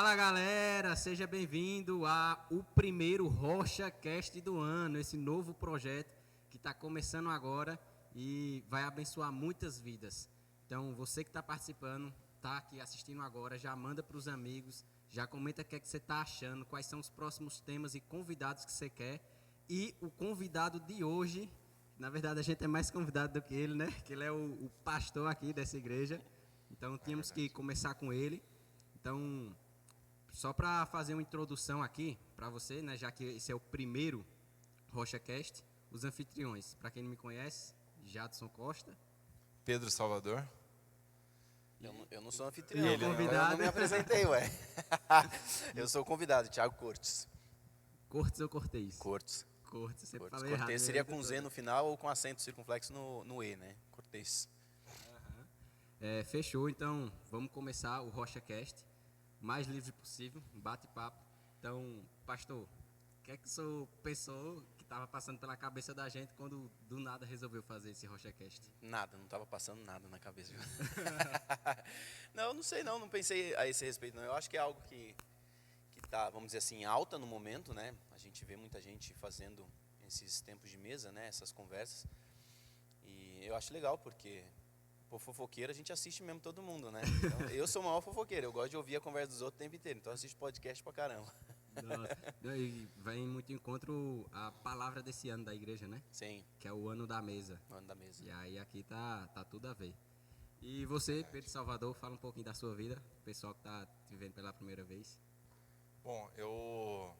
Fala galera, seja bem-vindo ao primeiro RochaCast do ano, esse novo projeto que está começando agora e vai abençoar muitas vidas. Então você que está participando, está aqui assistindo agora, já manda para os amigos, já comenta o que é que você está achando, quais são os próximos temas e convidados que você quer. E o convidado de hoje, na verdade a gente é mais convidado do que ele, né? Que ele é o pastor aqui dessa igreja, então tínhamos que começar com ele. Então, só para fazer uma introdução aqui para você, né, já que esse é o primeiro RochaCast, os anfitriões. Para quem não me conhece, Jadson Costa. Pedro Salvador. Eu não sou anfitrião, E o convidado? eu não me apresentei, ué. Eu sou o convidado, Thiago Cortes. Cortes ou Cortez? Cortes. Cortes, sempre Cortes. falei errado. Cortez seria com Z no final ou com acento circunflexo no E, né? Cortez. Fechou, então vamos começar o RochaCast, mais livre possível, um bate-papo. Então, pastor, o que é que o senhor pensou que estava passando pela cabeça da gente quando do nada resolveu fazer esse RochaCast? Nada, não estava passando nada na cabeça. Não, não sei não pensei a esse respeito não. Eu acho que é algo que tá, vamos dizer assim, alta no momento, né? A gente vê muita gente fazendo esses tempos de mesa, né? Essas conversas. E eu acho legal porque por fofoqueiro a gente assiste mesmo todo mundo, né? Então, eu sou o maior fofoqueiro, eu gosto de ouvir a conversa dos outros o tempo inteiro, então eu assisto podcast pra caramba. E vai muito em encontro a palavra desse ano da igreja, né? Sim, Que é o ano da mesa. no ano da mesa. E aí aqui tá tudo a ver. E você, Pedro Salvador, fala um pouquinho da sua vida, o pessoal que tá te vendo pela primeira vez. Bom, eu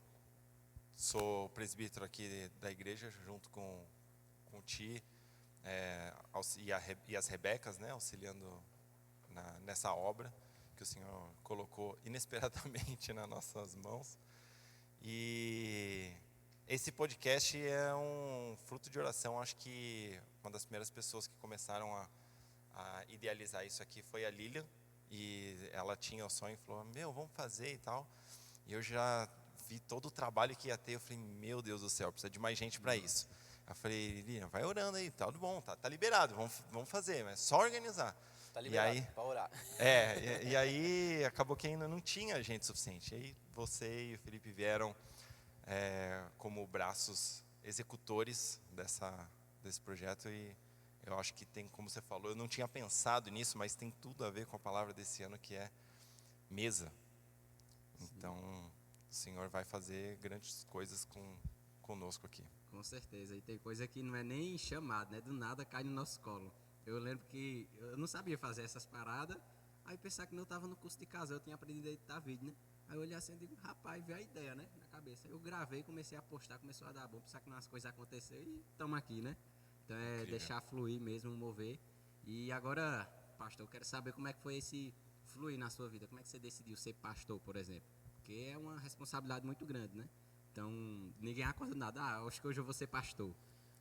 sou presbítero aqui da igreja, junto com o Ti e as Rebecas, né, auxiliando nessa obra que o Senhor colocou inesperadamente nas nossas mãos. E esse podcast é um fruto de oração. Acho que uma das primeiras pessoas que começaram a idealizar isso aqui foi a Lilian. E ela tinha o sonho e falou, vamos fazer e tal. E eu já vi todo o trabalho que ia ter. Eu falei, meu Deus do céu, precisa de mais gente para isso. Eu falei, Lilian, vai orando aí, tá bom, tá liberado, vamos fazer, mas só organizar. Tá liberado, e aí, pra orar. e aí acabou que ainda não tinha gente suficiente. Aí você e o Felipe vieram como braços executores desse projeto. E eu acho que tem, como você falou, eu não tinha pensado nisso, mas tem tudo a ver com a palavra desse ano, que é mesa. Então, o Senhor vai fazer grandes coisas conosco aqui. Com certeza, e tem coisa que não é nem chamado, né? Do nada cai no nosso colo. Eu lembro que eu não sabia fazer essas paradas, aí pensar que não estava no curso de casa, eu tinha aprendido a editar vídeo, né? Aí eu olhei assim e digo, rapaz, veio a ideia, né? Na cabeça. Eu gravei, comecei a postar, começou a dar bom, pensar que as coisas aconteceram e estamos aqui, né? Então é Incrível. deixar fluir mesmo, mover. E agora, pastor, eu quero saber como é que foi esse fluir na sua vida. Como é que você decidiu ser pastor, por exemplo? Porque é uma responsabilidade muito grande, né? Então, ninguém acorda nada, acho que hoje eu vou ser pastor.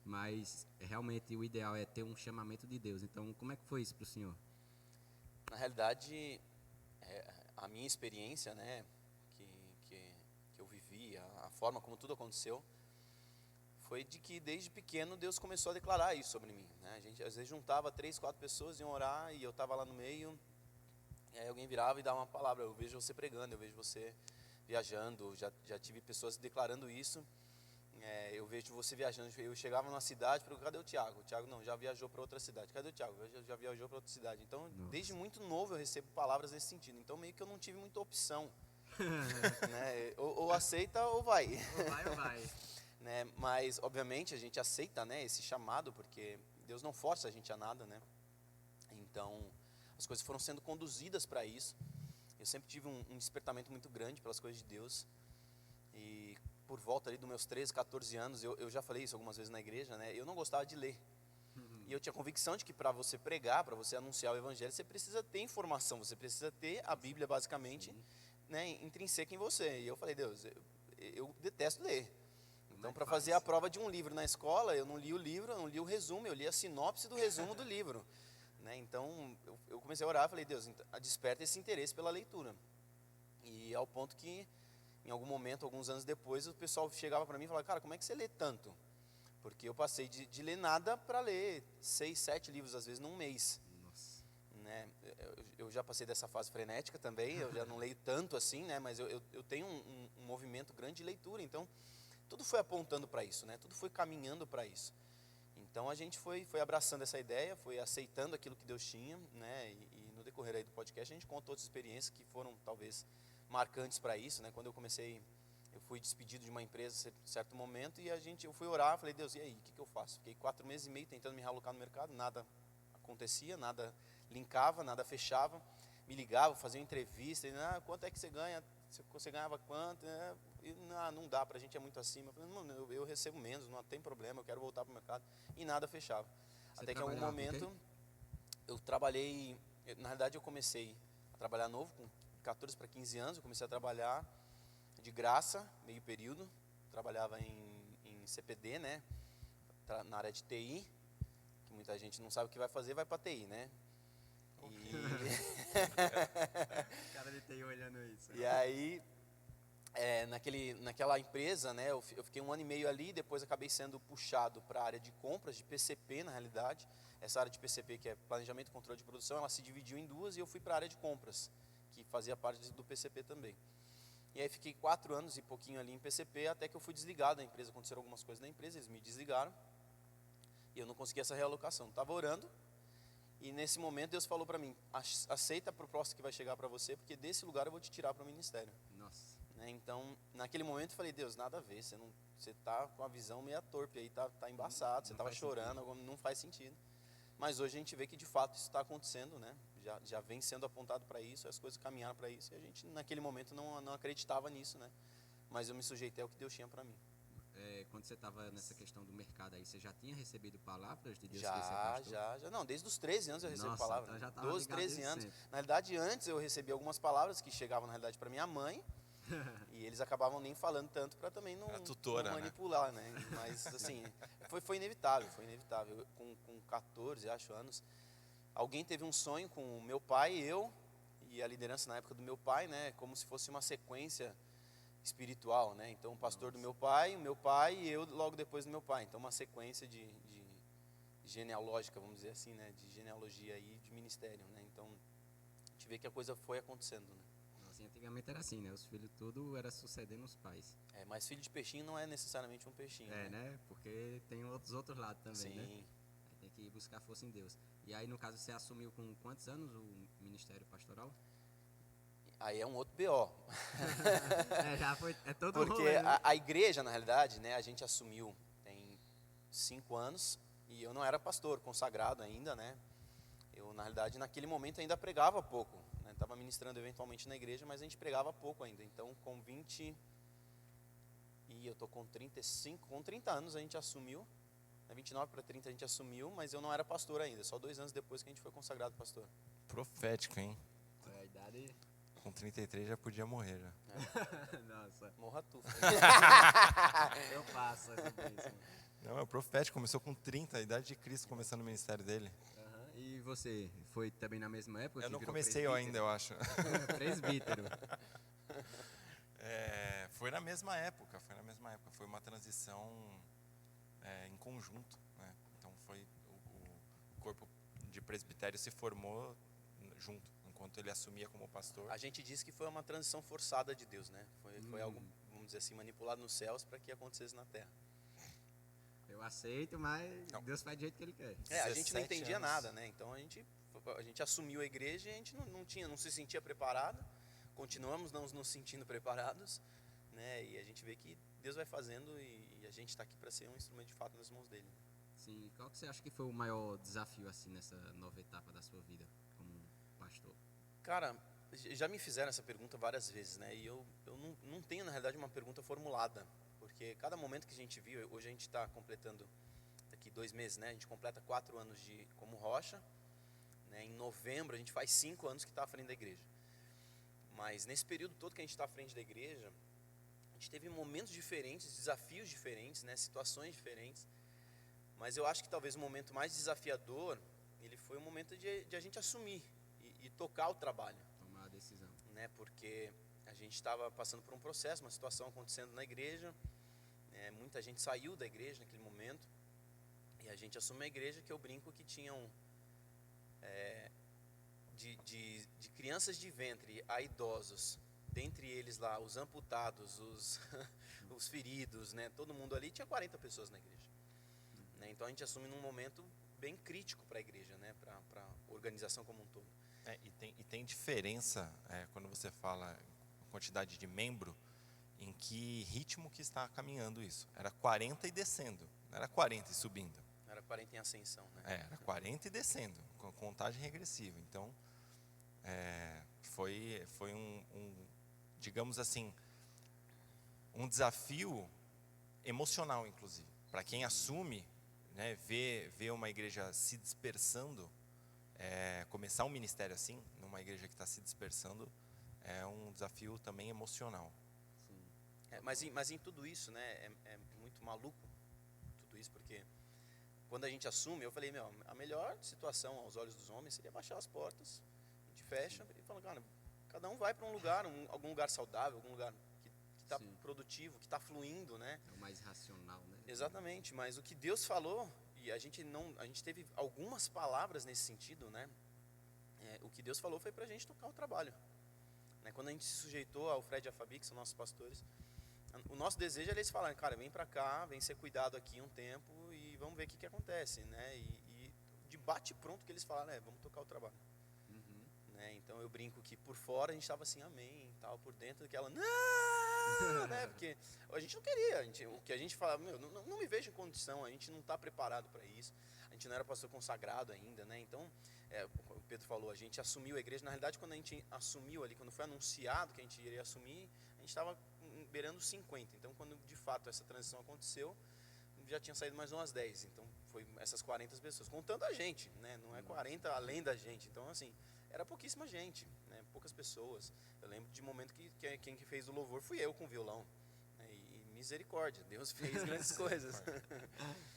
Mas, realmente, o ideal é ter um chamamento de Deus. Então, como é que foi isso para o senhor? Na realidade, a minha experiência, né, que eu vivi, a forma como tudo aconteceu, foi de que desde pequeno Deus começou a declarar isso sobre mim, né? A gente às vezes juntava 3, 4 pessoas, iam orar e eu estava lá no meio, e aí alguém virava e dava uma palavra, eu vejo você pregando, eu vejo você viajando, já tive pessoas declarando isso, eu vejo você viajando, eu chegava numa cidade, perguntava, cadê o Thiago? O Thiago não, já viajou para outra cidade. Cadê o Thiago? Já viajou para outra cidade. Então, desde muito novo eu recebo palavras nesse sentido, então meio que eu não tive muita opção, né? Ou aceita ou vai. Ou vai. Né? Mas, obviamente, a gente aceita, né, esse chamado, porque Deus não força a gente a nada, né? Então, as coisas foram sendo conduzidas para isso. Eu sempre tive um despertamento muito grande pelas coisas de Deus. E por volta ali dos meus 13, 14 anos, eu já falei isso algumas vezes na igreja, né? Eu não gostava de ler. E eu tinha convicção de que para você pregar, para você anunciar o evangelho, você precisa ter informação, você precisa ter a Bíblia basicamente, né, intrínseca em você. E eu falei, Deus, eu detesto ler. Então, para fazer a prova de um livro na escola, eu não li o livro, eu não li o resumo, eu li a sinopse do resumo do livro. Né? Então, eu comecei a orar, falei, Deus, desperta esse interesse pela leitura. E ao ponto que, em algum momento, alguns anos depois, o pessoal chegava para mim e falava, cara, como é que você lê tanto? Porque eu passei de ler nada para ler 6, 7 livros, às vezes, num mês. Nossa. Né? eu já passei dessa fase frenética também, eu já não leio tanto assim, né? Mas eu tenho um movimento grande de leitura, então tudo foi apontando para isso, né? Tudo foi caminhando para isso. Então a gente foi abraçando essa ideia, foi aceitando aquilo que Deus tinha, né? E no decorrer aí do podcast a gente conta outras experiências que foram talvez marcantes para isso, né? Quando eu comecei, eu fui despedido de uma empresa em certo momento e eu fui orar, falei, Deus, e aí, o que eu faço? Fiquei 4 meses e meio tentando me realocar no mercado, nada acontecia, nada linkava, nada fechava, me ligava, fazia uma entrevista, e, quanto é que você ganha? Você ganhava quanto? E, não dá, pra gente é muito acima. Eu falei, eu recebo menos, não tem problema, eu quero voltar pro mercado, e nada fechava. Até que em algum momento eu trabalhei, na realidade eu comecei a trabalhar novo, com 14 para 15 anos, eu comecei a trabalhar de graça, meio período, trabalhava em CPD, né, na área de TI, que muita gente não sabe o que vai fazer, vai para TI, né? O cara de TI olhando isso. E aí, naquela empresa, né, eu fiquei 1 ano e meio ali, depois acabei sendo puxado para a área de compras, de PCP na realidade. Essa área de PCP, que é Planejamento e Controle de Produção, ela se dividiu em duas e eu fui para a área de compras, que fazia parte do PCP também. E aí fiquei 4 anos e pouquinho ali em PCP, até que eu fui desligado da empresa, aconteceram algumas coisas na empresa, eles me desligaram, e eu não consegui essa realocação. Estava orando, e nesse momento Deus falou para mim, aceita a proposta que vai chegar para você, porque desse lugar eu vou te tirar para o ministério. Nossa. Né? Então, naquele momento eu falei, Deus, nada a ver, você está com a visão meio torpe aí, tá embaçado, você estava chorando, não faz sentido. Mas hoje a gente vê que de fato isso está acontecendo, né? Já vem sendo apontado para isso, as coisas caminharam para isso, e a gente naquele momento não acreditava nisso, né? Mas eu me sujeitei ao que Deus tinha para mim. Quando você estava nessa questão do mercado aí, você já tinha recebido palavras de Deus? Já. Não, desde os 13 anos eu recebo palavras. Então já tava 12, 13 anos. Na realidade, antes eu recebi algumas palavras que chegavam, na realidade, para minha mãe, e eles acabavam nem falando tanto para também não manipular, né? Mas, assim, foi inevitável. Com 14, acho, anos, alguém teve um sonho com o meu pai, eu, e a liderança na época do meu pai, né? Como se fosse uma sequência espiritual, né? Então o pastor do meu pai, o meu pai e eu logo depois do meu pai. Então uma sequência de genealógica, vamos dizer assim, né? De genealogia e de ministério, né? Então a gente vê que a coisa foi acontecendo, né? Nossa, antigamente era assim, né? Os filhos tudo era sucedendo os pais. Mas filho de peixinho não é necessariamente um peixinho. Né? Porque tem outros lados também, Sim. né? Aí tem que buscar força em Deus. E aí, no caso, você assumiu com quantos anos o ministério pastoral? Aí é um outro BO. Já foi, todo Porque rolê, né? a igreja, na realidade, né, a gente assumiu tem 5 anos e eu não era pastor, consagrado ainda, né? Eu, na realidade, naquele momento ainda pregava pouco, né? Estava ministrando eventualmente na igreja, mas a gente pregava pouco ainda. Então, com 20 e eu tô com 35, com 30 anos a gente assumiu, 29 para 30 a gente assumiu, mas eu não era pastor ainda, só 2 anos depois que a gente foi consagrado pastor. Profético, hein? A idade... Com 33 já podia morrer, já. Nossa, Morra tu. eu passo sobre isso. Não, é profético, começou com 30, a idade de Cristo começando o ministério dele. E você, foi também na mesma época? Eu que não virou comecei ainda, eu acho. Presbítero. Foi na mesma época, foi uma transição em conjunto, né? Então foi o corpo de presbitério se formou junto, enquanto ele assumia como pastor. A gente diz que foi uma transição forçada de Deus, né? Foi algo, vamos dizer assim, manipulado nos céus para que acontecesse na terra. Eu aceito, mas não. Deus faz do jeito que Ele quer. A gente não entendia nada, né? Então a gente assumiu a igreja e a gente não se sentia preparado. Continuamos não nos sentindo preparados, né? E a gente vê que Deus vai fazendo e a gente está aqui para ser um instrumento de fato nas mãos dele. Sim. Qual que você acha que foi o maior desafio assim nessa nova etapa da sua vida como pastor? Cara, já me fizeram essa pergunta várias vezes, né? E eu não tenho, na realidade, uma pergunta formulada. Porque cada momento que a gente viu, hoje a gente está completando, daqui 2 meses, né? A gente completa 4 anos como Rocha. Né? Em novembro a gente faz 5 anos que está à frente da igreja. Mas nesse período todo que a gente está à frente da igreja, a gente teve momentos diferentes, desafios diferentes, né? Situações diferentes. Mas eu acho que talvez o momento mais desafiador, ele foi o momento de a gente assumir e tocar o trabalho. Tomar a decisão. Né? Porque a gente estava passando por um processo, uma situação acontecendo na igreja, muita gente saiu da igreja naquele momento, e a gente assumiu a igreja que eu brinco que tinham de crianças de ventre a idosos, dentre eles lá, os amputados, os feridos, né? Todo mundo ali, tinha 40 pessoas na igreja. Né? Então a gente assume num momento bem crítico para a igreja, né? Para a organização como um todo. E tem diferença quando você fala quantidade de membro, em que ritmo que está caminhando isso. Era 40 e descendo, não era 40 e subindo. Era 40 em ascensão, né? Era 40 e descendo, com contagem regressiva. Então, foi digamos assim, um desafio emocional, inclusive. Para quem assume, né, ver uma igreja se dispersando, começar um ministério assim, numa igreja que está se dispersando, é um desafio também emocional. Mas em tudo isso, né, é muito maluco tudo isso, porque quando a gente assume, eu falei, a melhor situação aos olhos dos homens seria baixar as portas, a gente fecha e fala, cara, cada um vai para um lugar, algum lugar saudável, algum lugar que está produtivo, que está fluindo, né? É o mais racional, né? Exatamente, mas o que Deus falou, e a gente teve algumas palavras nesse sentido, né? O que Deus falou foi para a gente tocar o trabalho. Né? Quando a gente se sujeitou ao Fred e a Fabi, que são nossos pastores, o nosso desejo é eles falarem, cara, vem para cá, vem ser cuidado aqui um tempo e vamos ver o que acontece, né? E de bate pronto que eles falaram, vamos tocar o trabalho. Né? Então eu brinco que por fora a gente estava assim, amém, tal, por dentro daquela, não, né? Porque a gente não queria, o que a gente falava, não me vejo em condição, a gente não está preparado para isso, a gente não era pastor consagrado ainda, né? Então, o Pedro falou, a gente assumiu a igreja, na realidade quando a gente assumiu ali, quando foi anunciado que a gente iria assumir, a gente estava beirando 50, então quando de fato essa transição aconteceu, já tinha saído mais umas 10, então foi essas 40 pessoas, contando a gente, né? Não é 40 além da gente, então assim, era pouquíssima gente, né? Poucas pessoas. Eu lembro de momento que quem fez o louvor fui eu com o violão, né? E misericórdia, Deus fez grandes coisas.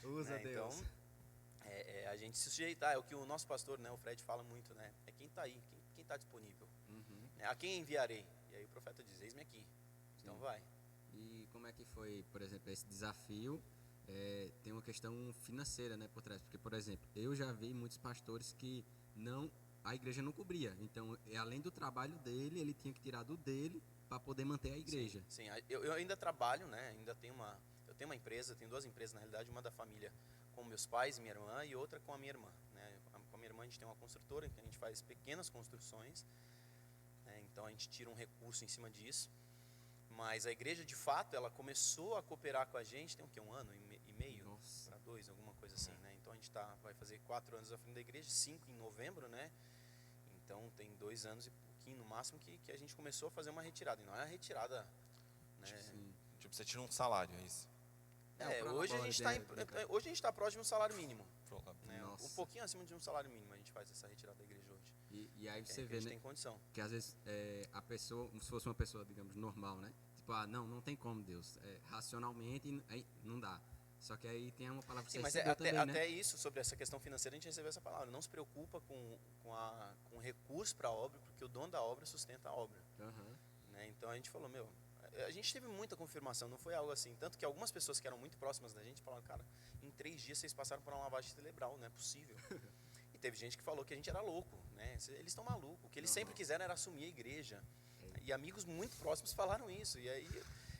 Usa, né? Deus. Então, a gente se sujeitar, é o que o nosso pastor, né, o Fred, fala muito, né? É quem está aí, quem está disponível. Né? A quem enviarei? E aí o profeta diz, eis-me aqui. Então vai. E como é que foi, por exemplo, esse desafio? Tem uma questão financeira, né, por trás. Porque, por exemplo, eu já vi muitos pastores que a igreja não cobria. Então, além do trabalho dele, ele tinha que tirar do dele para poder manter a igreja. Sim. Eu ainda trabalho, né? Eu tenho uma empresa, tenho 2 empresas na realidade, uma da família com meus pais, minha irmã, e outra com a minha irmã. Né? Com a minha irmã a gente tem uma construtora, que a gente faz pequenas construções, né? Então a gente tira um recurso em cima disso. Mas a igreja, de fato, ela começou a cooperar com a gente, tem o quê? 1 ano e meio? Para 2, alguma coisa assim, né? Então a gente vai fazer 4 anos à frente da igreja, 5 em novembro, né? Então tem 2 anos e pouquinho no máximo que a gente começou a fazer uma retirada. E não é uma retirada, né? Tipo, você tira um salário, é isso? Hoje a gente está próximo do salário mínimo. Né? Um pouquinho acima de um salário mínimo a gente faz essa retirada da igreja hoje. E aí você vê, a gente né, tem condição. que às vezes a pessoa, se fosse uma pessoa, digamos, normal, né? Tipo, não tem como, Deus. Racionalmente, aí não dá. Só que aí tem uma palavra que Sim, você mas recebeu também, até né? isso, sobre essa questão financeira, a gente recebeu essa palavra. Não se preocupa com o recurso para a obra, porque o dono da obra sustenta a obra. Né? Então a gente falou, a gente teve muita confirmação, não foi algo assim. Tanto que algumas pessoas que eram muito próximas da gente falaram, cara, em 3 dias vocês passaram por uma lavagem cerebral, não é possível. E teve gente que falou que a gente era louco, né? Eles estão malucos. O que eles sempre quiseram era assumir a igreja. E amigos muito próximos falaram isso.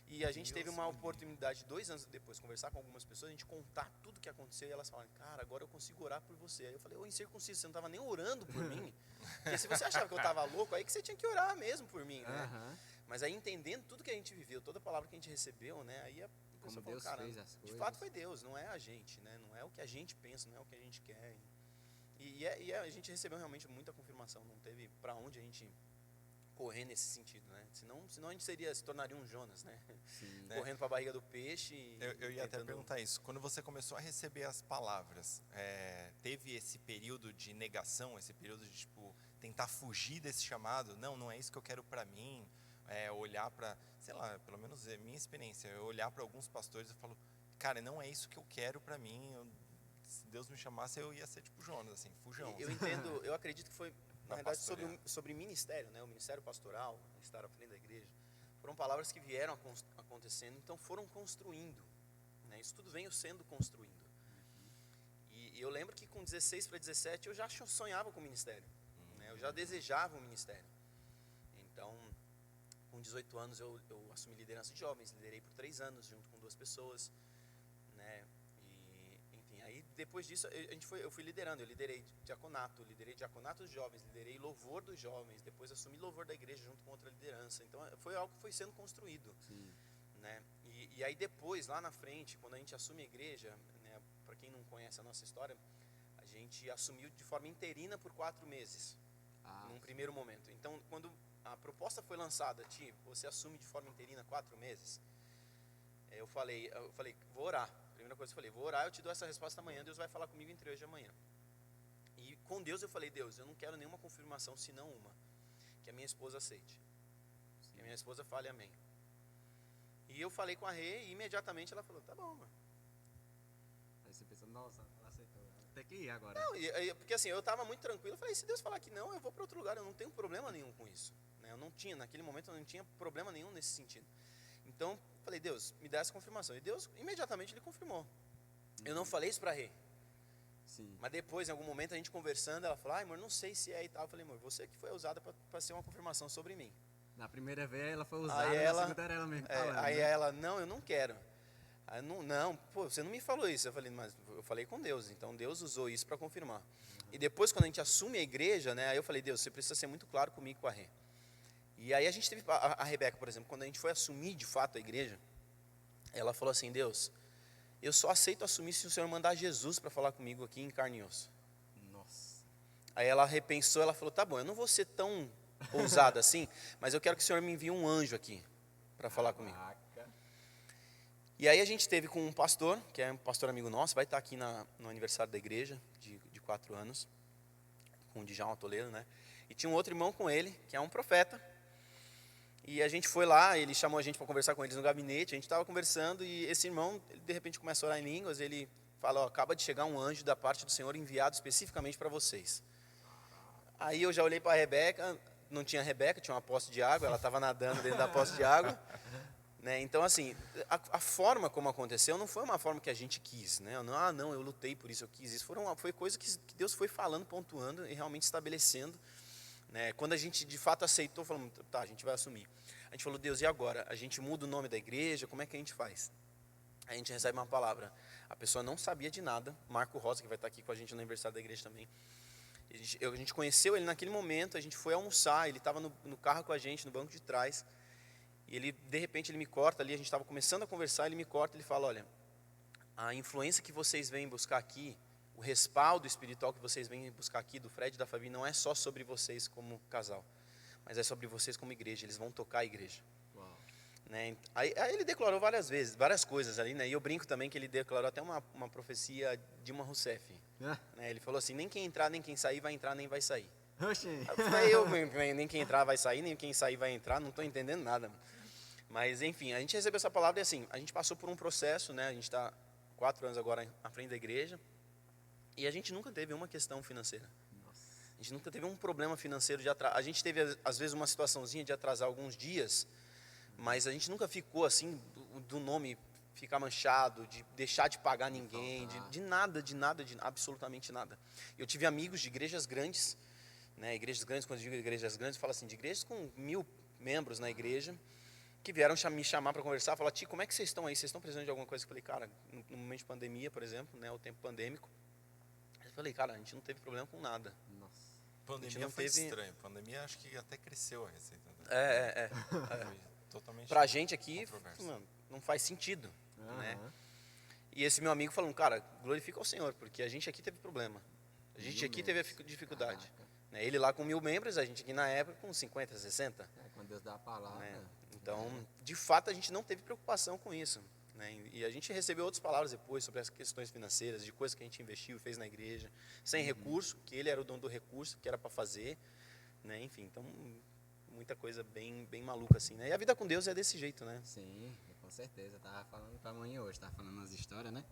E a gente teve uma oportunidade, 2 anos depois, conversar com algumas pessoas, a gente contar tudo o que aconteceu, e elas falaram, cara, agora eu consigo orar por você. Aí eu falei, incircunciso, você não estava nem orando por mim? Porque se você achava que eu estava louco, aí que você tinha que orar mesmo por mim, né? Mas aí entendendo tudo que a gente viveu, toda a palavra que a gente recebeu, né? Aí a pessoa falou, cara, de fato foi Deus, não é a gente, né? Não é o que a gente pensa, não é o que a gente quer. E a gente recebeu realmente muita confirmação, não teve para onde a gente correr nesse sentido, né? Senão a gente se tornaria um Jonas, né? Sim. Correndo para a barriga do peixe. Eu ia até perguntar isso. Quando você começou a receber as palavras, teve esse período de negação, esse período de tentar fugir desse chamado? Não é isso que eu quero para mim. Olhar para, sei lá, pelo menos é minha experiência, eu olhar para alguns pastores e falo, cara, não é isso que eu quero para mim. Se Deus me chamasse, eu ia ser tipo Jonas, assim, fujão. Eu entendo, eu acredito que foi, na verdade, sobre ministério, né? O ministério pastoral, estar à frente da igreja, foram palavras que vieram acontecendo, então foram construindo, né? Isso tudo veio sendo construindo. E eu lembro que com 16 para 17 eu já sonhava com o ministério, né? Eu já desejava o ministério. Então, com 18 anos eu assumi liderança de jovens, liderei por 3 anos junto com 2 pessoas, né? E, enfim, aí depois disso eu fui liderando, eu liderei diaconato dos jovens, liderei louvor dos jovens, depois assumi louvor da igreja junto com outra liderança. Então foi algo que foi sendo construído. Sim. Né? E aí depois, lá na frente, quando a gente assume a igreja, né, para quem não conhece a nossa história, a gente assumiu de forma interina por 4 meses, num primeiro momento. Então, quando a proposta foi lançada, Ti, você assume de forma interina 4 meses, eu falei, vou orar. Primeira coisa que eu falei, vou orar, eu te dou essa resposta amanhã, Deus vai falar comigo entre hoje e amanhã. E com Deus eu falei, Deus, eu não quero nenhuma confirmação, senão uma, que a minha esposa aceite. Que a minha esposa fale amém. E eu falei com a Rê e imediatamente ela falou, tá bom, mano. Aí você pensa, nossa, ela aceitou. Tem que ir agora. Não, porque assim, eu estava muito tranquilo. Eu falei, se Deus falar que não, eu vou para outro lugar. Eu não tenho problema nenhum com isso. Né? Eu não tinha, naquele momento, eu não tinha problema nenhum nesse sentido. Então, falei, Deus, me dá essa confirmação. E Deus, imediatamente, Ele confirmou. Eu não falei isso para a Rê. Sim. Mas depois, em algum momento, a gente conversando, ela falou, amor, não sei se é e tal. Eu falei, amor, você que foi usada para ser uma confirmação sobre mim. Na primeira vez ela foi usada, Aí na ela, segunda era ela mesmo falando. aí né? ela, não, eu não quero. Aí, não, pô, você não me falou isso. Eu falei, mas eu falei com Deus, então Deus usou isso para confirmar. E depois, quando a gente assume a igreja, né, aí eu falei, Deus, você precisa ser muito claro comigo e com a Rê. E aí a gente teve, a Rebeca, por exemplo, quando a gente foi assumir de fato a igreja, ela falou assim, Deus, eu só aceito assumir se o Senhor mandar Jesus para falar comigo aqui em carne e osso. Nossa. Aí ela repensou, ela falou, tá bom, eu não vou ser tão ousada assim, mas eu quero que o Senhor me envie um anjo aqui para falar comigo. E aí a gente teve com um pastor, que é um pastor amigo nosso, vai estar aqui no aniversário da igreja, de 4 anos, com o Djalma Toledo, né? E tinha um outro irmão com ele, que é um profeta. E a gente foi lá, ele chamou a gente para conversar com eles no gabinete, a gente estava conversando e esse irmão, ele, de repente começa a orar em línguas, ele fala, ó, acaba de chegar um anjo da parte do Senhor enviado especificamente para vocês. Aí eu já olhei para a Rebeca, não tinha Rebeca, tinha uma poça de água, ela estava nadando dentro da poça de água. Né? Então, assim, a forma como aconteceu não foi uma forma que a gente quis. Né? Não, eu lutei por isso, eu quis isso. Foi coisa que Deus foi falando, pontuando e realmente estabelecendo. Né? Quando a gente, de fato, aceitou, falamos, tá, a gente vai assumir. A gente falou, Deus, e agora? A gente muda o nome da igreja, como é que a gente faz? A gente recebe uma palavra. A pessoa não sabia de nada. Marco Rosa, que vai estar aqui com a gente no aniversário da igreja também. A gente conheceu ele naquele momento, a gente foi almoçar, ele estava no carro com a gente, no banco de trás. E ele, de repente, ele me corta ali, a gente estava começando a conversar, ele me corta, ele fala, olha, a influência que vocês vêm buscar aqui, o respaldo espiritual que vocês vêm buscar aqui, do Fred e da Fabi, não é só sobre vocês como casal, mas é sobre vocês como igreja, eles vão tocar a igreja. Uau. Né? Aí ele declarou várias vezes, várias coisas ali, né? E eu brinco também que ele declarou até uma profecia de Dilma Rousseff. Né? Ele falou assim, nem quem entrar, nem quem sair vai entrar, nem vai sair. Oxi. Nem quem entrar vai sair, nem quem sair vai entrar, não estou entendendo nada. Mas, enfim, a gente recebeu essa palavra e assim, a gente passou por um processo, né? A gente está 4 anos agora à frente da igreja e a gente nunca teve uma questão financeira. Nossa. A gente nunca teve um problema financeiro de atrasar. A gente teve, às vezes, uma situaçãozinha de atrasar alguns dias, mas a gente nunca ficou assim, do nome ficar manchado, de deixar de pagar ninguém, de nada, absolutamente nada. Eu tive amigos de igrejas grandes, né? Igrejas grandes, quando eu digo igrejas grandes, eu falo assim, de igrejas com 1000 membros na igreja, que vieram me chamar para conversar, falar, Ti, como é que vocês estão aí? Vocês estão precisando de alguma coisa? Eu falei, cara, no momento de pandemia, por exemplo, né, o tempo pandêmico, eu falei, cara, a gente não teve problema com nada. Nossa. Pandemia foi estranho. Pandemia acho que até cresceu a receita. Foi totalmente pra gente aqui, controverso. mano, não faz sentido. Né? E esse meu amigo falando, cara, glorifica ao Senhor, porque a gente aqui teve problema. A gente aqui teve a dificuldade. Né? Ele lá com 1000 membros, a gente aqui na época com 50, 60. Quando Deus dá a palavra. Né? Então, de fato, a gente não teve preocupação com isso. Né? E a gente recebeu outras palavras depois sobre as questões financeiras, de coisas que a gente investiu e fez na igreja, sem recurso, que ele era o dono do recurso, que era para fazer. Né? Enfim, então, muita coisa bem maluca assim. Né? E a vida com Deus é desse jeito, né? Sim, com certeza. Estava falando para a mãe hoje, estava falando umas histórias, né?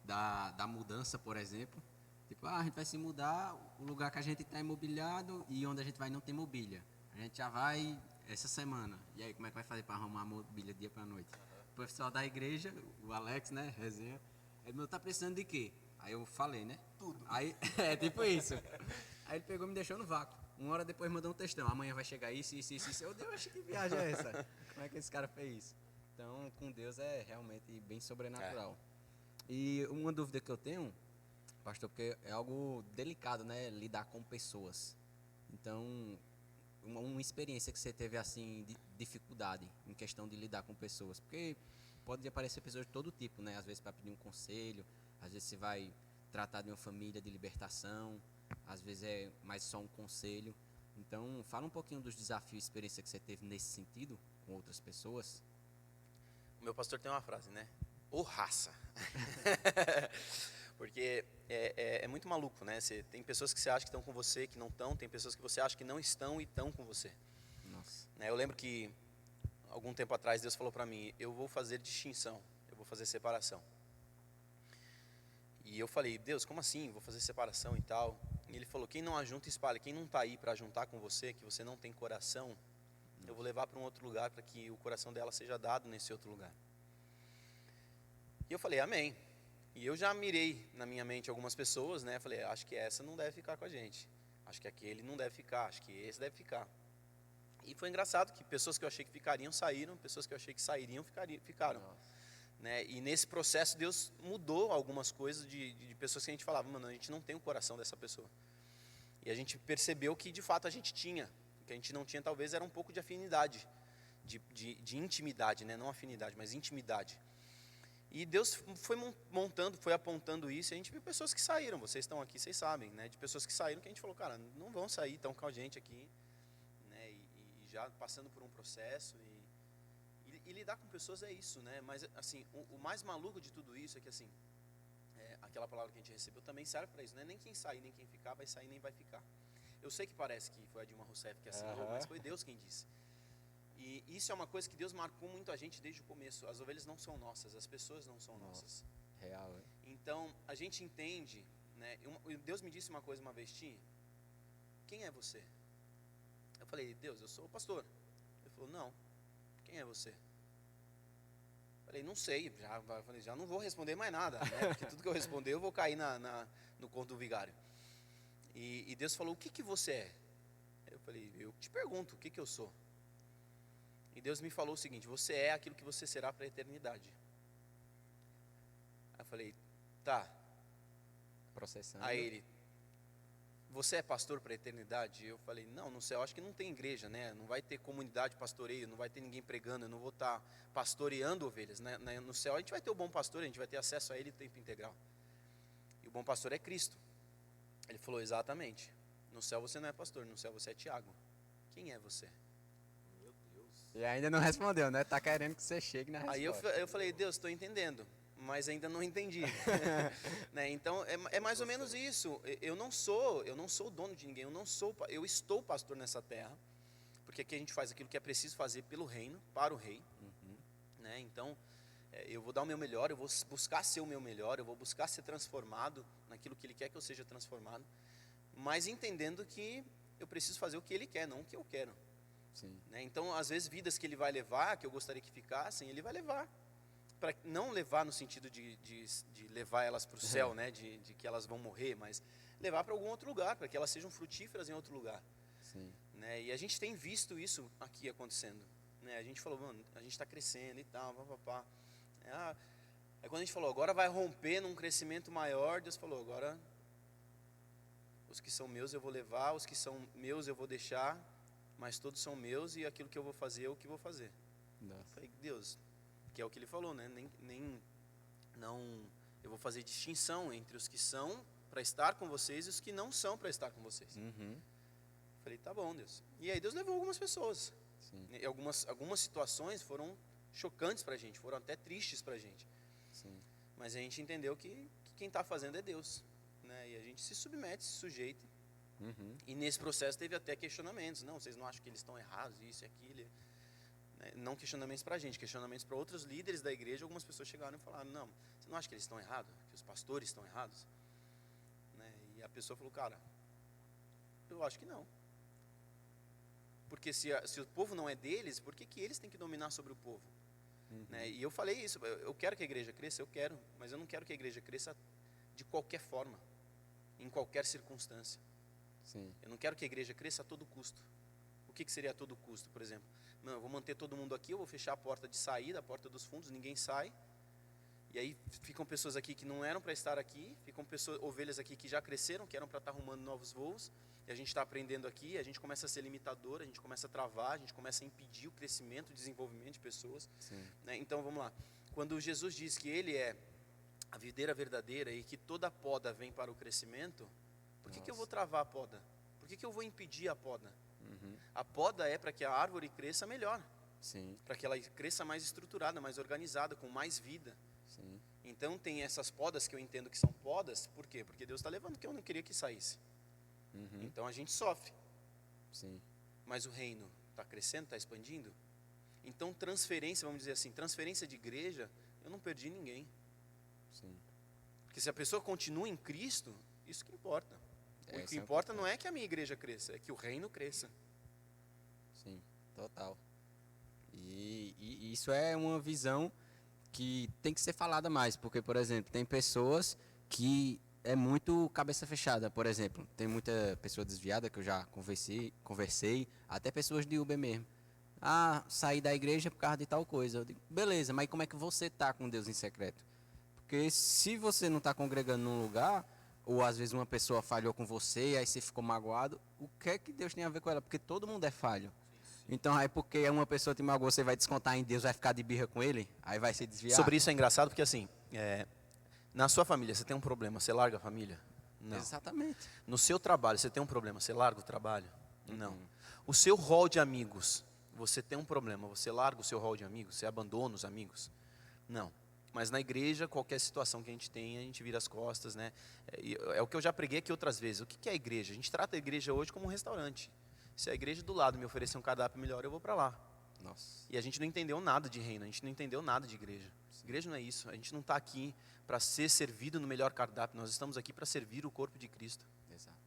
Da mudança, por exemplo. Tipo, a gente vai se mudar, o lugar que a gente está imobiliado e onde a gente vai não tem mobília. A gente já vai essa semana. E aí, como é que vai fazer para arrumar a mobília dia para noite? O professor da igreja, o Alex, né, resenha, ele me tá precisando de quê? Aí eu falei, né? Tudo. Aí, tipo isso. Aí ele pegou e me deixou no vácuo. uma hora depois mandou um textão. Amanhã vai chegar isso. Eu Deus, que viagem é essa? Como é que esse cara fez isso? Então, com Deus é realmente bem sobrenatural. E uma dúvida que eu tenho, pastor, porque é algo delicado, né? Lidar com pessoas. Então, uma experiência que você teve, assim, de dificuldade em questão de lidar com pessoas. Porque pode aparecer pessoas de todo tipo, né? Às vezes para pedir um conselho, às vezes você vai tratar de uma família de libertação, às vezes é mais só um conselho. Então, fala um pouquinho dos desafios e experiência que você teve nesse sentido com outras pessoas. O meu pastor tem uma frase, né? Ô raça! Porque é muito maluco, né? Tem pessoas que você acha que estão com você, que não estão. Tem pessoas que você acha que não estão e estão com você. Nossa. Eu lembro que, algum tempo atrás, Deus falou para mim, eu vou fazer distinção, eu vou fazer separação. E eu falei, Deus, como assim? Vou fazer separação e tal. E ele falou, quem não ajunta, espalha. Quem não está aí para juntar com você, que você não tem coração, eu vou levar para um outro lugar, para que o coração dela seja dado nesse outro lugar. E eu falei, amém. E eu já mirei na minha mente algumas pessoas, né? Falei, acho que essa não deve ficar com a gente. Acho que aquele não deve ficar, acho que esse deve ficar. E foi engraçado que pessoas que eu achei que ficariam, saíram. Pessoas que eu achei que sairiam, ficaram. Né? E nesse processo Deus mudou algumas coisas de pessoas que a gente falava, mano, a gente não tem o coração dessa pessoa. E a gente percebeu que de fato a gente tinha. O que a gente não tinha talvez era um pouco de afinidade, de intimidade, né? Não afinidade, mas intimidade. E Deus foi montando, foi apontando isso, e a gente viu pessoas que saíram, vocês estão aqui, vocês sabem, né? De pessoas que saíram, que a gente falou, cara, não vão sair, estão com a gente aqui, né? E já passando por um processo, e lidar com pessoas é isso, né? Mas, assim, o mais maluco de tudo isso é que, assim, aquela palavra que a gente recebeu também serve para isso, né? Nem quem sair, nem quem ficar, vai sair, nem vai ficar. Eu sei que parece que foi a Dilma Rousseff que assinou, mas foi Deus quem disse. E isso é uma coisa que Deus marcou muito a gente desde o começo. As ovelhas não são nossas, as pessoas não são nossas. Real, hein? Então, a gente entende, né? Deus me disse uma coisa uma vez, Tim, quem é você? Eu falei, Deus, eu sou o pastor. Ele falou, não, quem é você? Eu falei, não sei, já não vou responder mais nada, né? Porque tudo que eu responder eu vou cair no conto do vigário. E Deus falou, o que você é? Eu falei, eu te pergunto, o que eu sou? E Deus me falou o seguinte, você é aquilo que você será para a eternidade. Aí eu falei, tá. Processando. Aí ele, você é pastor para a eternidade? Eu falei, não, no céu acho que não tem igreja, né? Não vai ter comunidade pastoreio, não vai ter ninguém pregando, eu não vou estar pastoreando ovelhas, né? No céu a gente vai ter o bom pastor, a gente vai ter acesso a ele em tempo integral. E o bom pastor é Cristo. Ele falou, exatamente. No céu você não é pastor, no céu você é Tiago. Quem é você? E ainda não respondeu, né? Tá querendo que você chegue na resposta. Aí eu falei, Deus, estou entendendo, mas ainda não entendi. Né? Então, é mais ou menos isso. Eu não sou o dono de ninguém, eu estou pastor nessa terra, porque aqui a gente faz aquilo que é preciso fazer pelo reino, para o rei. Né? Então, eu vou dar o meu melhor, eu vou buscar ser o meu melhor, eu vou buscar ser transformado naquilo que Ele quer que eu seja transformado, mas entendendo que eu preciso fazer o que Ele quer, não o que eu quero. Sim. Né? Então, às vezes, vidas que Ele vai levar, que eu gostaria que ficassem, Ele vai levar. Para não levar no sentido de levar elas para o céu, né? de que elas vão morrer, mas levar para algum outro lugar, para que elas sejam frutíferas em outro lugar. Sim. Né? E a gente tem visto isso aqui acontecendo. Né? A gente falou, mano, a gente está crescendo e tal, papapá. Aí quando a gente falou, agora vai romper num crescimento maior, Deus falou, agora os que são meus eu vou levar, os que são meus eu vou deixar, mas todos são meus e aquilo que eu vou fazer é o que vou fazer. Nossa. Eu falei, Deus, que é o que Ele falou, né? Eu vou fazer distinção entre os que são para estar com vocês e os que não são para estar com vocês. Falei, tá bom, Deus. E aí Deus levou algumas pessoas. Sim. E algumas situações foram chocantes para a gente, foram até tristes para a gente. Sim. Mas a gente entendeu que quem está fazendo é Deus. Né? E a gente se submete, se sujeita. E nesse processo teve até questionamentos. Não, vocês não acham que eles estão errados, isso e aquilo? Né? Não questionamentos para a gente, questionamentos para outros líderes da igreja. Algumas pessoas chegaram e falaram, não, você não acha que eles estão errados? Que os pastores estão errados? Né? E a pessoa falou, cara, eu acho que não. Porque se o povo não é deles, por que eles têm que dominar sobre o povo? Né? E eu falei isso, eu quero que a igreja cresça, eu quero, mas eu não quero que a igreja cresça de qualquer forma, em qualquer circunstância. Sim. Eu não quero que a igreja cresça a todo custo. O que seria a todo custo, por exemplo? Não, eu vou manter todo mundo aqui, eu vou fechar a porta de saída, a porta dos fundos, ninguém sai. E aí ficam pessoas aqui que não eram para estar aqui, ficam ovelhas aqui que já cresceram, que eram para estar arrumando novos voos, e a gente está aprendendo aqui, a gente começa a ser limitador, a gente começa a travar, a gente começa a impedir o crescimento, o desenvolvimento de pessoas. Né? Então vamos lá, quando Jesus diz que Ele é a videira verdadeira e que toda poda vem para o crescimento, por que eu vou travar a poda? Por que eu vou impedir a poda? A poda é para que a árvore cresça melhor, para que ela cresça mais estruturada, mais organizada, com mais vida. Então tem essas podas que eu entendo que são podas, por quê? Porque Deus está levando o que eu não queria que saísse. Então a gente sofre. Mas o reino está crescendo, está expandindo. Então transferência, vamos dizer assim, transferência de igreja, eu não perdi ninguém. Porque se a pessoa continua em Cristo, isso que importa. O que importa não é que a minha igreja cresça, é que o reino cresça. Sim, total. E isso é uma visão que tem que ser falada mais, porque, por exemplo, tem pessoas que é muito cabeça fechada, por exemplo, tem muita pessoa desviada que eu já conversei, até pessoas de Uber mesmo. Ah, saí da igreja por causa de tal coisa. Eu digo, beleza, mas como é que você está com Deus em secreto? Porque se você não está congregando num lugar, ou às vezes uma pessoa falhou com você, aí você ficou magoado, o que é que Deus tem a ver com ela? Porque todo mundo é falho. Então, aí porque uma pessoa te magoou, você vai descontar em Deus, vai ficar de birra com ele? Aí vai se desviar? Sobre isso é engraçado, porque assim, na sua família você tem um problema, você larga a família? Não. Exatamente. No seu trabalho você tem um problema, você larga o trabalho? Não. O seu rol de amigos, você tem um problema, você larga o seu rol de amigos, você abandona os amigos? Não. Mas na igreja, qualquer situação que a gente vira as costas, né? É o que eu já preguei aqui outras vezes. O que é a igreja? A gente trata a igreja hoje como um restaurante. Se a igreja do lado me oferecer um cardápio melhor, eu vou para lá. Nossa. E a gente não entendeu nada de reino, a gente não entendeu nada de igreja. Igreja não é isso, a gente não está aqui para ser servido no melhor cardápio, nós estamos aqui para servir o corpo de Cristo. Exato.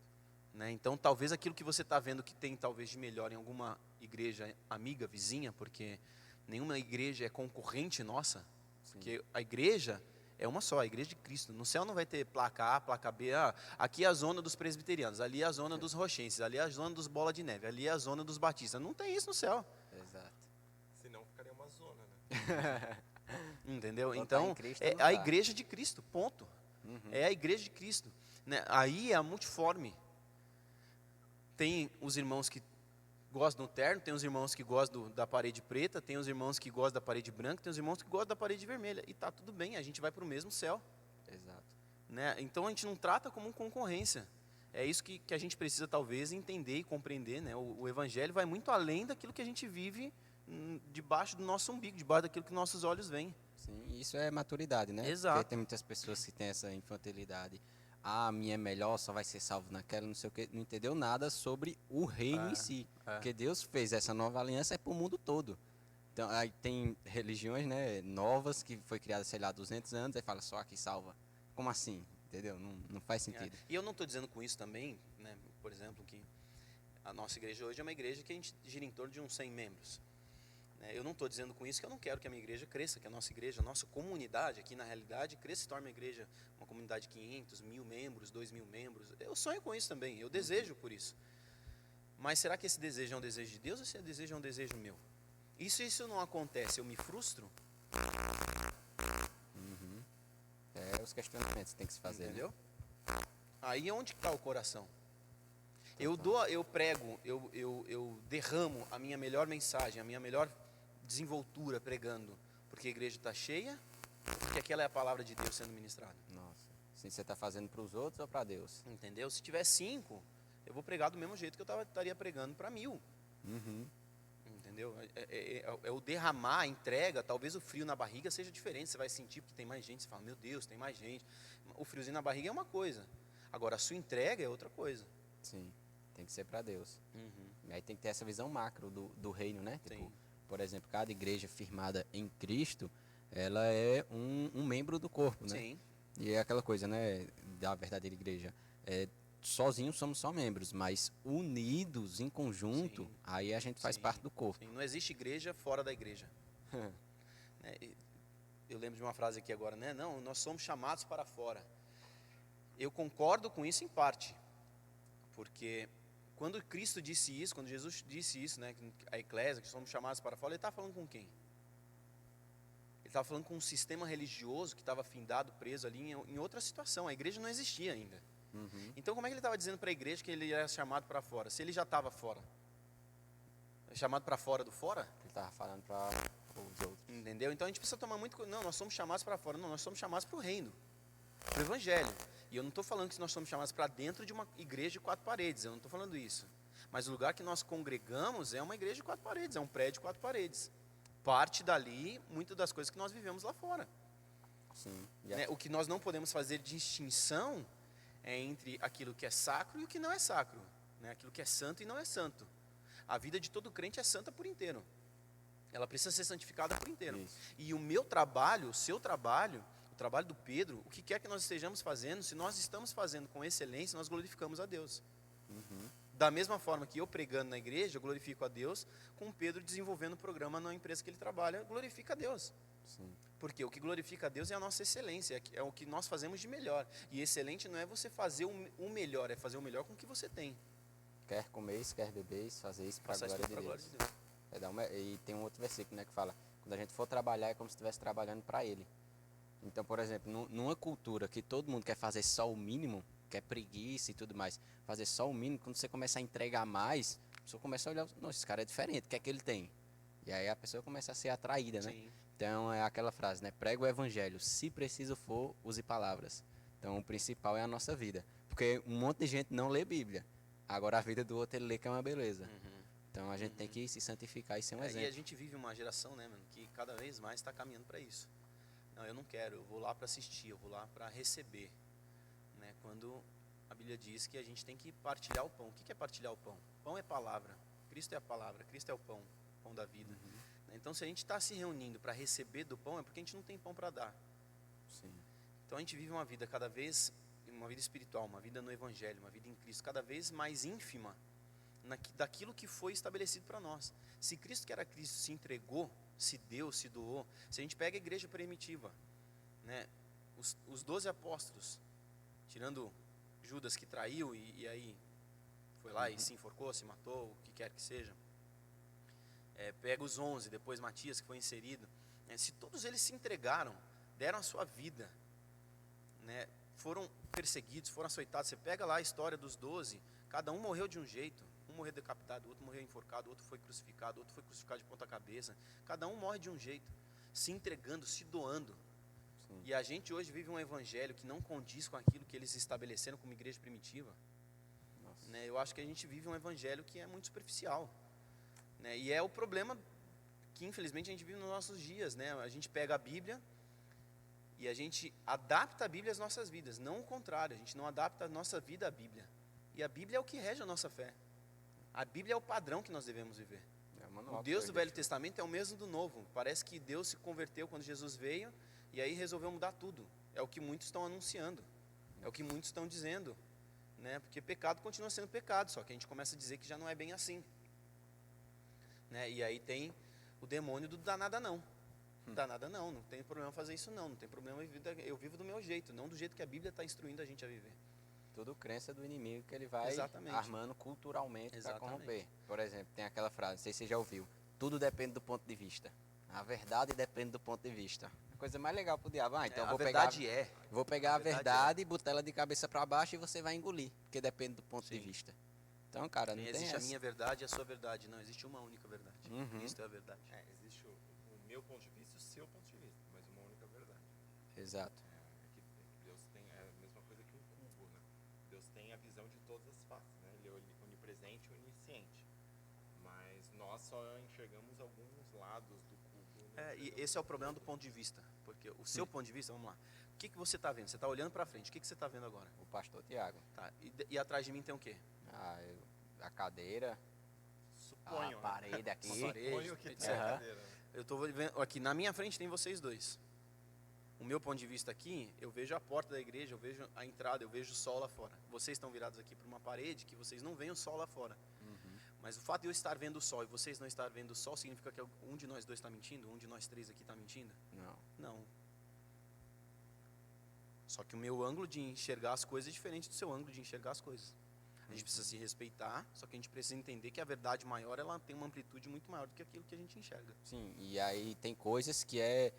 Né? Então, talvez aquilo que você está vendo que tem talvez de melhor em alguma igreja amiga, vizinha, porque nenhuma igreja é concorrente nossa, porque a igreja é uma só, a igreja de Cristo. No céu não vai ter placa A, placa B. Aqui é a zona dos presbiterianos, ali é a zona dos rochenses, ali é a zona dos bola de neve, ali é a zona dos batistas. Não tem isso no céu. Exato. Senão ficaria uma zona, né? Entendeu? Botar Então, em Cristo é não a dá. igreja de Cristo, ponto. É a igreja de Cristo. Né? Aí é a multiforme. Tem os irmãos que gostam do terno, tem os irmãos que gostam da parede preta, tem os irmãos que gostam da parede branca, tem os irmãos que gostam da parede vermelha. E tá tudo bem, a gente vai para o mesmo céu. Exato. Né? Então a gente não trata como concorrência. É isso que a gente precisa talvez entender e compreender. Né? O evangelho vai muito além daquilo que a gente vive debaixo do nosso umbigo, debaixo daquilo que nossos olhos veem. Sim, isso é maturidade, né? Exato. Porque tem muitas pessoas que têm essa infantilidade. Ah, a minha é melhor, só vai ser salvo naquela, não sei o quê. Não entendeu nada sobre o reino em si. Porque Deus fez essa nova aliança para o mundo todo. Então, aí tem religiões, né, novas que foi criadas, sei lá, 200 anos, aí fala só aqui salva. Como assim? Entendeu? Não faz sentido. E eu não estou dizendo com isso também, né, por exemplo, que a nossa igreja hoje é uma igreja que a gente gira em torno de uns 100 membros. Eu não estou dizendo com isso que eu não quero que a minha igreja cresça, que a nossa igreja, a nossa comunidade aqui na realidade cresça e torne a igreja uma comunidade de 500, 1.000 membros, 2.000 membros. Eu sonho com isso também, eu desejo por isso. Mas será que esse desejo é um desejo de Deus ou esse desejo é um desejo meu? E se isso não acontece, eu me frustro? É os questionamentos que tem que se fazer. Entendeu? Né? Aí é onde está o coração. Eu prego, eu derramo a minha melhor mensagem, a minha melhor desenvoltura pregando, porque a igreja está cheia, porque aquela é a palavra de Deus sendo ministrada. Nossa. Sim, você está fazendo para os outros ou para Deus? Entendeu? Se tiver 5, eu vou pregar do mesmo jeito que eu estaria pregando para 1.000. Entendeu? É o derramar, a entrega, talvez o frio na barriga seja diferente, você vai sentir porque tem mais gente, você fala, meu Deus, tem mais gente. O friozinho na barriga é uma coisa, agora a sua entrega é outra coisa. Sim, tem que ser para Deus. E aí tem que ter essa visão macro do reino, né? Tipo, por exemplo, cada igreja firmada em Cristo, ela é um membro do corpo, né? Sim. E é aquela coisa, né, da verdadeira igreja. Sozinhos somos só membros, mas unidos em conjunto, aí a gente faz parte do corpo. Sim. Não existe igreja fora da igreja. Eu lembro de uma frase aqui agora, né? Não, nós somos chamados para fora. Eu concordo com isso em parte. Porque quando Cristo disse isso, quando Jesus disse isso, né, a eclésia, que somos chamados para fora, ele estava falando com quem? Ele estava falando com um sistema religioso que estava findado, preso ali em outra situação. A igreja não existia ainda. Então como é que ele estava dizendo para a igreja que ele era chamado para fora? Se ele já estava fora. Chamado para fora do fora? Ele estava falando para os outros. Entendeu? Então a gente precisa tomar muito... Não, nós somos chamados para fora. Não, nós somos chamados para o reino. Para o evangelho. E eu não estou falando que nós somos chamados para dentro de uma igreja de 4 paredes. Eu não estou falando isso. Mas o lugar que nós congregamos é uma igreja de 4 paredes. É um prédio de 4 paredes. Parte dali, muitas das coisas que nós vivemos lá fora. Sim. Né? O que nós não podemos fazer distinção é entre aquilo que é sacro e o que não é sacro. Né? Aquilo que é santo e não é santo. A vida de todo crente é santa por inteiro. Ela precisa ser santificada por inteiro. Isso. E o meu trabalho, o seu trabalho, o trabalho do Pedro, o que quer que nós estejamos fazendo, se nós estamos fazendo com excelência, nós glorificamos a Deus. Da mesma forma que eu pregando na igreja, eu glorifico a Deus, com o Pedro desenvolvendo o programa na empresa que ele trabalha, glorifica a Deus. Sim. Porque o que glorifica a Deus é a nossa excelência, é o que nós fazemos de melhor. E excelente não é você fazer o melhor, é fazer o melhor com o que você tem. Quer comer isso, quer beber isso, fazer isso para a Passar isso glória pra de glória Deus. de Deus. E tem um outro versículo, né, que fala, quando a gente for trabalhar é como se estivesse trabalhando para Ele. Então, por exemplo, numa cultura que todo mundo quer fazer só o mínimo, quer preguiça e tudo mais, fazer só o mínimo, quando você começa a entregar mais, a pessoa começa a olhar, nossa, esse cara é diferente, o que é que ele tem? E aí a pessoa começa a ser atraída, né? Sim. Então é aquela frase, né? Prega o evangelho, se preciso for, use palavras. Então o principal é a nossa vida. Porque um monte de gente não lê Bíblia. Agora a vida do outro ele lê que é uma beleza. Então a gente tem que se santificar e ser um E a exemplo. gente vive uma geração, né, mano, que cada vez mais está caminhando para isso. Não, eu não quero, eu vou lá para assistir, eu vou lá para receber. Né? Quando a Bíblia diz que a gente tem que partilhar o pão. O que é partilhar o pão? Pão é palavra. Cristo é a palavra, Cristo é o pão da vida. Então se a gente está se reunindo para receber do pão, é porque a gente não tem pão para dar. Sim. Então a gente vive uma vida cada vez, uma vida espiritual, uma vida no Evangelho, uma vida em Cristo, cada vez mais ínfima daquilo que foi estabelecido para nós. Se Cristo que era Cristo se entregou, se deu, se doou, se a gente pega a igreja primitiva, né, os 12 apóstolos, tirando Judas que traiu e aí foi lá e se enforcou, se matou, o que quer que seja, pega os 11, depois Matias que foi inserido, se todos eles se entregaram, deram a sua vida, né, foram perseguidos, foram açoitados, você pega lá a história dos 12, cada um morreu de um jeito, um morreu decapitado, outro morreu enforcado, outro foi crucificado, outro foi crucificado de ponta cabeça, cada um morre de um jeito, se entregando, se doando. Sim. E a gente hoje vive um evangelho que não condiz com aquilo que eles estabeleceram como igreja primitiva. Né? Eu acho que a gente vive um evangelho que é muito superficial. Né? E é o problema que infelizmente a gente vive nos nossos dias. Né? A gente pega a Bíblia e a gente adapta a Bíblia às nossas vidas, não o contrário, a gente não adapta a nossa vida à Bíblia. E a Bíblia é o que rege a nossa fé. A Bíblia é o padrão que nós devemos viver. O Deus do Velho Testamento é o mesmo do Novo. Parece que Deus se converteu quando Jesus veio e aí resolveu mudar tudo. É o que muitos estão anunciando. É o que muitos estão dizendo. Né? Porque pecado continua sendo pecado, só que a gente começa a dizer que já não é bem assim. Né? E aí tem o demônio do danada não. Danada não tem problema fazer isso não tem problema, eu vivo do meu jeito, não do jeito que a Bíblia está instruindo a gente a viver. Tudo crença do inimigo que ele vai Exatamente. armando culturalmente para corromper. Por exemplo, tem aquela frase, não sei se você já ouviu, tudo depende do ponto de vista. A verdade depende do ponto de vista. A coisa mais legal pro diabo, então vou pegar a verdade e botar ela de cabeça para baixo e você vai engolir, porque depende do ponto de vista. Então, cara, não existe tem a minha verdade e a sua verdade, não existe uma única verdade. Cristo é a verdade. Existe o meu ponto de vista e o seu ponto de vista, mas uma única verdade. Exato. Que Deus tem a mesma coisa que um cubo, né? Deus tem a visão de todas as faces, né? Ele é onipresente e onisciente. Mas nós só enxergamos alguns lados do cubo. E esse é o problema do ponto de vista. Porque o seu ponto de vista, vamos lá. O que você está vendo? Você está olhando para frente. O que você está vendo agora? O pastor Tiago. Tá. E atrás de mim tem o quê? A cadeira, Suponho, a parede aqui. Suponho que tem Aham. a cadeira. Né? Eu estou vendo aqui, na minha frente tem vocês dois. O meu ponto de vista aqui, eu vejo a porta da igreja, eu vejo a entrada, eu vejo o sol lá fora. Vocês estão virados aqui para uma parede que vocês não veem o sol lá fora. Mas o fato de eu estar vendo o sol e vocês não estar vendo o sol significa que um de nós dois está mentindo? Um de nós três aqui está mentindo? Não. Só que o meu ângulo de enxergar as coisas é diferente do seu ângulo de enxergar as coisas. A gente precisa se respeitar, só que a gente precisa entender que a verdade maior, ela tem uma amplitude muito maior do que aquilo que a gente enxerga. Sim, e aí tem coisas que é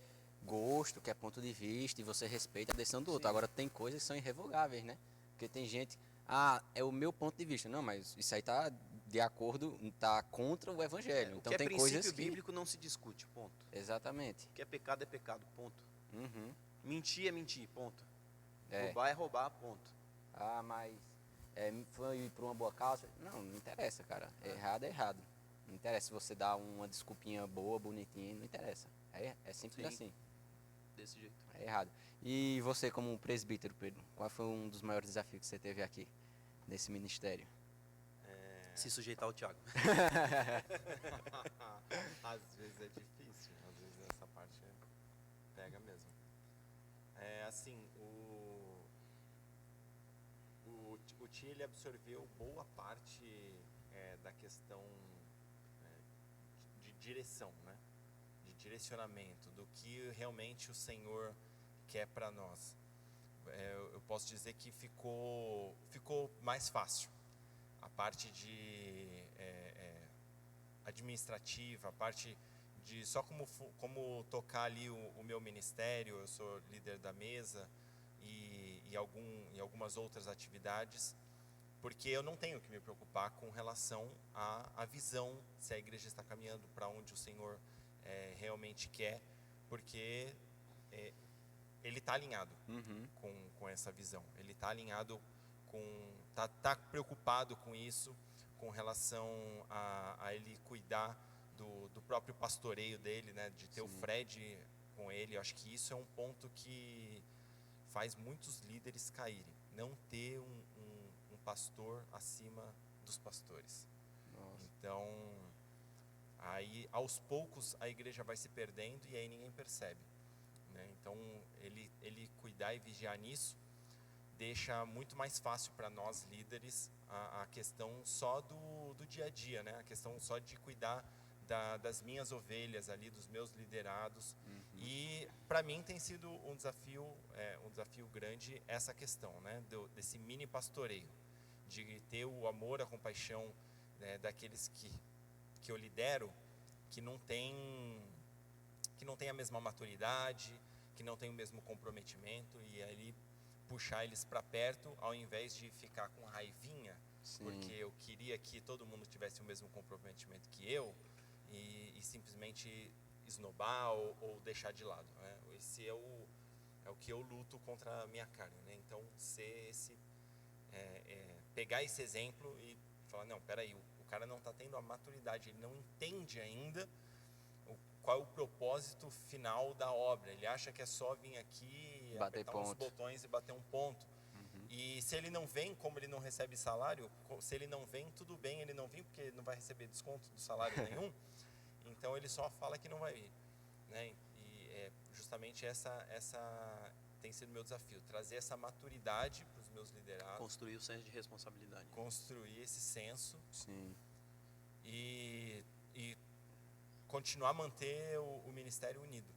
gosto, que é ponto de vista, e você respeita a decisão do outro. Sim. Agora tem coisas que são irrevogáveis, né? Porque tem gente, é o meu ponto de vista. Não, mas isso aí tá de acordo, tá contra o evangelho. O Então que é tem princípio coisas que... bíblico não se discute, ponto. Exatamente. O que é pecado, ponto. Uhum. Mentir é mentir, ponto. É. Roubar é roubar, ponto. Mas foi por uma boa causa? Não, não interessa, cara. Errado é errado. Não interessa se você dá uma desculpinha boa, bonitinha, não interessa. É simples Sim. assim. Desse jeito. É errado. E você, como presbítero, Pedro, qual foi um dos maiores desafios que você teve aqui, nesse ministério? Se sujeitar ao Thiago. Às vezes é difícil, às vezes essa parte pega mesmo. Assim, o Ti, ele absorveu boa parte da questão de direção, né? De direcionamento, do que realmente o Senhor quer para nós. Eu posso dizer que ficou mais fácil. A parte de administrativa, a parte de só como tocar ali o meu ministério. Eu sou líder da mesa e algumas outras atividades, porque eu não tenho que me preocupar com relação à visão, se a igreja está caminhando para onde o Senhor realmente quer, porque Ele está alinhado Uhum. com essa visão. Ele está alinhado tá preocupado com isso, com relação a ele cuidar do próprio pastoreio dele, né? De ter o Fred com ele. Eu acho que isso é um ponto que faz muitos líderes caírem. Não ter um pastor acima dos pastores. Nossa. Então, aí aos poucos a igreja vai se perdendo e aí ninguém percebe, né? Então, ele cuidar e vigiar nisso deixa muito mais fácil para nós líderes a questão só do dia a dia, né? A questão só de cuidar das minhas ovelhas ali, dos meus liderados. E para mim tem sido um desafio grande essa questão, né? Desse mini pastoreio, de ter o amor, a compaixão, né, daqueles que eu lidero, que não tem a mesma maturidade, que não tem o mesmo comprometimento, e aí puxar eles para perto, ao invés de ficar com raivinha, porque eu queria que todo mundo tivesse o mesmo comprometimento que eu, e simplesmente esnobar ou deixar de lado, né? Esse é o que eu luto contra a minha carne, né? Então, pegar esse exemplo e falar, não, peraí, o cara não está tendo a maturidade, ele não entende ainda qual é o propósito final da obra. Ele acha que é só vir aqui, apertar uns botões e bater um ponto. E se ele não vem, como ele não recebe salário, se ele não vem, tudo bem ele não vir, porque ele não vai receber desconto do salário nenhum. Então ele só fala que não vai vir, né? E justamente essa tem sido meu desafio, trazer essa maturidade para os meus liderados. Construir o senso de responsabilidade. Construir esse senso. Sim. E continuar a manter o ministério unido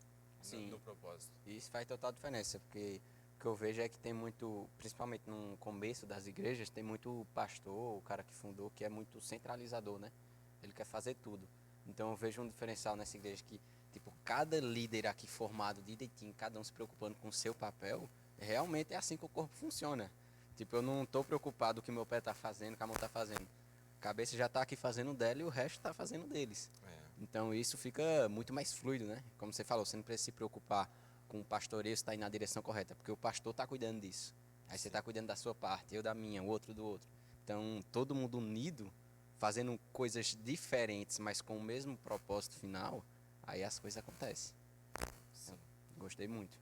no propósito. E isso faz total diferença, porque o que eu vejo é que tem muito, principalmente no começo das igrejas, tem muito pastor, o cara que fundou, que é muito centralizador, né? Ele quer fazer tudo. Então eu vejo um diferencial nessa igreja que, tipo, cada líder aqui formado direitinho, cada um se preocupando com o seu papel, realmente é assim que o corpo funciona. Tipo, eu não estou preocupado com o que meu pé está fazendo, o que a mão está fazendo. A cabeça já está aqui fazendo o dela e o resto está fazendo deles. Então isso fica muito mais fluido, né? Como você falou, você não precisa se preocupar com o pastoreio se está indo na direção correta, porque o pastor está cuidando disso. Aí você está cuidando da sua parte, eu da minha, o outro do outro. Então, todo mundo unido, fazendo coisas diferentes, mas com o mesmo propósito final, aí as coisas acontecem. Então, gostei muito.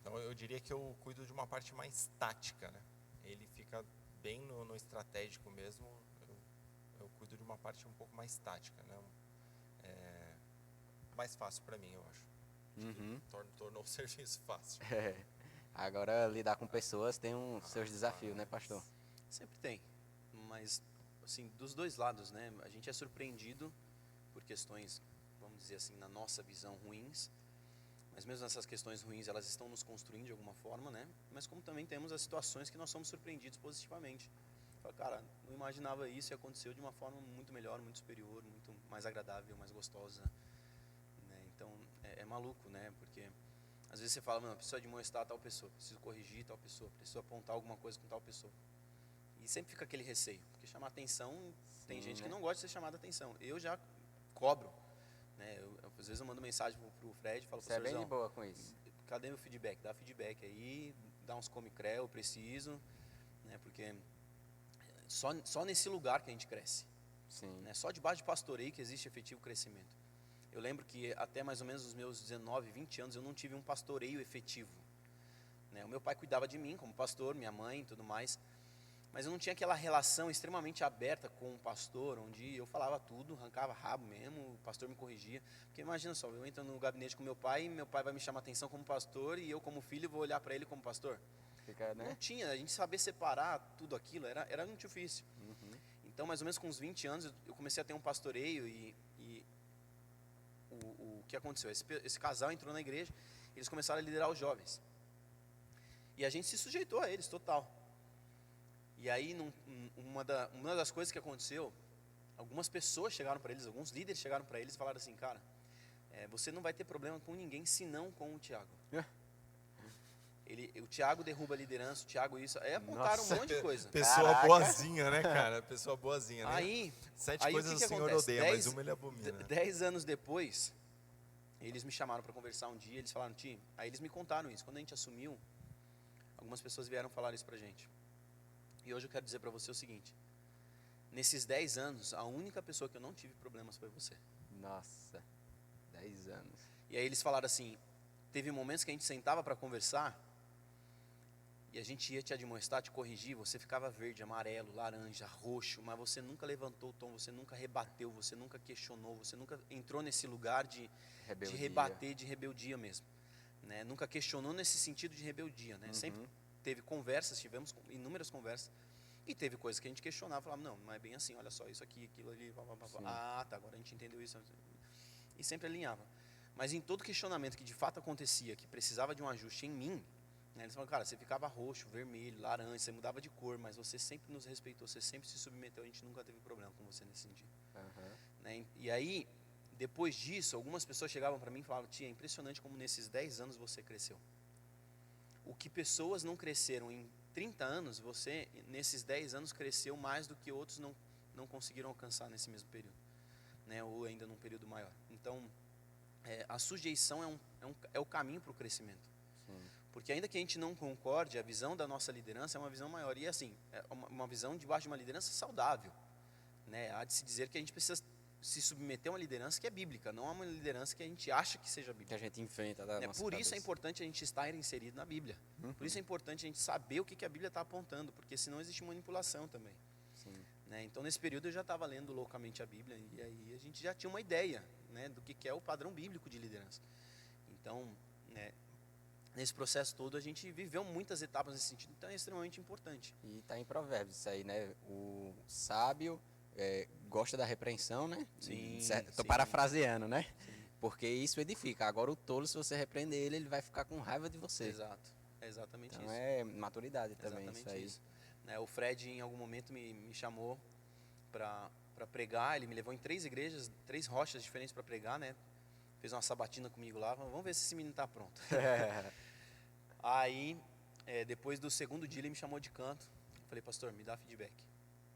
Então, eu diria que eu cuido de uma parte mais tática, né? Ele fica bem no estratégico mesmo. Eu cuido de uma parte um pouco mais tática, né? Mais fácil para mim, eu acho. Tornou o serviço fácil. Agora, lidar com pessoas tem seus desafios, né, pastor? Sempre tem, mas assim, dos dois lados, né? A gente é surpreendido por questões, vamos dizer assim, na nossa visão, ruins, mas mesmo essas questões ruins, elas estão nos construindo de alguma forma, né? Mas como também temos as situações que nós somos surpreendidos positivamente. Fala, cara, não imaginava isso e aconteceu de uma forma muito melhor, muito superior, muito mais agradável, mais gostosa, né? Então, é maluco, né? Porque às vezes você fala, mano, eu preciso admoestar tal pessoa, preciso corrigir tal pessoa, preciso apontar alguma coisa com tal pessoa. E sempre fica aquele receio, porque chamar atenção, tem Sim, gente que né? não gosta de ser chamada atenção. Eu já cobro, né? Às vezes eu mando mensagem pro Fred e falo, Você é bem de pastorzão, boa com isso. cadê meu feedback? Dá feedback aí, dá uns come-creu, eu preciso, né? Porque só nesse lugar que a gente cresce, Sim. né? Só debaixo de pastoreio que existe efetivo crescimento. Eu lembro que até mais ou menos os meus 19, 20 anos eu não tive um pastoreio efetivo, né? O meu pai cuidava de mim como pastor, minha mãe e tudo mais, mas eu não tinha aquela relação extremamente aberta com o pastor, onde eu falava tudo, arrancava rabo mesmo, o pastor me corrigia. Porque imagina só, eu entro no gabinete com meu pai vai me chamar atenção como pastor e eu como filho vou olhar para ele como pastor. Fica, Não né? tinha, a gente saber separar tudo aquilo, era muito difícil. Uhum. Então, mais ou menos com uns 20 anos, eu comecei a ter um pastoreio e o que aconteceu? Esse casal entrou na igreja, eles começaram a liderar os jovens. E a gente se sujeitou a eles, total. E aí, uma das coisas que aconteceu, algumas pessoas chegaram para eles, alguns líderes chegaram para eles e falaram assim, cara, você não vai ter problema com ninguém, senão com o Tiago. O Tiago derruba a liderança, o Tiago isso, aí apontaram Nossa. um monte de coisa. Pessoa Caraca. boazinha, né, cara? Pessoa boazinha, né? Aí, 7 aí o coisas que o Senhor acontece? odeia, mas uma ele abomina. 10 anos depois, eles me chamaram para conversar um dia, eles falaram, Ti, aí eles me contaram isso, quando a gente assumiu, algumas pessoas vieram falar isso pra gente. E hoje eu quero dizer para você o seguinte, nesses 10 anos, a única pessoa que eu não tive problemas foi você. Nossa, 10 anos. E aí eles falaram assim, teve momentos que a gente sentava para conversar, e a gente ia te admoestar, te corrigir, você ficava verde, amarelo, laranja, roxo, mas você nunca levantou o tom, você nunca rebateu, você nunca questionou, você nunca entrou nesse lugar de rebater, de rebeldia mesmo, né? Nunca questionou nesse sentido de rebeldia, né? Sempre teve conversas, tivemos inúmeras conversas, e teve coisas que a gente questionava, falava, não é bem assim, olha só, isso aqui, aquilo ali, blá, blá, blá. Ah, tá, agora a gente entendeu isso, e sempre alinhava. Mas em todo questionamento que de fato acontecia, que precisava de um ajuste em mim, né, eles falaram, cara, você ficava roxo, vermelho, laranja, você mudava de cor, mas você sempre nos respeitou, você sempre se submeteu, a gente nunca teve problema com você nesse sentido. Né? E aí, depois disso, algumas pessoas chegavam para mim e falavam, Tia, é impressionante como nesses 10 anos você cresceu. O que pessoas não cresceram em 30 anos, você, nesses 10 anos, cresceu mais do que outros não conseguiram alcançar nesse mesmo período, né? Ou ainda num período maior. Então, a sujeição é o caminho para o crescimento. Porque ainda que a gente não concorde, a visão da nossa liderança é uma visão maior. E assim, é uma visão debaixo de uma liderança saudável, né? Há de se dizer que a gente precisa se submeter a uma liderança que é bíblica, não a uma liderança que a gente acha que seja bíblica. Que a gente inventa da nossa Por isso cabeça. é importante a gente estar inserido na Bíblia. Por isso é importante a gente saber o que a Bíblia está apontando, porque senão existe manipulação também. Sim. Né? Então, nesse período eu já estava lendo loucamente a Bíblia, e aí a gente já tinha uma ideia, né, do que é o padrão bíblico de liderança. Então, né, nesse processo todo a gente viveu muitas etapas nesse sentido, então é extremamente importante. E está em Provérbios isso aí, né? O sábio gosta da repreensão, né? Sim, Estou sim. parafraseando, né? Sim. Porque isso edifica. Agora o tolo, se você repreender ele, ele vai ficar com raiva de você. Exato, é exatamente Então isso. é maturidade também Exatamente isso aí. isso. Né, o Fred em algum momento me chamou para pregar, ele me levou em 3 igrejas, 3 rochas diferentes para pregar, né? Fez uma sabatina comigo lá, vamos ver se esse menino está pronto. Aí, depois do segundo dia, ele me chamou de canto. Eu falei, pastor, me dá feedback.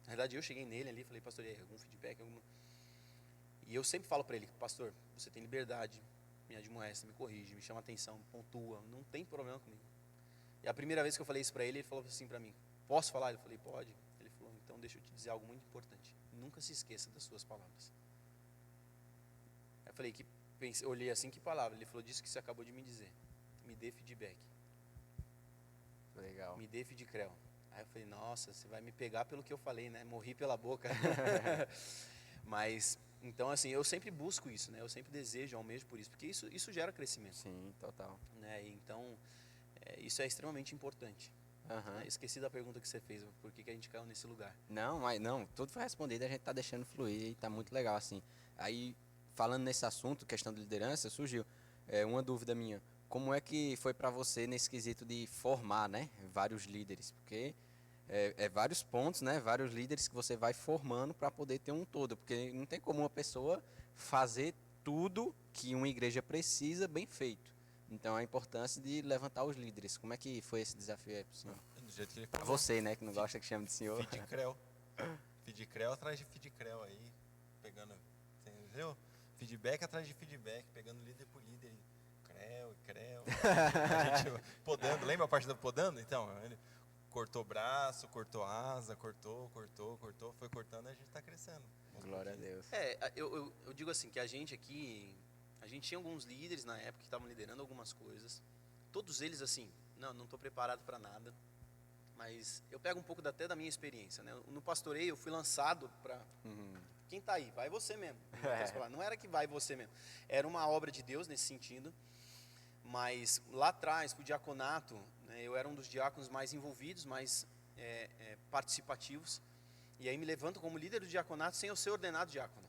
Na verdade, eu cheguei nele ali e falei, pastor, e aí, algum feedback? E eu sempre falo para ele, pastor, você tem liberdade, me admoesta, me corrige, me chama atenção, pontua, não tem problema comigo. E a primeira vez que eu falei isso para ele, ele falou assim para mim, posso falar? Eu falei, pode. Ele falou, então deixa eu te dizer algo muito importante. Nunca se esqueça das suas palavras. Eu falei, olhei assim, que palavra? Ele falou, disso que você acabou de me dizer. Me dê feedback. Legal. Me dê feedback. Aí eu falei, nossa, você vai me pegar pelo que eu falei, né? Morri pela boca. Mas, então assim, eu sempre busco isso, né? Eu sempre desejo, almejo por isso, porque isso gera crescimento. Sim, total. Né? Então, isso é extremamente importante. Esqueci da pergunta que você fez, por que a gente caiu nesse lugar? Não, mas não, tudo foi respondido, a gente tá deixando fluir e tá muito legal assim. Aí, falando nesse assunto, questão de liderança, surgiu uma dúvida minha. Como é que foi para você nesse quesito de formar, né, vários líderes? Porque é vários pontos, né? Vários líderes que você vai formando para poder ter um todo, porque não tem como uma pessoa fazer tudo que uma igreja precisa bem feito. Então a importância de levantar os líderes. Como é que foi esse desafio aí pro senhor? Do jeito que ele Pra falou. você, né, que não gosta que chame de senhor. Feedcrel. Feedcrel atrás de feedcrel aí, pegando, entendeu? Feedback atrás de feedback, pegando líder por líder, creu. A gente podando, lembra a parte do podando? Então, ele cortou braço, cortou asa, cortou, foi cortando e a gente está crescendo. Glória a Deus. Eu digo assim, que a gente aqui, a gente tinha alguns líderes na época que estavam liderando algumas coisas, todos eles assim, não estou preparado para nada, mas eu pego um pouco até da minha experiência, né? No pastoreio eu fui lançado para... Quem está aí? Vai você mesmo. Não era que vai você mesmo. Era uma obra de Deus nesse sentido, mas lá atrás, para o diaconato, né, eu era um dos diáconos mais envolvidos, mais participativos, e aí me levanto como líder do diaconato sem eu ser ordenado diácono.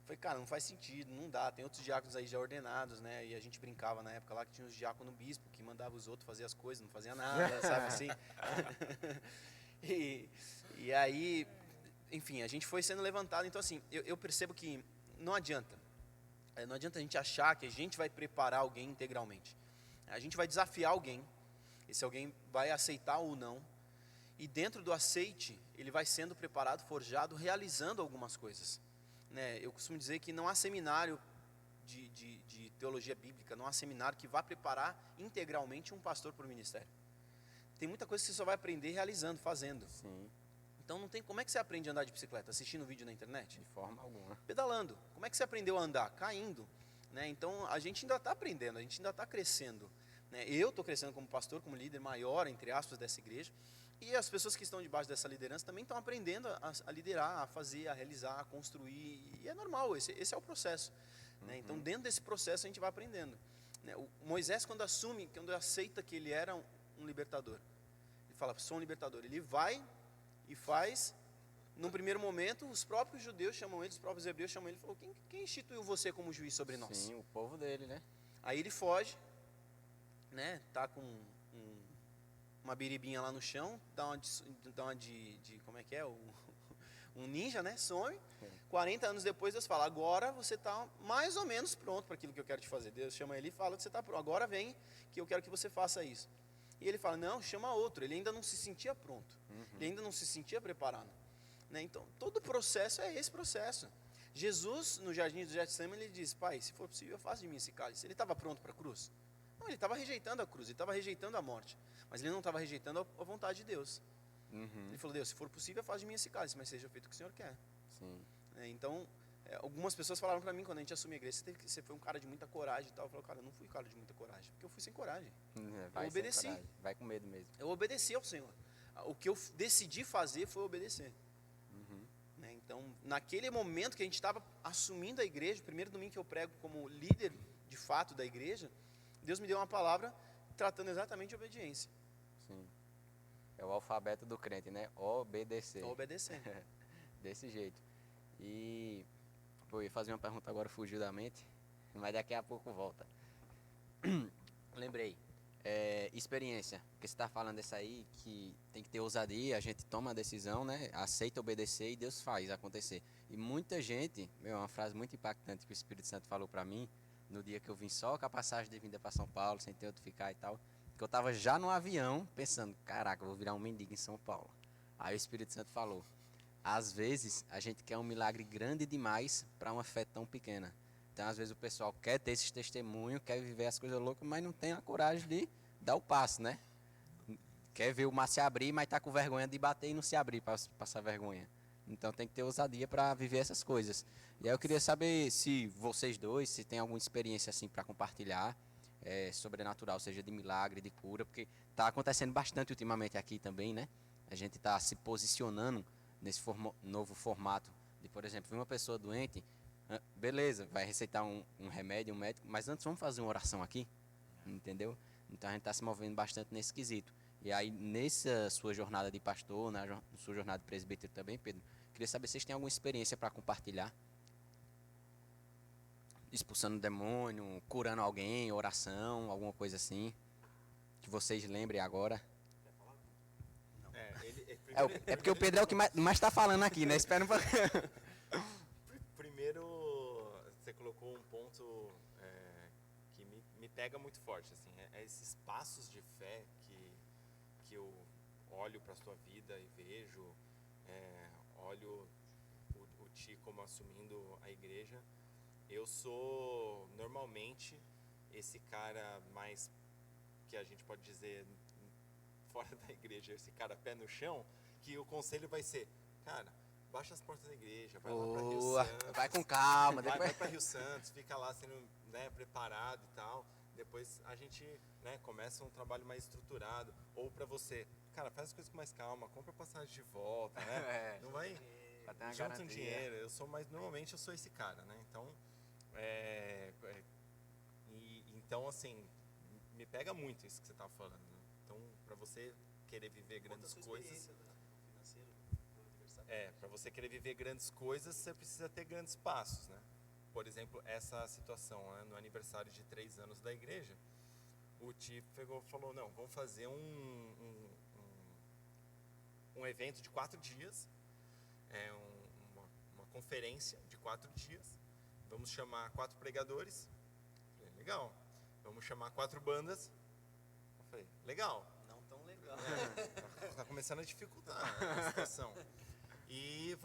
Falei, cara, não faz sentido, não dá, tem outros diáconos aí já ordenados, né? E a gente brincava na época lá que tinha os diáconos bispo, que mandava os outros fazer as coisas, não fazia nada, sabe assim? e aí, enfim, a gente foi sendo levantado. Então assim, eu percebo que não adianta a gente achar que a gente vai preparar alguém integralmente. A gente vai desafiar alguém, esse alguém vai aceitar ou não, e dentro do aceite, ele vai sendo preparado, forjado, realizando algumas coisas. Né? Eu costumo dizer que não há seminário de teologia bíblica, não há seminário que vá preparar integralmente um pastor para o ministério. Tem muita coisa que você só vai aprender realizando, fazendo. Sim. Então não tem, como é que você aprende a andar de bicicleta? Assistindo vídeo na internet? De forma alguma. Pedalando. Como é que você aprendeu a andar? Caindo. Né? Então a gente ainda está aprendendo, a gente ainda está crescendo. Né? Eu estou crescendo como pastor, como líder maior, entre aspas, dessa igreja. E as pessoas que estão debaixo dessa liderança também estão aprendendo a liderar, a fazer, a realizar, a construir. E é normal, esse é o processo. Né? Então, dentro desse processo, a gente vai aprendendo. Né? O Moisés, quando aceita que ele era um libertador, ele fala, sou um libertador. Ele vai e faz. Num primeiro momento, os próprios judeus chamam ele, os próprios hebreus chamam ele e falou, quem instituiu você como juiz sobre nós? Sim, o povo dele, né? Aí ele foge, né? Tá com uma biribinha lá no chão, dá uma de como é que é? Um ninja, né? Some. 40 anos depois Deus fala, agora você está mais ou menos pronto para aquilo que eu quero te fazer. Deus chama ele e fala que você está pronto, agora vem que eu quero que você faça isso. E ele fala, não, chama outro. Ele ainda não se sentia pronto, ele ainda não se sentia preparado. Né? Então, todo o processo é esse processo. Jesus, no jardim do Getsemane, ele diz, pai, se for possível, faça de mim esse cálice. Ele estava pronto para a cruz? Não, ele estava rejeitando a cruz, ele estava rejeitando a morte. Mas ele não estava rejeitando a vontade de Deus. Ele falou, Deus, se for possível, faça de mim esse cálice, mas seja feito o que o Senhor quer. Sim. Então, algumas pessoas falaram para mim, quando a gente assumiu a igreja, você foi um cara de muita coragem e tal. Eu falei, cara, eu não fui um cara de muita coragem, porque eu fui sem coragem. Vai eu obedeci. Vai com medo mesmo. Eu obedeci ao Senhor. O que eu decidi fazer foi obedecer. Né? Então, naquele momento que a gente estava assumindo a igreja, o primeiro domingo que eu prego como líder, de fato, da igreja, Deus me deu uma palavra tratando exatamente de obediência. Sim. É o alfabeto do crente, né? Obedecer. Obedecer. Desse jeito. E eu ia fazer uma pergunta agora, fugiu da mente, mas daqui a pouco volta. Lembrei. Experiência, porque você está falando isso aí, que tem que ter ousadia, a gente toma a decisão, né? Aceita obedecer e Deus faz acontecer. E muita gente, uma frase muito impactante que o Espírito Santo falou para mim, no dia que eu vim só com a passagem de vinda para São Paulo, sem ter onde ficar e tal, que eu estava já no avião pensando, caraca, eu vou virar um mendigo em São Paulo. Aí o Espírito Santo falou, às vezes a gente quer um milagre grande demais para uma fé tão pequena. Então às vezes o pessoal quer ter esses testemunhos, quer viver as coisas loucas, mas não tem a coragem de dar o passo, né? Quer ver o mar se abrir, mas está com vergonha de bater e não se abrir para passar vergonha. Então tem que ter ousadia para viver essas coisas. E aí eu queria saber se vocês dois, se tem alguma experiência assim para compartilhar, sobrenatural, seja de milagre, de cura, porque está acontecendo bastante ultimamente aqui também, né? A gente está se posicionando nesse novo formato de, por exemplo, ver uma pessoa doente, beleza, vai receitar um remédio, um médico, mas antes vamos fazer uma oração aqui, entendeu? Então a gente está se movendo bastante nesse quesito. E aí, nessa sua jornada de pastor, na sua jornada de presbítero também, Pedro, queria saber se vocês têm alguma experiência para compartilhar. Expulsando demônio, curando alguém, oração, alguma coisa assim, que vocês lembrem agora. É porque o Pedro é o que mais tá falando aqui, né? Espera um pouco. Primeiro, você colocou um ponto que me pega muito forte, assim, é esses passos de fé que eu olho para a sua vida e vejo, olho o Ti como assumindo a igreja. Eu sou normalmente esse cara mais, que a gente pode dizer, fora da igreja, esse cara pé no chão, que o conselho vai ser, cara, baixa as portas da igreja, vai lá para Rio Santos. Vai com calma. Vai para Rio Santos, fica lá sendo, né, preparado e tal. Depois a gente, né, começa um trabalho mais estruturado. Ou para você, cara, faz as coisas com mais calma, compra passagem de volta, né? Não vai, junta um dinheiro. Normalmente eu sou esse cara, né? Então, então assim, me pega muito isso que você estava falando. Né? Então, para você querer viver grandes coisas, para você querer viver grandes coisas, você precisa ter grandes passos, né? Por exemplo, essa situação, né, no aniversário de 3 anos da igreja, o Ti falou, não, vamos fazer um evento de 4 dias, uma conferência de 4 dias, vamos chamar 4 pregadores, falei, legal, vamos chamar 4 bandas, eu falei, legal. Não tão legal. Tá começando a dificultar a situação. E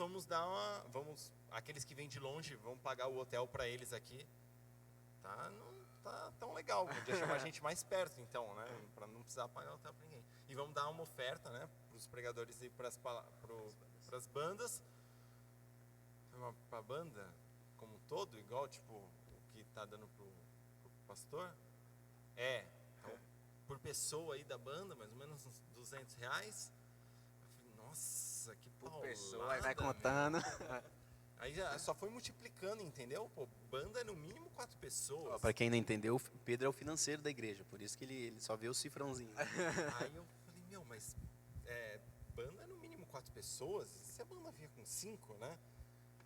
aqueles que vêm de longe, vamos pagar o hotel para eles aqui. Não tá tão legal, podia chamar a gente mais perto então, né, para não precisar pagar o hotel para ninguém. E vamos dar uma oferta, né, para os pregadores e para as bandas. Para a banda como um todo, igual tipo o que tá dando pro pastor, então, por pessoa aí da banda, mais ou menos uns R$200. Eu falei, nossa, que paulada, Pessoa, aí vai contando. Aí já só foi multiplicando, entendeu? Pô, banda é no mínimo 4 pessoas. Para quem não entendeu, o Pedro é o financeiro da igreja, por isso que ele só vê o cifrãozinho. Aí eu falei, mas banda é no mínimo 4 pessoas? Se a banda vinha com 5, né?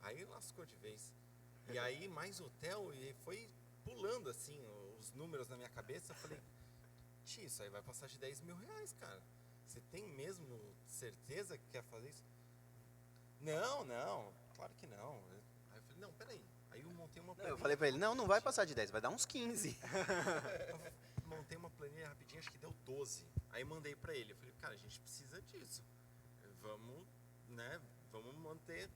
Aí lascou de vez. E aí mais hotel, e foi pulando assim os números na minha cabeça. Eu falei, isso aí vai passar de R$10 mil, cara. Você tem mesmo certeza que quer fazer isso? Não, claro que não. Aí eu falei, não, peraí. Aí eu montei uma planilha. Eu falei pra ele, não vai passar de 10, vai dar uns 15. Eu montei uma planilha rapidinho, acho que deu 12. Aí mandei pra ele. Eu falei, cara, a gente precisa disso. Vamos manter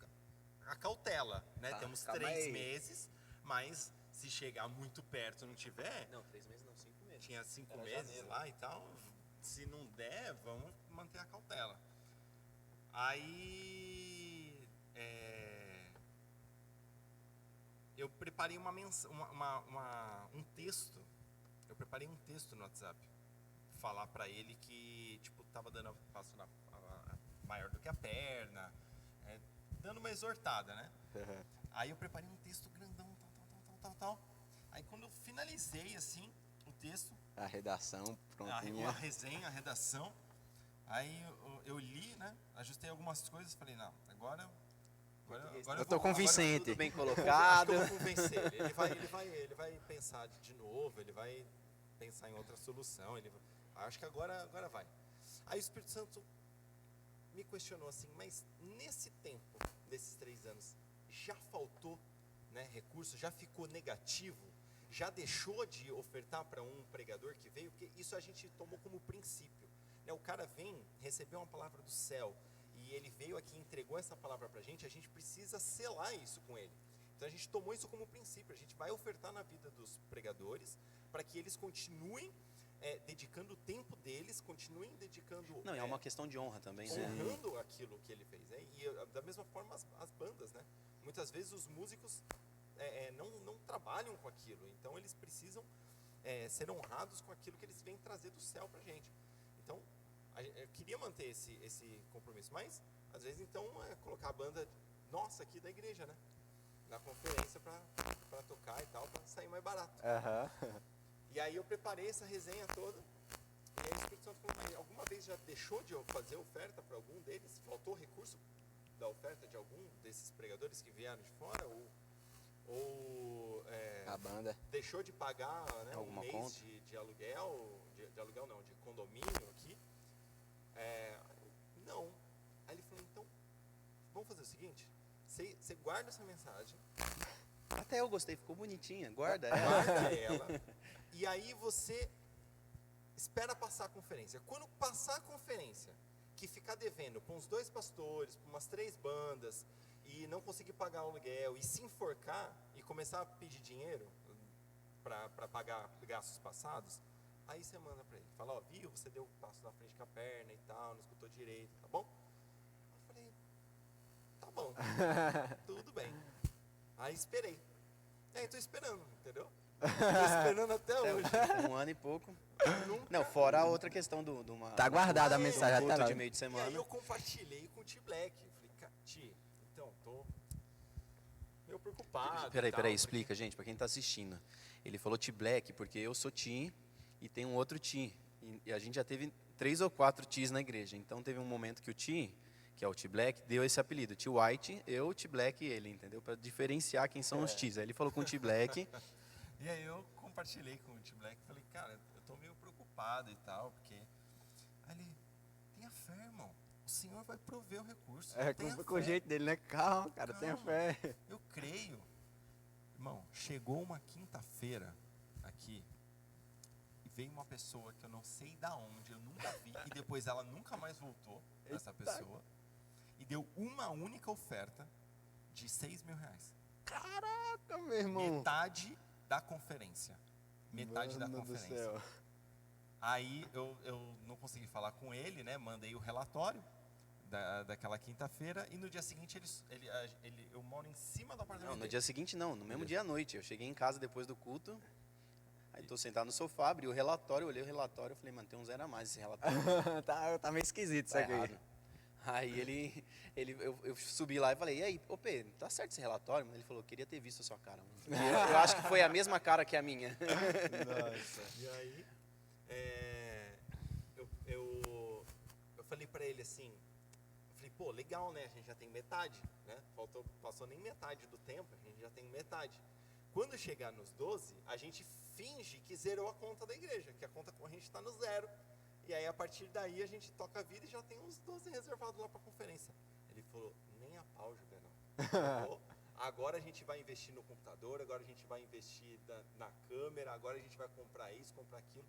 a cautela, né? Temos 3 meses, mas se chegar muito perto e não tiver... Não, 3 meses não, 5 meses. Tinha 5 meses janeiro lá e tal. Se não der, vamos manter a cautela. Aí... eu preparei um texto. Eu preparei um texto no WhatsApp. Falar pra ele que, tipo, tava dando passo maior do que a perna. Dando uma exortada, né? Uhum. Aí eu preparei um texto grandão, tal. Aí quando eu finalizei, assim, o texto... A redação prontinha. A resenha, a redação. Aí eu li, né? Ajustei algumas coisas, falei, não, agora eu tô convincente. Tudo bem colocado. Eu vou convencer. Ele vai pensar de novo, ele vai pensar em outra solução. Acho que agora vai. Aí o Espírito Santo me questionou assim, mas nesse tempo, desses 3 anos, já faltou, né, recurso? Já ficou negativo? Já deixou de ofertar para um pregador que veio? Porque isso a gente tomou como princípio. Né? O cara vem, recebeu uma palavra do céu, e ele veio aqui e entregou essa palavra para a gente precisa selar isso com ele. Então a gente tomou isso como princípio, a gente vai ofertar na vida dos pregadores, para que eles continuem dedicando o tempo deles, continuem dedicando... Não, é uma questão de honra também, né? Honrando aquilo que ele fez. Né? E da mesma forma as bandas, né? Muitas vezes os músicos não trabalham com aquilo, então eles precisam ser honrados com aquilo que eles vêm trazer do céu pra gente. Então, eu queria manter esse compromisso, mas às vezes então colocar a banda nossa aqui da igreja, né? Na conferência para tocar e tal, para sair mais barato. Uhum. E aí eu preparei essa resenha toda, e aí o Espírito Santo falou, mas alguma vez já deixou de fazer oferta para algum deles? Faltou recurso da oferta de algum desses pregadores que vieram de fora? Ou a banda deixou de pagar, né, alguma um mês conta de aluguel, de aluguel não, de condomínio aqui? Não. fazer o seguinte, você guarda essa mensagem, Até eu gostei, ficou bonitinha. Guarda ela. guarda ela, e aí você espera passar a conferência. Quando passar a conferência, que ficar devendo para uns 2 pastores, para umas 3 bandas, e não conseguir pagar o aluguel, e se enforcar, e começar a pedir dinheiro para pagar gastos passados, aí você manda para ele. Fala, ó, viu, você deu um passo na frente com a perna e tal, não escutou direito, tá bom? Eu falei, tá bom, tudo bem. Aí esperei. E aí tô esperando, entendeu? Tô esperando até hoje. 1 ano e pouco. Nunca. Não, fora a outra questão do uma. Tá guardada a do mensagem até culto lá. de meio de E aí semana. eu compartilhei com o T-Black. Eu falei, Ti, então, tô meio preocupado. Peraí, e tal, explica, gente, pra quem tá assistindo. Ele falou T-Black porque eu sou Tim e tem um outro Tim. E a gente já teve 3 ou 4 Tis na igreja. Então teve um momento que o Tim, que é o T-Black, deu esse apelido. T-White, eu, T-Black e ele, entendeu? Pra diferenciar quem são os Tis. Aí ele falou com o T-Black. E aí eu compartilhei com o T-Black e falei, cara, eu tô meio preocupado e tal, porque... Aí ele, tenha fé, irmão. O Senhor vai prover o recurso. Tenha Com o fé. jeito dele, né? Calma, cara, tenha Calma. fé. Eu creio. Irmão, chegou uma quinta-feira aqui e veio uma pessoa que eu não sei da onde, eu nunca vi, e depois ela nunca mais voltou, essa pessoa, e deu uma única oferta de R$6.000. Caraca, meu irmão. Metade da conferência. Metade da Mano do conferência. céu. Aí eu não consegui falar com ele, né? Mandei o relatório daquela quinta-feira e no dia seguinte eu moro em cima do apartamento Não, no dele. dia seguinte não, no mesmo dia à noite. Eu cheguei em casa depois do culto, aí tô sentado no sofá, abri o relatório, olhei o relatório, eu falei, mano, tem um 0 a mais esse relatório. tá meio esquisito isso Tá aqui. errado. Aí eu subi lá e falei, e aí, ô Pedro, tá certo esse relatório? Ele falou, queria ter visto a sua cara. Mano. Eu acho que foi a mesma cara que a minha. E aí, eu falei pra ele assim, eu falei, pô, legal, né? A gente já tem metade, né? Passou nem metade do tempo, a gente já tem metade. Quando chegar nos 12, a gente finge que zerou a conta da igreja, que a conta corrente está no 0. E aí, a partir daí, a gente toca a vida e já tem uns 12 reservados lá pra conferência. Ele falou, nem a pau, Juvenal. Agora a gente vai investir no computador, agora a gente vai investir na câmera, agora a gente vai comprar isso, comprar aquilo.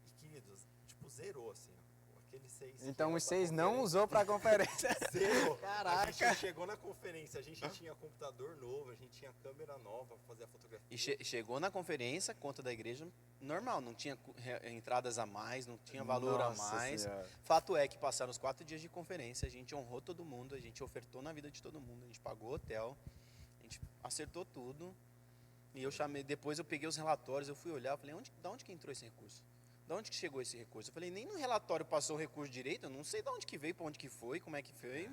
E, queridos, tipo, zerou, assim, ó. Aquele 6. Então os 6 não usou pra conferência. Zerou. Caraca. A gente chegou na conferência, a gente tinha computador novo, a gente tinha câmera nova pra fazer a fotografia. E chegou na conferência, conta da igreja normal, não tinha entradas a mais, não tinha valor a Nossa mais. Senhora. Fato é que passaram os 4 dias de conferência, a gente honrou todo mundo, a gente ofertou na vida de todo mundo, a gente pagou hotel, a gente acertou tudo. E eu chamei, depois eu peguei os relatórios, eu fui olhar, falei, da onde que entrou esse recurso? Da onde que chegou esse recurso? Eu falei, nem no relatório passou o recurso direito, eu não sei de onde que veio, para onde que foi, como é que foi,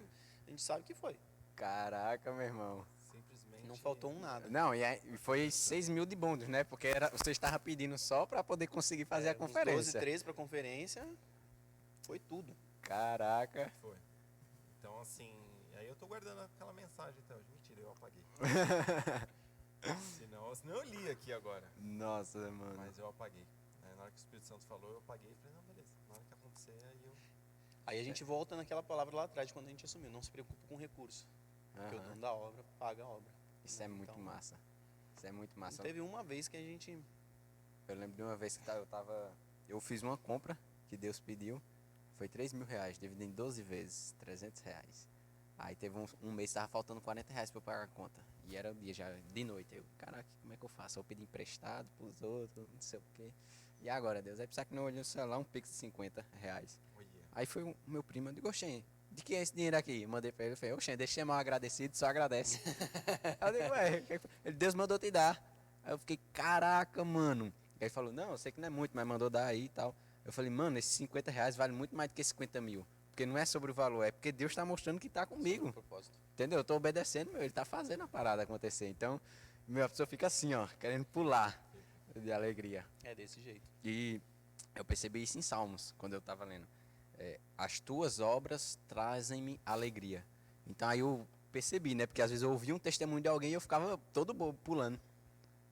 a gente sabe que foi. Caraca, meu irmão. Simplesmente. Não faltou um nada. Não, e foi 6 mil de bônus, né? Porque você estava pedindo só pra poder conseguir fazer a Uns 12, conferência. 13 para conferência, foi tudo. Caraca. Foi. Então, assim, aí eu tô guardando aquela mensagem até hoje. Mentira, eu apaguei. senão eu li aqui agora, Nossa, mano. mas eu apaguei. Na hora que o Espírito Santo falou, eu apaguei e falei, não, beleza. Na hora que acontecer, aí eu... Aí a gente volta naquela palavra lá atrás, de quando a gente assumiu, não se preocupe com o recurso. Porque o Aham. dono da obra paga a obra. Isso é muito Então, massa. Isso é muito massa. Teve uma vez que a gente... Eu lembro de uma vez que eu fiz uma compra que Deus pediu. Foi R$3.000, dividido em 12 vezes, R$300. Aí teve um mês que tava faltando R$40 pra eu pagar a conta. E era o dia já, de noite. Eu, caraca, como é que eu faço? Eu pedi emprestado pros outros, não sei o quê. E agora, Deus? Aí precisar que não olhou no celular, um Pix de R$50. Olha. Aí foi o meu primo, eu digo, oxê, de que é esse dinheiro aqui? Eu mandei pra ele, eu falei, oxê, deixa eu chamar um agradecido, só agradece. Aí eu digo, ué, ele, Deus mandou te dar. Aí eu fiquei, caraca, mano. Aí ele falou, não, eu sei que não é muito, mas mandou dar aí e tal. Eu falei, mano, esses R$50 vale muito mais do que 50 mil. Porque não é sobre o valor, é porque Deus tá mostrando que tá comigo. Propósito. Entendeu? Eu tô obedecendo, ele tá fazendo a parada acontecer. Então, a pessoa fica assim, ó, querendo pular de alegria. É desse jeito. E eu percebi isso em Salmos, quando eu estava lendo. As tuas obras trazem-me alegria. Então aí eu percebi, né? Porque às vezes eu ouvia um testemunho de alguém e eu ficava todo bobo, pulando.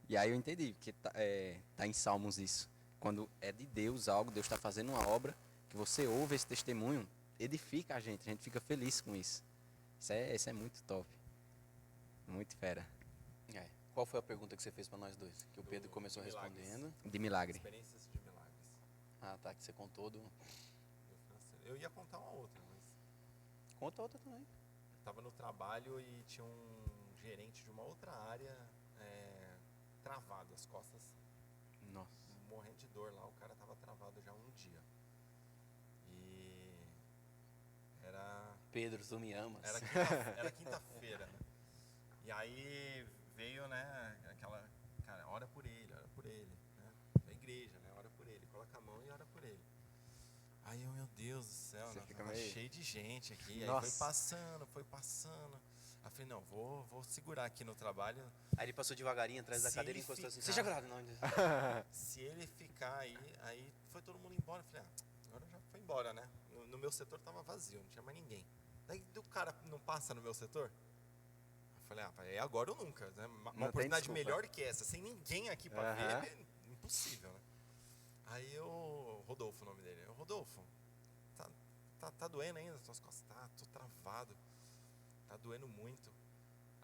E aí eu entendi que tá em Salmos isso. Quando é de Deus algo, Deus está fazendo uma obra, que você ouve esse testemunho, edifica a gente fica feliz com isso. Isso é muito top. Muito fera. Qual foi a pergunta que você fez para nós dois? Que o Pedro começou milagres. respondendo. De milagre. Experiências de milagres. Ah, tá, que você contou do... Eu ia contar uma outra, mas Conta outra também. estava no trabalho e tinha um gerente de uma outra área travado, as costas Nossa. morrendo de dor lá, o cara tava travado já há um dia. E era Pedro, tu me amas. era quinta-feira, né? E aí veio, né, aquela, cara, ora por ele, né? A igreja, né, ora por ele, coloca a mão e ora por ele. Aí eu, meu Deus do céu, Você né, fica tava meio- cheio de gente aqui. Nossa. Aí foi passando. Aí eu falei, não, vou segurar aqui no trabalho. Aí ele passou devagarinho atrás da Se cadeira e ele encostou assim. ficar- Seja curado, não. Se ele ficar aí foi todo mundo embora. Eu falei, agora já foi embora, né? No meu setor tava vazio, não tinha mais ninguém. Daí o cara não passa no meu setor? Eu falei, é agora ou nunca, né? Uma tem oportunidade desculpa. melhor que essa, sem ninguém aqui pra Aham. ver, é impossível, né? Aí Rodolfo, o nome dele. Rodolfo, tá doendo ainda as tuas costas? Tá, tô travado. Tá doendo muito.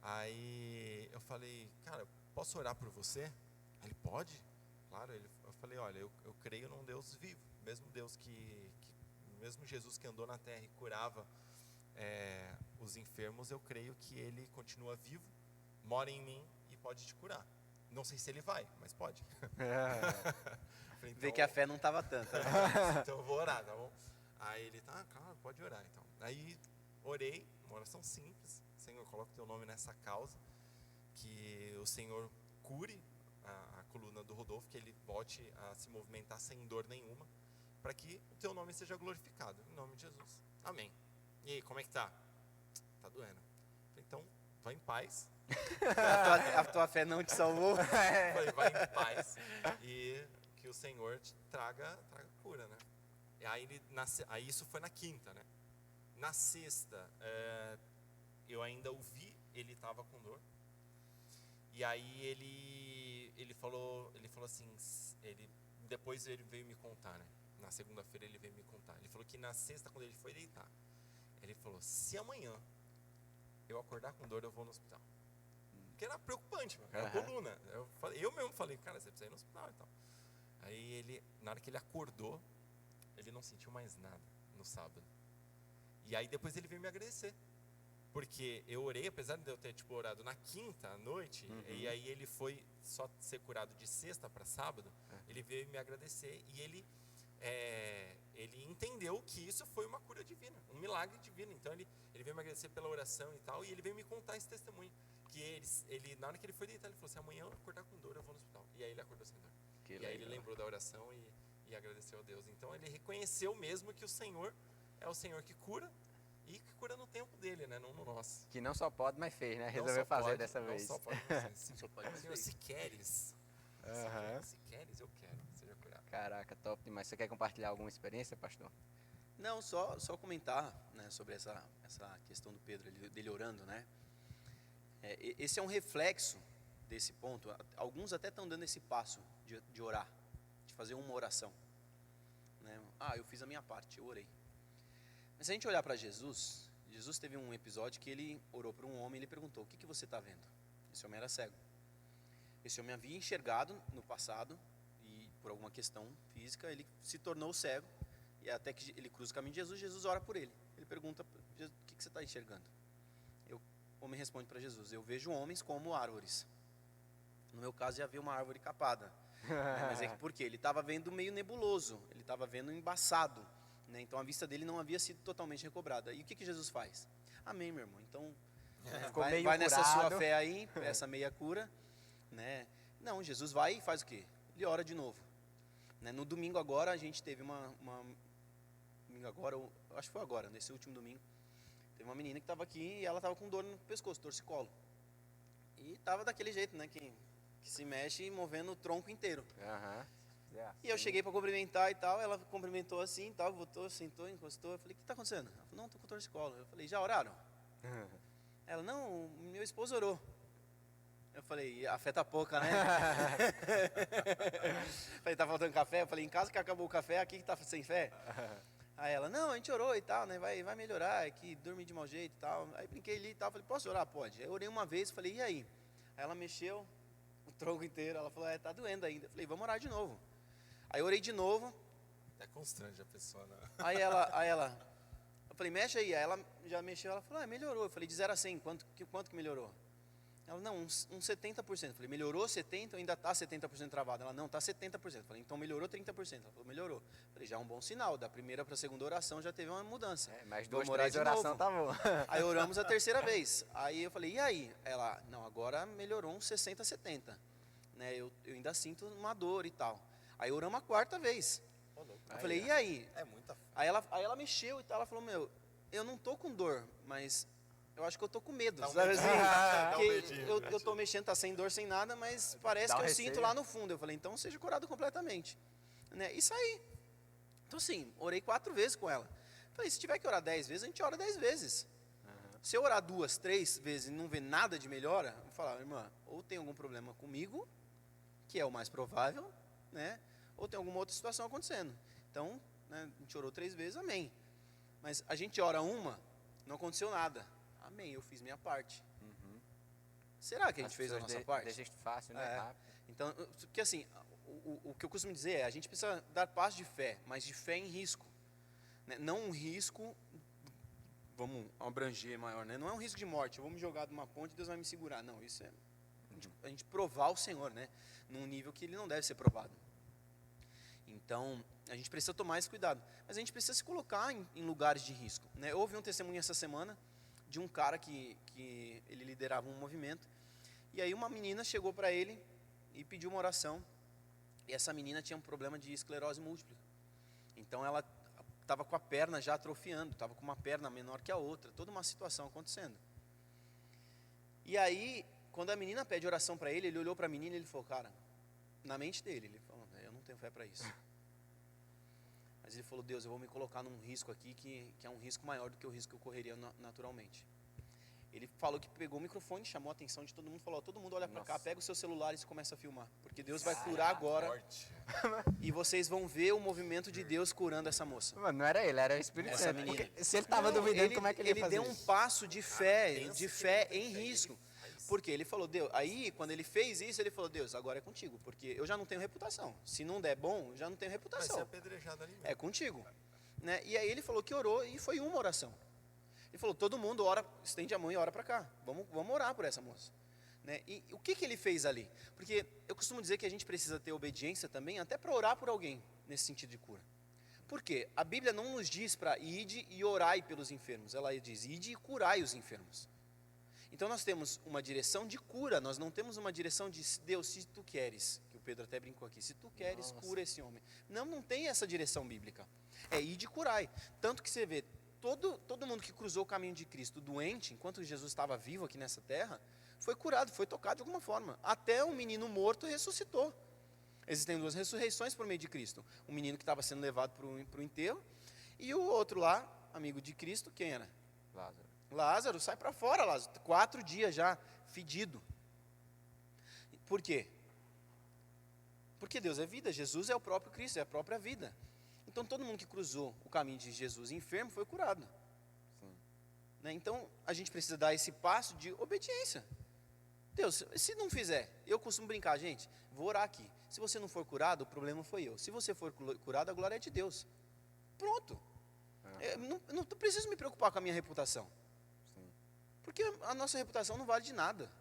Aí eu falei, cara, posso orar por você? Ele pode? Claro, eu falei, olha, eu creio num Deus vivo, mesmo Deus mesmo Jesus que andou na terra e curava os enfermos, eu creio que ele continua vivo, mora em mim e pode te curar. Não sei se ele vai, mas pode. Falei, Vê então, que a fé não tava tanta. então eu vou orar, tá bom? Aí ele, claro, pode orar então. Aí orei, uma oração simples. Senhor, coloca o teu nome nessa causa, que o Senhor cure a coluna do Rodolfo, que ele volte a se movimentar sem dor nenhuma, para que o teu nome seja glorificado. Em nome de Jesus. Amém. E aí, como é que tá? Tá doendo. Então, vai em paz. A tua fé não te salvou? Falei, vai em paz e que o Senhor te traga cura, né? E aí isso foi na quinta, né? Na sexta, eu ainda o vi, ele estava com dor. E aí ele falou assim, depois ele veio me contar, né? Na segunda-feira ele veio me contar. Ele falou que na sexta, quando ele foi deitar, ele falou, se amanhã eu acordar com dor, eu vou no hospital. Porque era preocupante, era coluna. Eu mesmo falei, cara, você precisa ir no hospital e tal. Aí na hora que ele acordou, ele não sentiu mais nada no sábado. E aí depois ele veio me agradecer. Porque eu orei, apesar de eu ter orado na quinta à noite, e aí ele foi só ser curado de sexta para sábado, ele veio me agradecer e ele entendeu que isso foi uma cura divina, um milagre divino. Então ele veio me agradecer pela oração e tal, e ele veio me contar esse testemunho. Que ele na hora que ele foi deitar, ele falou assim, amanhã eu acordar com dor, eu vou no hospital. E aí ele acordou sem dor. E aí ele lembrou da oração e agradeceu a Deus. Então ele reconheceu mesmo que o Senhor é o Senhor que cura, e que cura no tempo dele, né? Não no nosso. Que não só pode, mas fez, né? Não Resolveu só fazer pode, dessa não vez. só pode, mas Só pode mais Senhor, ver. se queres, Aham. se queres, eu quero, seja curado. Caraca, top demais. Você quer compartilhar alguma experiência, pastor? Não, só comentar, né, sobre essa questão do Pedro, dele orando, né? Esse é um reflexo desse ponto. Alguns até estão dando esse passo de orar, de fazer uma oração, né? Eu fiz a minha parte, eu orei. Mas se a gente olhar para Jesus teve um episódio que ele orou para um homem e ele perguntou, o que você está vendo? Esse homem era cego. Esse homem havia enxergado no passado e por alguma questão física ele se tornou cego. E até que ele cruza o caminho de Jesus, Jesus ora por ele. Ele pergunta, o que você está enxergando? O homem responde para Jesus, eu vejo homens como árvores. No meu caso, já havia uma árvore capada. Né? Mas é que por quê? Ele estava vendo meio nebuloso, ele estava vendo embaçado. Né? Então a vista dele não havia sido totalmente recobrada. E o que Jesus faz? Amém, meu irmão. Então, Ficou meio vai nessa curado. sua fé aí, essa meia cura. Né? Não, Jesus vai e faz o quê? Ele ora de novo. Né? No domingo agora, a gente teve domingo agora, eu acho que foi agora, nesse último domingo, teve uma menina que estava aqui e ela estava com dor no pescoço, torcicolo. E estava daquele jeito, né, que se mexe movendo o tronco inteiro. Aham. E eu cheguei para cumprimentar e tal, ela cumprimentou assim, tal, voltou, sentou, encostou. Eu falei, o que está acontecendo? Ela falou, não, estou com torcicolo. Eu falei, já oraram? Ela, não, meu esposo orou. Eu falei, a fé tá pouca, né? Falei, tá faltando café? Eu falei, em casa que acabou o café, aqui que tá sem fé. Aí ela, não, a gente orou e tal, né? Vai melhorar, é que dormi de mau jeito e tal. Aí brinquei ali e tal, falei, posso orar? Pode. Aí eu orei uma vez, falei, e aí? Aí ela mexeu o tronco inteiro, ela falou, tá doendo ainda. Eu falei, vamos orar de novo. Aí eu orei de novo. É constrange a pessoa, né? Aí ela, eu falei, mexe aí. Aí ela já mexeu, ela falou, melhorou. Eu falei, de 0 a 100, quanto que melhorou? Ela, não, uns 70%. Eu falei, melhorou 70% ou ainda está 70% travado? Ela, não, está 70%. Eu falei, então melhorou 30%. Ela falou, melhorou. Eu falei, já é um bom sinal. Da primeira para a segunda oração já teve uma mudança. Mais Vamos 2, orar 3 de orações novo. tá bom. Aí oramos a terceira vez. Aí eu falei, e aí? Ela, não, agora melhorou uns 60%, 70%. Né, eu ainda sinto uma dor e tal. Aí oramos a quarta vez. Eu falei, e aí? É muita fé. Aí ela mexeu e tal, ela falou, eu não tô com dor, mas eu acho que eu tô com medo, Dá um sabe medinho. assim? Dá um Que medinho, eu tô mexendo, tá sem dor, sem nada, mas parece Dá um que eu receio. sinto lá no fundo. Eu falei, então seja curado completamente. Né? E saí. Então assim, orei 4 vezes com ela. Falei, se tiver que orar 10 vezes, a gente ora 10 vezes. Se eu orar 2, 3 vezes e não ver nada de melhora, eu vou falar, irmã, ou tem algum problema comigo, que é o mais provável, né? Ou tem alguma outra situação acontecendo. Então, né, a gente orou 3 vezes, amém. Mas a gente ora uma, não aconteceu nada. Amém, eu fiz minha parte. Será que a gente fez a nossa parte? Desiste fácil, né? É. Rápido. Então, porque assim, o que eu costumo dizer é, a gente precisa dar passo de fé, mas de fé em risco. Né? Não um risco, vamos abranger maior, né? Não é um risco de morte, eu vou me jogar de uma ponte e Deus vai me segurar. Não, isso é a gente provar o Senhor, né? Num nível que ele não deve ser provado. Então, a gente precisa tomar esse cuidado. Mas a gente precisa se colocar em lugares de risco. Né? Eu ouvi um testemunho essa semana de um cara que ele liderava um movimento. E aí uma menina chegou para ele e pediu uma oração. E essa menina tinha um problema de esclerose múltipla. Então ela estava com a perna já atrofiando, estava com uma perna menor que a outra, toda uma situação acontecendo. E aí, quando a menina pede oração para ele olhou para a menina e ele falou, cara, na mente dele, ele falou, eu não tenho fé para isso. Mas ele falou, Deus, eu vou me colocar num risco aqui que é um risco maior do que o risco que eu correria naturalmente. Ele falou que pegou o microfone, chamou a atenção de todo mundo, falou, todo mundo olha para cá, pega o seu celular e começa a filmar, porque Deus vai curar agora. Forte. E vocês vão ver o movimento de Deus curando essa moça. Mano, não era ele, era o Espírito Essa Santo. menina. Porque se ele tava Não, duvidando, como é que ele ia fazer deu um isso? passo de fé pensa que em risco. Porque ele falou, Deus, aí quando ele fez isso, ele falou, Deus, agora é contigo, porque eu já não tenho reputação. Se não der bom, eu já não tenho Vai ser reputação. apedrejado ali mesmo. É contigo. Né? E aí ele falou que orou e foi uma oração. Ele falou, todo mundo ora, estende a mão e ora para cá. Vamos orar por essa moça. Né? E o que ele fez ali? Porque eu costumo dizer que a gente precisa ter obediência também, até para orar por alguém, nesse sentido de cura. Por quê? A Bíblia não nos diz para ide e orai pelos enfermos. Ela diz, ide e curai os enfermos. Então nós temos uma direção de cura, nós não temos uma direção de Deus, se tu queres, que o Pedro até brincou aqui, se tu queres, cura esse homem. Não tem essa direção bíblica. É ide e curai. Tanto que você vê, todo mundo que cruzou o caminho de Cristo doente, enquanto Jesus estava vivo aqui nessa terra, foi curado, foi tocado de alguma forma. Até um menino morto ressuscitou. Existem 2 ressurreições por meio de Cristo. Um menino que estava sendo levado para o enterro, e o outro lá, amigo de Cristo, quem era? Lázaro. Lázaro, sai para fora, Lázaro. 4 dias já, fedido. Por quê? Porque Deus é vida, Jesus é o próprio Cristo, é a própria vida. Então todo mundo que cruzou o caminho de Jesus enfermo foi curado. Né? Então a gente precisa dar esse passo de obediência. Deus, se não fizer, eu costumo brincar, gente, vou orar aqui. Se você não for curado, o problema foi eu. Se você for curado, a glória é de Deus. Pronto. Não preciso me preocupar com a minha reputação. Porque a nossa reputação não vale de nada.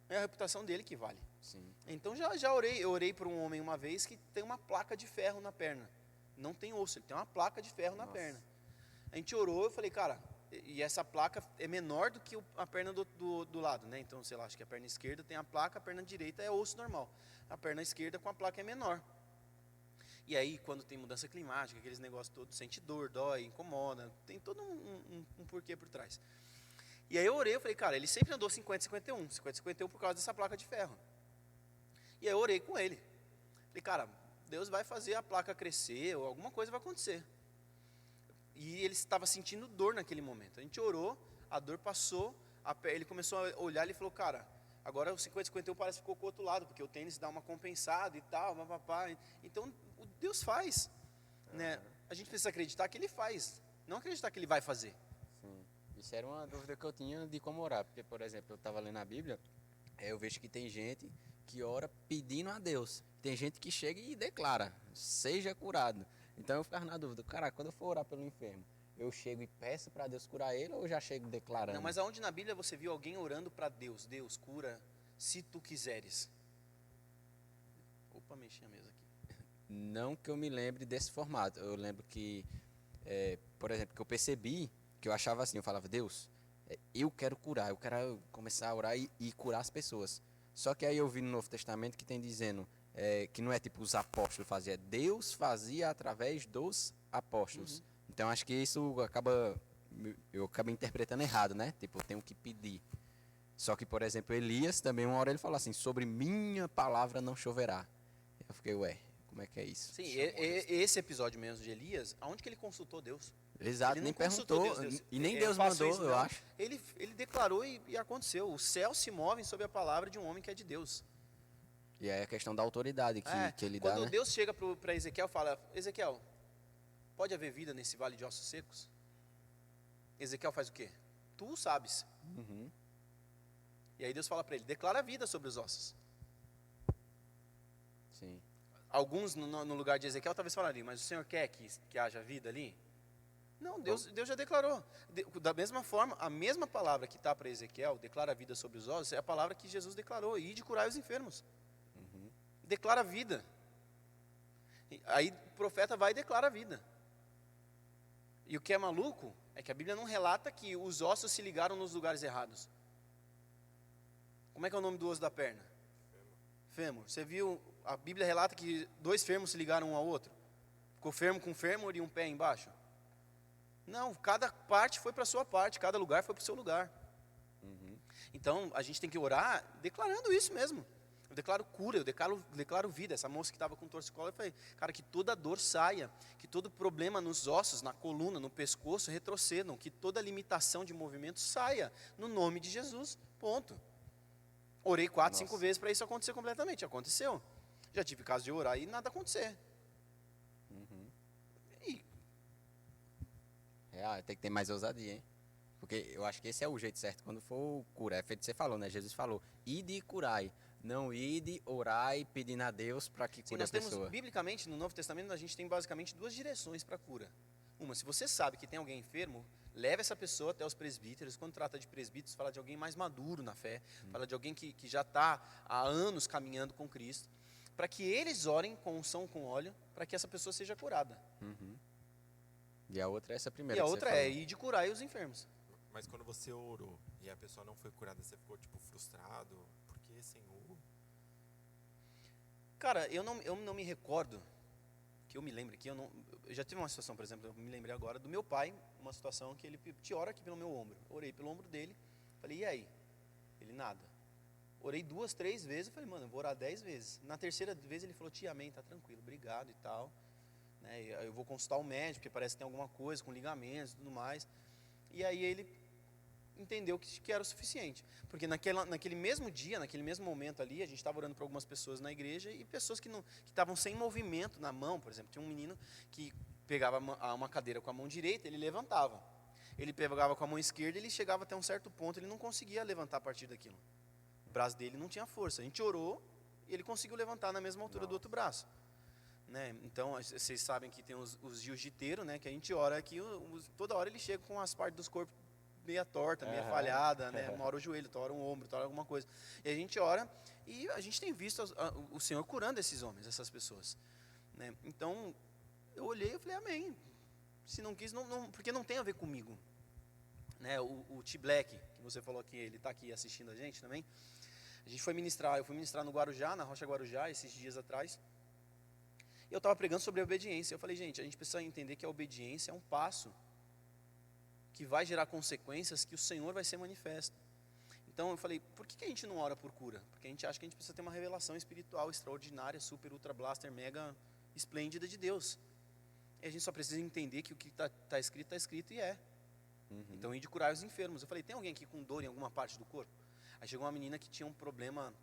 É a reputação dele que vale. Sim. Então já orei. Eu orei por um homem uma vez que tem uma placa de ferro na perna. Não tem osso, ele tem uma placa de ferro na perna. A gente orou, eu falei, cara, e essa placa é menor do que a perna do lado, né? Então, sei lá, acho que a perna esquerda tem a placa, a perna direita é osso normal. A perna esquerda com a placa é menor. E aí, quando tem mudança climática, aqueles negócios todos, sente dor, dói, incomoda, tem todo um porquê por trás. E aí eu orei, eu falei, cara, ele sempre andou 50-51 por causa dessa placa de ferro. E aí eu orei com ele. Falei, cara, Deus vai fazer a placa crescer, ou alguma coisa vai acontecer. E ele estava sentindo dor naquele momento. A gente orou, a dor passou, ele começou a olhar e falou, cara, agora o 50-51 parece que ficou com o outro lado, porque o tênis dá uma compensada e tal, papapá. Então, Deus faz. Né? A gente precisa acreditar que ele faz, não acreditar que ele vai fazer. Sim. Isso era uma dúvida que eu tinha de como orar. Porque, por exemplo, eu estava lendo a Bíblia, eu vejo que tem gente que ora pedindo a Deus. Tem gente que chega e declara, seja curado. Então eu ficava na dúvida, cara, quando eu for orar pelo enfermo, eu chego e peço para Deus curar ele ou eu já chego declarando? Não, mas aonde na Bíblia você viu alguém orando para Deus? Deus, cura se tu quiseres. Opa, mexi a mesa aqui. Não que eu me lembre desse formato. Eu lembro que, por exemplo, que eu percebi que eu achava assim, eu falava, Deus, eu quero curar, eu quero começar a orar e curar as pessoas. Só que aí eu vi no Novo Testamento que tem dizendo que não é tipo os apóstolos faziam, Deus fazia através dos apóstolos. Então acho que isso eu acabo interpretando errado, né? Tipo, eu tenho que pedir. Só que, por exemplo, Elias também uma hora ele falou assim, sobre minha palavra não choverá. Eu fiquei, ué, como é que é isso? Sim, esse episódio mesmo de Elias, aonde que ele consultou Deus? Exato, Ele nem não consultou perguntou, Deus. e nem Eu Deus faço mandou, isso, eu não. acho. Ele declarou e aconteceu. Os céus se movem sob a palavra de um homem que é de Deus. E aí a questão da autoridade que ele dá, quando né? Deus chega para Ezequiel e fala, Ezequiel, pode haver vida nesse vale de ossos secos? Ezequiel faz o quê? Tu sabes. Uhum. E aí Deus fala para ele, declara a vida sobre os ossos. Sim. Alguns no lugar de Ezequiel talvez falariam, mas o Senhor quer que haja vida ali? Não, Deus já declarou. Da mesma forma, a mesma palavra que está para Ezequiel, declara a vida sobre os ossos, é a palavra que Jesus declarou, e de curar os enfermos. Declara a vida. Aí o profeta vai e declara a vida. E o que é maluco é que a Bíblia não relata que os ossos se ligaram nos lugares errados. Como é que é o nome do osso da perna? Fêmur. Você viu, a Bíblia relata que 2 fêmurs se ligaram um ao outro. Ficou fêmur com fêmur e um pé embaixo. Não, cada parte foi para a sua parte, cada lugar foi para o seu lugar. Então, a gente tem que orar declarando isso mesmo. Eu declaro cura, eu declaro vida. Essa moça que estava com torcicolo, eu falei, cara, que toda dor saia, que todo problema nos ossos, na coluna, no pescoço, retrocedam, que toda limitação de movimento saia, no nome de Jesus, ponto. Orei 4, 5 vezes para isso acontecer completamente, aconteceu. Já tive caso de orar e nada acontecer. E Tem que ter mais ousadia, hein? Porque eu acho que esse é o jeito certo. Quando for curar, é feito que você falou, né? Jesus falou, ide e curai. Não ide, orai, pedindo a Deus para que sim, cure nós a pessoa. temos, biblicamente, no Novo Testamento, a gente tem basicamente 2 direções para cura. Uma, se você sabe que tem alguém enfermo, leve essa pessoa até os presbíteros. Quando trata de presbíteros, fala de alguém mais maduro na fé, fala de alguém que já está há anos caminhando com Cristo, para que eles orem com unção com óleo, para que essa pessoa seja curada. E a outra é essa primeira E a que outra você é falou. ir de curar os enfermos. Mas quando você orou e a pessoa não foi curada, você ficou tipo frustrado? Por que, Senhor? Cara, eu não me recordo, que eu me lembre aqui, eu já tive uma situação, por exemplo, eu me lembrei agora do meu pai, uma situação que ele te ora aqui pelo meu ombro. Orei pelo ombro dele, falei, e aí? Ele, nada. Orei 2, 3 vezes, eu falei, mano, eu vou orar 10 vezes. Na terceira vez ele falou, tia, amém, tá tranquilo, obrigado e tal. Né, eu vou consultar o médico, porque parece que tem alguma coisa com ligamentos e tudo mais. E aí ele entendeu que era o suficiente. Porque naquele mesmo dia, naquele mesmo momento ali, a gente estava orando para algumas pessoas na igreja e pessoas que estavam sem movimento na mão, por exemplo. Tinha um menino que pegava uma cadeira com a mão direita, ele levantava. Ele pegava com a mão esquerda, ele chegava até um certo ponto, ele não conseguia levantar a partir daquilo. O braço dele não tinha força. A gente orou e ele conseguiu levantar na mesma altura do outro braço. Né? Então, vocês sabem que tem os jiu-jiteiros, né? Que a gente ora aqui, toda hora ele chega com as partes dos corpos meia torta, meia falhada, né? Uma hora o joelho, outra hora um ombro, outra hora alguma coisa. E a gente ora e a gente tem visto o Senhor curando esses homens, essas pessoas. Né? Então, eu olhei e falei, amém. Se não quis, não, porque não tem a ver comigo. Né? O T-Black, que você falou aqui, ele está aqui assistindo a gente também. Eu fui ministrar no Guarujá, na Rocha Guarujá, esses dias atrás. E eu estava pregando sobre a obediência. Eu falei, gente, a gente precisa entender que a obediência é um passo que vai gerar consequências que o Senhor vai ser manifesto. Então eu falei, por que a gente não ora por cura? Porque a gente acha que a gente precisa ter uma revelação espiritual extraordinária, super, ultra, blaster, mega esplêndida de Deus. E a gente só precisa entender que o que está escrito e é. Então ir de curar os enfermos. Eu falei, tem alguém aqui com dor em alguma parte do corpo? Aí chegou uma menina que tinha um problema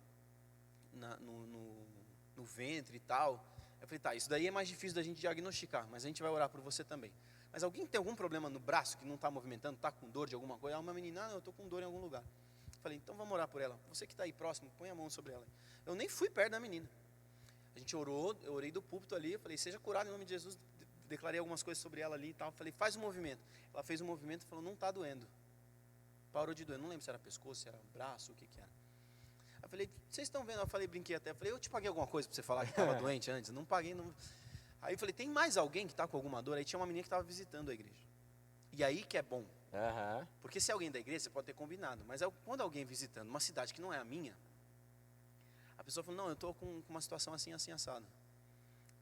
no ventre e tal. Eu falei, tá, isso daí é mais difícil da gente diagnosticar, mas a gente vai orar por você também. Mas alguém tem algum problema no braço que não está movimentando, está com dor de alguma coisa? Uma menina, eu estou com dor em algum lugar. Eu falei, então vamos orar por ela. Você que está aí próximo, põe a mão sobre ela. Eu nem fui perto da menina. A gente orou, eu orei do púlpito ali, eu falei, seja curada em nome de Jesus. Declarei algumas coisas sobre ela ali e tal. Eu falei, faz um movimento. Ela fez um movimento e falou, não está doendo. Parou de doer, não lembro se era pescoço, se era braço, o que era. Eu falei, vocês estão vendo? Eu falei, brinquei até. Eu falei, eu te paguei alguma coisa para você falar que estava doente antes? Não paguei, não. Aí eu falei, tem mais alguém que está com alguma dor? Aí tinha uma menina que estava visitando a igreja. E aí que é bom. Aham. Porque se é alguém da igreja, você pode ter combinado. Mas quando alguém visitando uma cidade que não é a minha, a pessoa falou, não, eu estou com uma situação assim, assim, assada.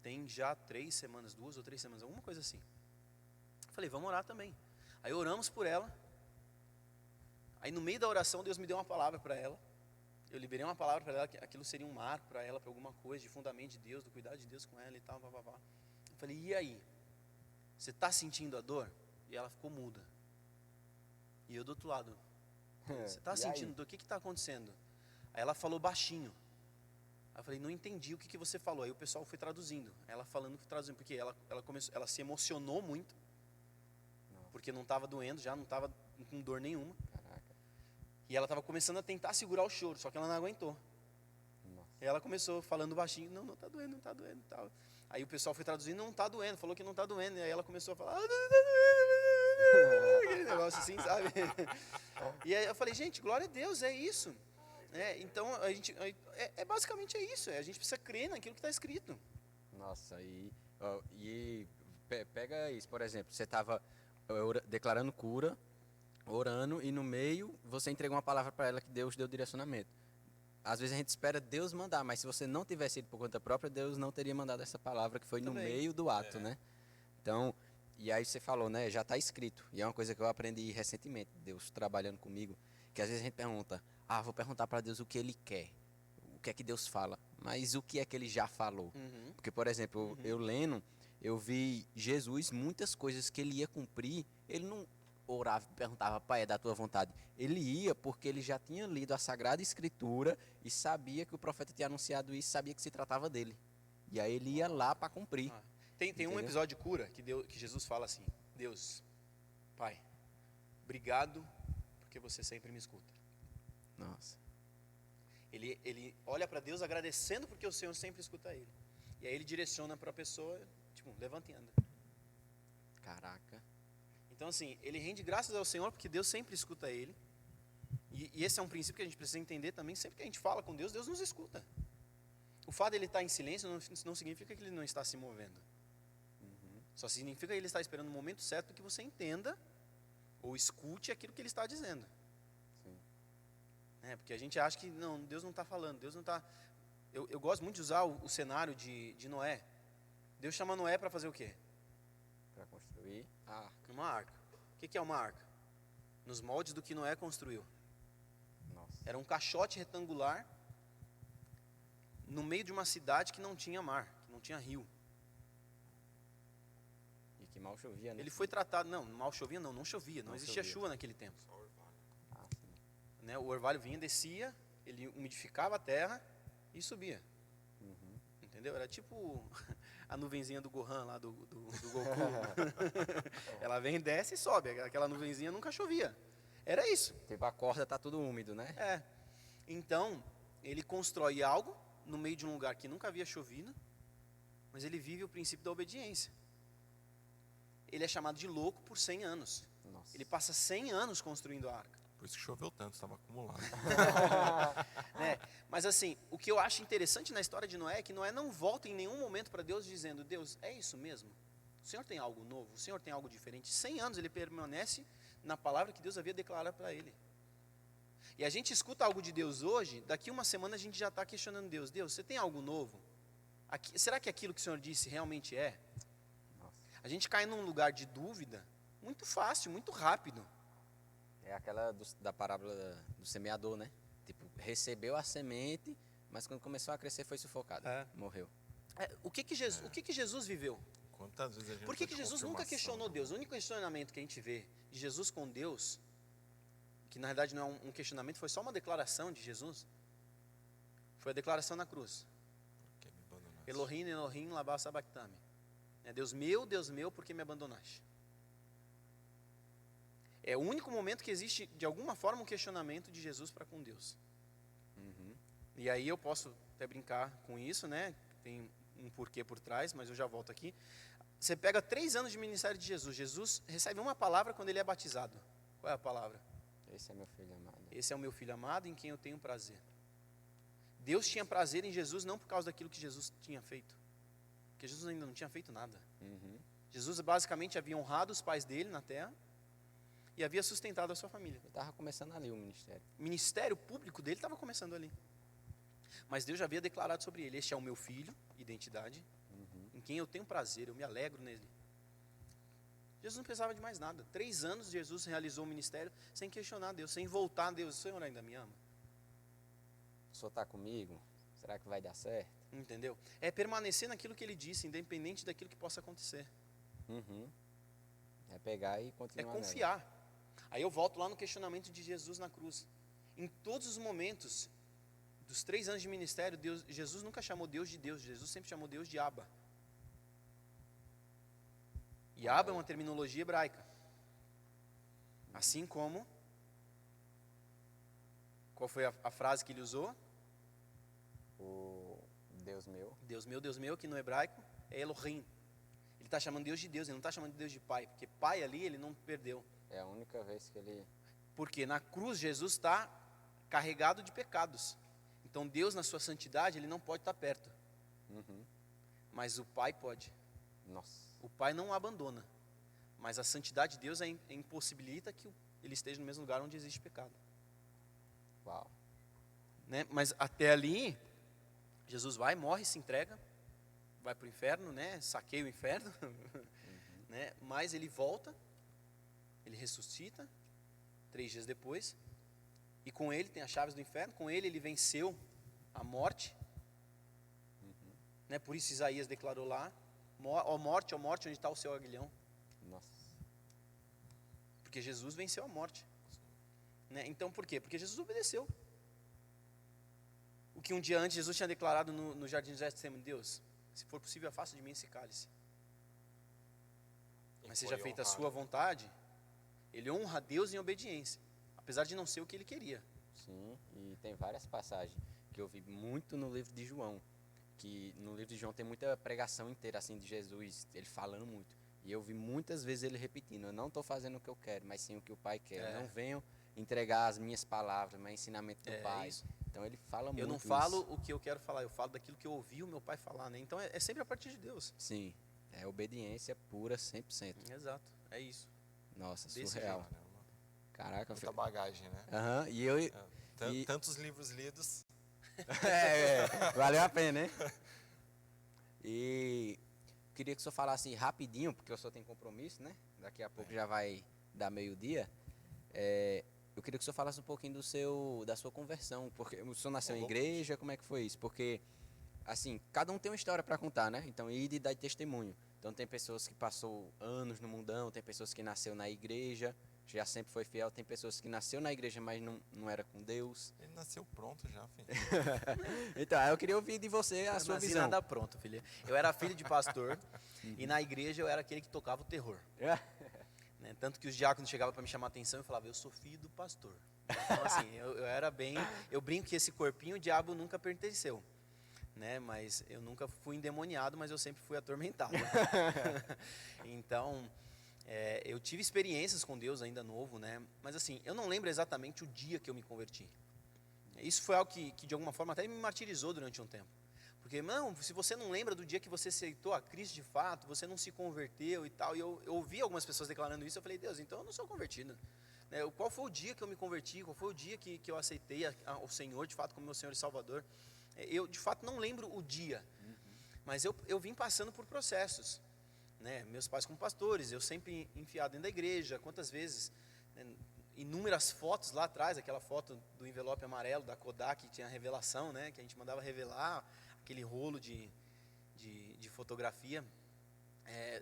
Tem já 3 semanas, 2 ou 3 semanas, alguma coisa assim. Eu falei, vamos orar também. Aí oramos por ela. Aí no meio da oração, Deus me deu uma palavra para ela. Eu liberei uma palavra para ela, que aquilo seria um marco para ela, para alguma coisa, de fundamento de Deus, do cuidado de Deus com ela e tal, blá. Eu falei, e aí? Você está sentindo a dor? E ela ficou muda. E eu do outro lado, você está E sentindo aí? dor? O que está acontecendo? Aí ela falou baixinho. Aí eu falei, não entendi o que você falou. Aí o pessoal foi traduzindo. Ela falando, traduzindo, porque ela se emocionou muito, porque não estava doendo já, não estava com dor nenhuma. Caraca. E ela estava começando a tentar segurar o choro, só que ela não aguentou. Nossa. E ela começou falando baixinho, não está doendo, não está doendo e tal. Aí o pessoal foi traduzindo, não está doendo, falou que não está doendo. E aí ela começou a falar, não está doendo. Aquele negócio assim, sabe? E aí eu falei, gente, glória a Deus, é isso. Então, basicamente é isso. A gente precisa crer naquilo que está escrito. Nossa, pega isso, por exemplo, você estava declarando cura, orando, e no meio você entregou uma palavra para ela que Deus deu direcionamento. Às vezes a gente espera Deus mandar, mas se você não tivesse ido por conta própria, Deus não teria mandado essa palavra que foi no Também. meio do ato, né? Então, e aí você falou, né? Já está escrito. E é uma coisa que eu aprendi recentemente, Deus trabalhando comigo, que às vezes a gente pergunta, vou perguntar para Deus o que Ele quer, o que é que Deus fala, mas o que é que Ele já falou? Uhum. Porque, por exemplo, eu lendo, eu vi Jesus, muitas coisas que Ele ia cumprir, Ele não orava e perguntava, Pai, é da tua vontade. Ele ia porque ele já tinha lido a Sagrada Escritura e sabia que o profeta tinha anunciado isso, sabia que se tratava dele. E aí ele ia lá para cumprir. Tem um Entendeu? episódio de cura que Jesus fala assim, Deus, Pai, obrigado porque você sempre me escuta. Nossa. Ele olha para Deus agradecendo porque o Senhor sempre escuta ele. E aí ele direciona para a pessoa, tipo, levanta e anda. Caraca. Então assim, ele rende graças ao Senhor porque Deus sempre escuta ele. E esse é um princípio que a gente precisa entender também. Sempre que a gente fala com Deus, Deus nos escuta. O fato de ele estar em silêncio não significa que ele não está se movendo. Só significa que ele está esperando o momento certo que você entenda ou escute aquilo que ele está dizendo. Sim. Porque a gente acha que não, Deus não está falando, Deus não está. Eu gosto muito de usar o cenário de Noé. Deus chama Noé para fazer o quê? Para construir a arca. Uma arca. O que é uma arca? Nos moldes do que Noé construiu. Nossa. Era um caixote retangular no meio de uma cidade que não tinha mar, que não tinha rio. E que mal chovia, né? Ele foi tratado, mal chovia não chovia, não existia chovia. chuva naquele tempo. Ah, sim. O orvalho vinha, descia, ele umidificava a terra e subia. Entendeu? Era tipo a nuvenzinha do Gohan lá do Goku. Ela vem, desce e sobe. Aquela nuvenzinha nunca chovia. Era isso. Tipo, a corda tá tudo úmido, né? Então, ele constrói algo no meio de um lugar que nunca havia chovido, mas ele vive o princípio da obediência. Ele é chamado de louco por 100 anos. Nossa. Ele passa 100 anos construindo a arca. Por isso que choveu tanto, estava acumulado. Mas assim, o que eu acho interessante na história de Noé é que Noé não volta em nenhum momento para Deus dizendo, Deus, é isso mesmo? O Senhor tem algo novo? O Senhor tem algo diferente? 100 anos ele permanece na palavra que Deus havia declarado para ele. E a gente escuta algo de Deus hoje, daqui uma semana a gente já está questionando Deus. Deus, você tem algo novo? Será que aquilo que o Senhor disse realmente é? Nossa. A gente cai num lugar de dúvida muito fácil, muito rápido. É aquela da parábola do semeador, né? Tipo, recebeu a semente, mas quando começou a crescer foi sufocado. Morreu. O que Jesus viveu? Quantas vezes a gente Por que foi de Jesus nunca confirmação? questionou Deus? O único questionamento que a gente vê de Jesus com Deus, que na verdade não é um questionamento, foi só uma declaração de Jesus, foi a declaração na cruz. Por que me abandonaste? Elohim, Elohim, lama sabachthani. Deus meu, por que me abandonaste? É o único momento que existe, de alguma forma, um questionamento de Jesus para com Deus. Uhum. E aí eu posso até brincar com isso, né? Tem um porquê por trás, mas eu já volto aqui. Você pega 3 anos de ministério de Jesus. Jesus recebe uma palavra quando ele é batizado. Qual é a palavra? Esse é meu filho amado. Esse é o meu filho amado em quem eu tenho prazer. Deus tinha prazer em Jesus não por causa daquilo que Jesus tinha feito. Porque Jesus ainda não tinha feito nada. Uhum. Jesus basicamente havia honrado os pais dele na terra e havia sustentado a sua família. Ele estava começando ali o ministério. O ministério público dele estava começando ali. Mas Deus já havia declarado sobre ele: este é o meu filho, identidade, em quem eu tenho prazer, eu me alegro nele. Jesus não precisava de mais nada. 3 anos Jesus realizou o ministério sem questionar Deus, sem voltar a Deus. O Senhor ainda me ama? O senhor está comigo? Será que vai dar certo? Entendeu? É permanecer naquilo que ele disse, independente daquilo que possa acontecer. Uhum. É pegar e É continuar. confiar. Aí eu volto lá no questionamento de Jesus na cruz. Em todos os momentos dos 3 anos de ministério, Jesus nunca chamou Deus de Deus. Jesus sempre chamou Deus de Abba. E Abba é uma terminologia hebraica. Assim como... Qual foi a frase que ele usou? O Deus meu. Deus meu, que no hebraico é Elohim. Ele está chamando Deus de Deus, ele não está chamando Deus de Pai. Porque Pai ali ele não perdeu. É a única vez que ele... Porque na cruz Jesus está carregado de pecados. Então Deus na sua santidade ele não pode estar perto. Uhum. Mas o Pai pode. Nossa. O Pai não o abandona. Mas a santidade de Deus impossibilita que ele esteja no mesmo lugar onde existe pecado. Uau. Né? Mas até ali, Jesus vai, morre, se entrega, vai para o inferno, né? Saqueia o inferno. Né? Mas ele volta, ele ressuscita, 3 dias depois. E com ele tem as chaves do inferno, com ele venceu a morte. Né? Por isso Isaías declarou lá: ó morte, onde está o seu aguilhão? Nossa. Porque Jesus venceu a morte. Né? Então por quê? Porque Jesus obedeceu. O que um dia antes Jesus tinha declarado no jardim de Getsemane: Deus, se for possível, afasta de mim esse cálice. Mas seja feita a sua vontade. Ele honra a Deus em obediência, apesar de não ser o que ele queria. Sim, e tem várias passagens que eu vi muito no livro de João. Que no livro de João tem muita pregação inteira assim de Jesus, ele falando muito. E eu vi muitas vezes ele repetindo: eu não estou fazendo o que eu quero, mas sim o que o Pai quer. Eu não venho entregar as minhas palavras, mas ensinamento do Pai. Isso. Então ele fala muito. Eu não falo o que eu quero falar, eu falo daquilo que eu ouvi o meu pai falar, né? Então é sempre a partir de Deus. Sim, é obediência pura 100%. Exato, é isso. Nossa, Desse surreal. Caramba. Caraca, Muita bagagem, né? Aham, e eu... Tantos livros lidos. Valeu a pena, né? E queria que o senhor falasse rapidinho, porque o senhor tem compromisso, né? Daqui a pouco já vai dar meio-dia. Eu queria que o senhor falasse um pouquinho da sua conversão, porque o senhor nasceu em igreja, como é que foi isso? Porque, assim, cada um tem uma história para contar, né? Então, ir e dar testemunho. Então, tem pessoas que passou anos no mundão, tem pessoas que nasceu na igreja, já sempre foi fiel, tem pessoas que nasceu na igreja, mas não era com Deus. Ele nasceu pronto já, filho. Então, eu queria ouvir de você a sua visão. Nada pronto, filho. Eu era filho de pastor e na igreja eu era aquele que tocava o terror. Né? Tanto que os diáconos chegavam para me chamar a atenção e falavam: eu sou filho do pastor. Então, assim, eu era bem... Eu brinco que esse corpinho o diabo nunca pertenceu. Né? Mas eu nunca fui endemoniado, mas eu sempre fui atormentado. Então... eu tive experiências com Deus ainda novo, né? Mas assim, eu não lembro exatamente o dia que eu me converti. Isso foi algo que de alguma forma até me martirizou durante um tempo. Porque, não, se você não lembra do dia que você aceitou a Cristo de fato, você não se converteu e tal. E eu ouvi algumas pessoas declarando isso, eu falei: Deus, então eu não sou convertido. Né? Qual foi o dia que eu me converti? Qual foi o dia que eu aceitei o Senhor de fato como meu Senhor e Salvador? Eu de fato não lembro o dia. Mas eu vim passando por processos. Né? Meus pais como pastores, eu sempre enfiado dentro da igreja, quantas vezes, né? Inúmeras fotos lá atrás, aquela foto do envelope amarelo da Kodak, que tinha a revelação, né? Que a gente mandava revelar, aquele rolo de fotografia.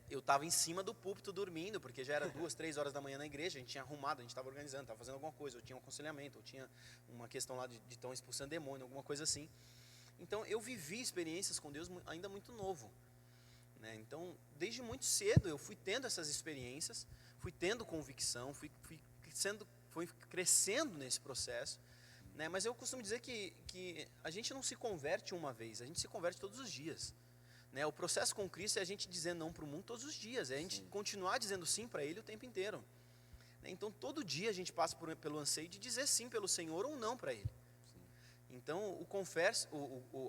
Eu estava em cima do púlpito dormindo, porque já era 2, 3 horas da manhã na igreja, a gente tinha arrumado, a gente estava organizando, estava fazendo alguma coisa, ou tinha um aconselhamento, ou tinha uma questão lá de estão expulsando demônio, alguma coisa assim. Então, eu vivi experiências com Deus ainda muito novo. Né? Então, desde muito cedo, eu fui tendo essas experiências, fui tendo convicção, fui crescendo nesse processo. Né? Mas eu costumo dizer que a gente não se converte uma vez, a gente se converte todos os dias. Né? O processo com Cristo é a gente dizer não para o mundo todos os dias, é a gente continuar dizendo sim para Ele o tempo inteiro. Né? Então, todo dia a gente passa pelo anseio de dizer sim pelo Senhor ou não para Ele. Então,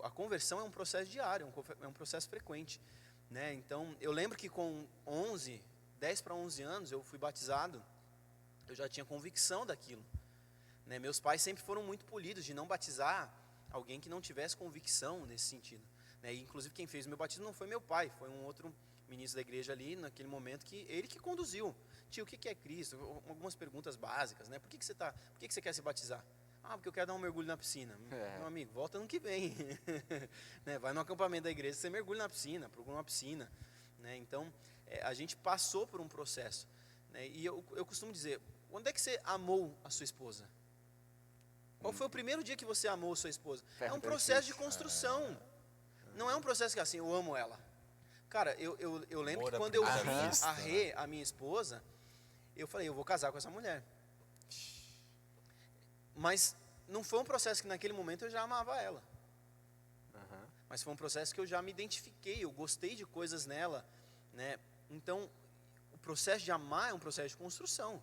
a conversão é um processo diário, é um processo frequente. Né? Então, eu lembro que com 10 para 11 anos, eu fui batizado, eu já tinha convicção daquilo. Né? Meus pais sempre foram muito polidos de não batizar alguém que não tivesse convicção nesse sentido. Né? E, inclusive, quem fez o meu batismo não foi meu pai, foi um outro ministro da igreja ali, naquele momento, ele que conduziu. Tio, o que é Cristo? Algumas perguntas básicas, né? Por que você quer se batizar? Ah, porque eu quero dar um mergulho na piscina. Meu amigo, volta ano que vem. Né? Vai no acampamento da igreja, você mergulha na piscina, procura uma piscina. Né? Então, a gente passou por um processo. Né? E eu costumo dizer, quando é que você amou a sua esposa? Qual foi o primeiro dia que você amou a sua esposa? É um processo de construção. Não é um processo que assim, eu amo ela. Cara, eu lembro que quando eu vi a minha esposa, eu falei, eu vou casar com essa mulher. Mas não foi um processo que naquele momento eu já amava ela. Mas foi um processo que eu já me identifiquei, eu gostei de coisas nela. Né? Então, o processo de amar é um processo de construção.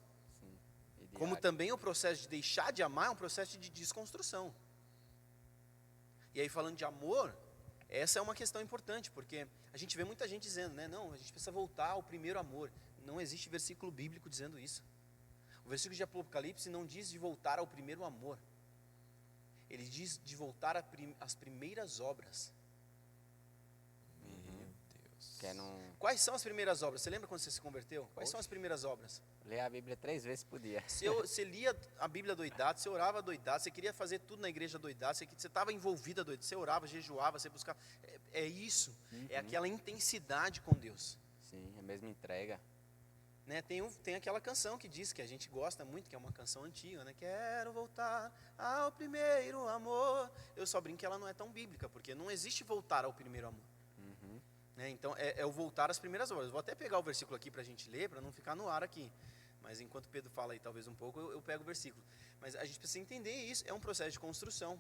Como também o processo de deixar de amar é um processo de desconstrução. E aí, falando de amor, essa é uma questão importante, porque a gente vê muita gente dizendo, né, não, a gente precisa voltar ao primeiro amor. Não existe versículo bíblico dizendo isso. O versículo de Apocalipse não diz de voltar ao primeiro amor. Ele diz de voltar às primeiras obras. Meu Deus. Quais são as primeiras obras? Você lembra quando você se converteu? Quais são as primeiras obras? Ler a Bíblia 3 vezes por dia. Você lia a Bíblia doidado, você orava doidado, você queria fazer tudo na igreja doidado, você estava envolvida doidado, você orava, jejuava, você buscava. É isso, é aquela intensidade com Deus. Sim, a mesma entrega. Né? Tem aquela canção que diz, que a gente gosta muito, que é uma canção antiga, né? Quero voltar ao primeiro amor. Eu só brinco que ela não é tão bíblica, porque não existe voltar ao primeiro amor. Né? Então, é o voltar às primeiras obras. Vou até pegar o versículo aqui para a gente ler, para não ficar no ar aqui. Mas enquanto o Pedro fala aí talvez um pouco, eu pego o versículo. Mas a gente precisa entender isso, é um processo de construção.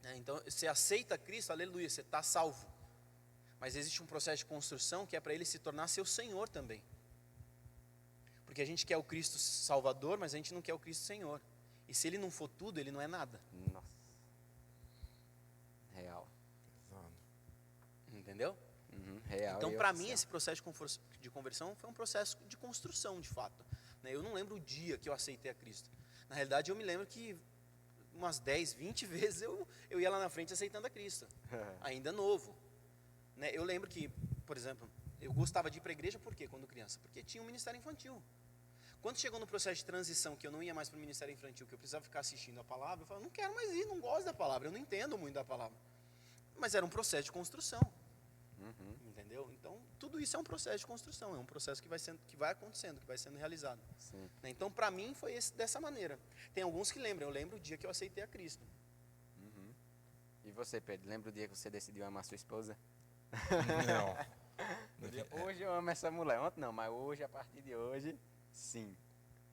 Né? Então, você aceita Cristo, aleluia, você está salvo. Mas existe um processo de construção que é para Ele se tornar seu Senhor também. Porque a gente quer o Cristo Salvador, mas a gente não quer o Cristo Senhor. E se Ele não for tudo, Ele não é nada. Nossa. Real. Entendeu? Real. Então, para mim, esse processo de conversão foi um processo de construção, de fato. Né? Eu não lembro o dia que eu aceitei a Cristo. Na realidade, eu me lembro que umas 10, 20 vezes eu ia lá na frente aceitando a Cristo. Ainda novo. Né? Eu lembro que, por exemplo, eu gostava de ir para a igreja, por quê? Quando criança? Porque tinha um ministério infantil. Quando chegou no processo de transição, que eu não ia mais para o ministério infantil, que eu precisava ficar assistindo a palavra, eu falava, não quero mais ir, não gosto da palavra, eu não entendo muito da palavra. Mas era um processo de construção. Entendeu? Então, tudo isso é um processo de construção, é um processo que vai acontecendo, que vai sendo realizado. Né? Então, para mim, foi dessa maneira. Tem alguns que lembram, eu lembro o dia que eu aceitei a Cristo. E você, Pedro, lembra o dia que você decidiu amar sua esposa? Não. Hoje eu amo essa mulher. Ontem não, mas hoje, a partir de hoje, sim.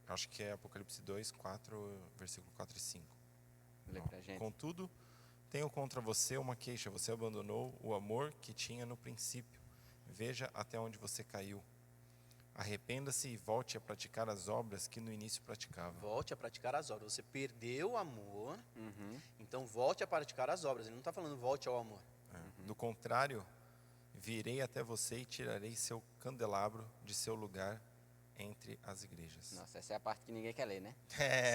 Acho que é Apocalipse 2, 4, versículo 4 e 5. Lê pra gente. Contudo, tenho contra você uma queixa. Você abandonou o amor que tinha no princípio. Veja até onde você caiu. Arrependa-se e volte a praticar as obras que no início praticava. Volte a praticar as obras. Você perdeu o amor, então volte a praticar as obras. Ele não está falando volte ao amor. Do contrário, virei até você e tirarei seu candelabro de seu lugar entre as igrejas. Nossa, essa é a parte que ninguém quer ler, né?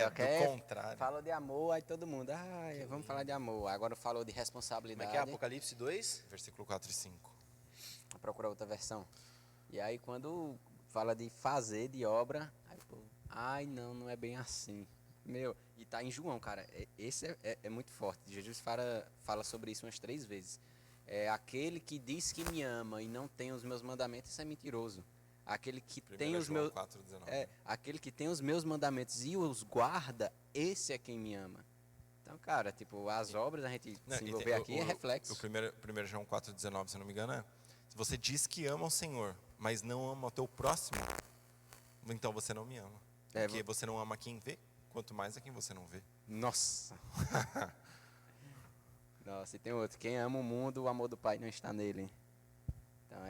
Só quer, do contrário. Falou de amor, aí todo mundo, vamos falar de amor. Agora falou de Como responsabilidade. é que é Apocalipse 2? Versículo 4 e 5. Vou procurar outra versão. E aí quando fala de fazer, de obra, aí pô, não é bem assim. E tá em João, cara, esse é muito forte. Jesus fala sobre isso umas 3 vezes. Aquele que diz que me ama e não tem os meus mandamentos, isso é mentiroso. Aquele que tem os meus 4:19. aquele que tem os meus mandamentos e os guarda, esse é quem me ama. Então, cara, tipo, as obras a gente Não, se e envolver aqui é reflexo. O primeiro João 4,19, se eu não me engano, é: se você diz que ama o Senhor, mas não ama o teu próximo, então você não me ama. Porque você não ama quem vê, quanto mais a quem você não vê. Nossa. Nossa, e tem outro. Quem ama o mundo, o amor do Pai não está nele. Então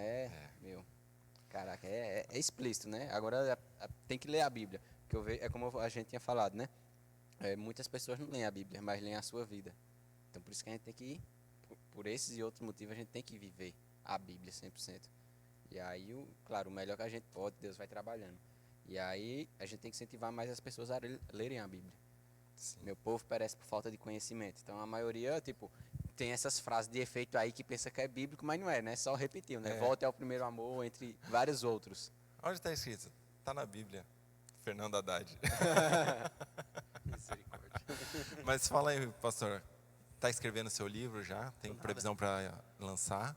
meu, caraca, é explícito, né? Agora tem que ler a Bíblia. Que é como a gente tinha falado, né? Muitas pessoas não leem a Bíblia, mas leem a sua vida. Então por isso que a gente tem que ir, por esses e outros motivos, a gente tem que viver a Bíblia 100%. E aí, claro, o melhor que a gente pode, Deus vai trabalhando. E aí a gente tem que incentivar mais as pessoas a lerem a Bíblia. Sim. Meu povo perece por falta de conhecimento. Então a maioria, tipo, tem essas frases de efeito aí que pensa que é bíblico, mas não é, né? Só repetiu, né? Volte ao primeiro amor, entre vários outros. Onde está escrito? Está na Bíblia. Fernando Haddad. Misericórdia. Mas fala aí, pastor. Está escrevendo seu livro já? Tem Nada. previsão para lançar?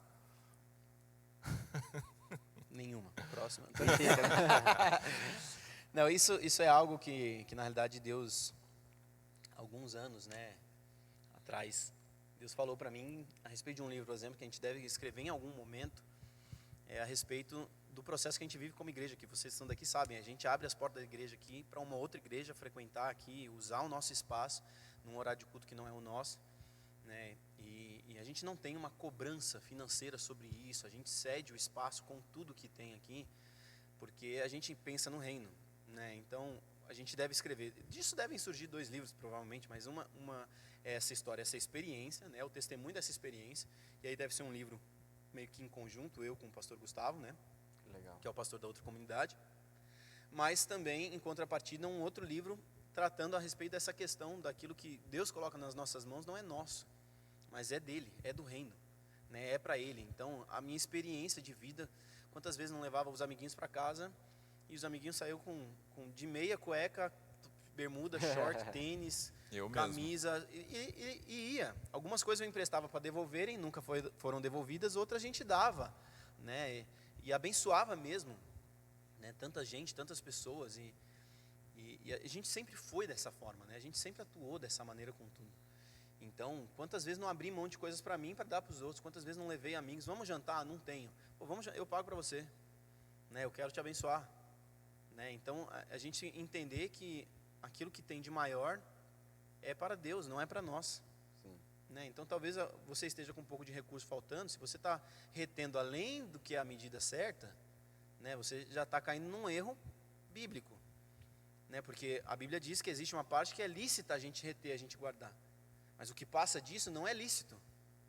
Nenhuma. Próxima. Não, isso é algo que na realidade Deus, alguns anos, né, atrás, Deus falou para mim a respeito de um livro, por exemplo, que a gente deve escrever em algum momento, a respeito do processo que a gente vive como igreja, que vocês estão daqui sabem, a gente abre as portas da igreja aqui para uma outra igreja frequentar aqui, usar o nosso espaço num horário de culto que não é o nosso, né? E a gente não tem uma cobrança financeira sobre isso, a gente cede o espaço com tudo que tem aqui, porque a gente pensa no reino, né? Então a gente deve escrever. Disso devem surgir 2 livros provavelmente, mas uma é essa história, essa experiência, né? O testemunho dessa experiência, e aí deve ser um livro meio que em conjunto, eu com o pastor Gustavo, né? Legal. Que é o pastor da outra comunidade, mas também em contrapartida um outro livro tratando a respeito dessa questão daquilo que Deus coloca nas nossas mãos não é nosso, mas é dele, é do reino, né? É para ele. Então a minha experiência de vida, quantas vezes não levava os amiguinhos para casa e os amiguinhos saíam de meia, cueca, bermuda, short, tênis, camisa e ia. Algumas coisas eu emprestava para devolverem, nunca foram devolvidas, outras a gente dava, né? E abençoava mesmo, né? Tanta gente, tantas pessoas e a gente sempre foi dessa forma, né? A gente sempre atuou dessa maneira com tudo. Então, quantas vezes não abri mão de coisas para mim para dar para os outros? Quantas vezes não levei amigos? Vamos jantar? Não tenho. Pô, eu pago para você, né? Eu quero te abençoar, né? Então, a gente entender que aquilo que tem de maior é para Deus, não é para nós. Sim. Né? Então, talvez você esteja com um pouco de recurso faltando. Se você está retendo além do que é a medida certa, né? Você já está caindo num erro bíblico, né? Porque a Bíblia diz que existe uma parte que é lícita a gente reter, a gente guardar. Mas o que passa disso não é lícito.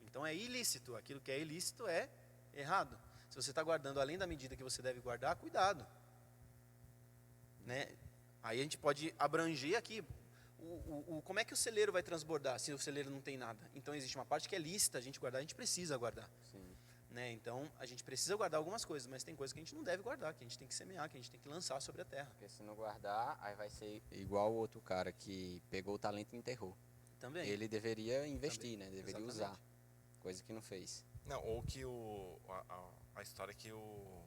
Então é ilícito. Aquilo que é ilícito é errado. Se você está guardando além da medida que você deve guardar, cuidado, né? Aí a gente pode abranger aqui. Como é que o celeiro vai transbordar se o celeiro não tem nada? Então existe uma parte que é lícita a gente guardar, a gente precisa guardar. Sim. Né? Então a gente precisa guardar algumas coisas, mas tem coisas que a gente não deve guardar, que a gente tem que semear, que a gente tem que lançar sobre a terra. Porque se não guardar, aí vai ser igual o outro cara que pegou o talento e enterrou. Também. Ele deveria investir, Também. né? Deveria Exatamente. usar. Coisa que não fez. Não, ou que a história que o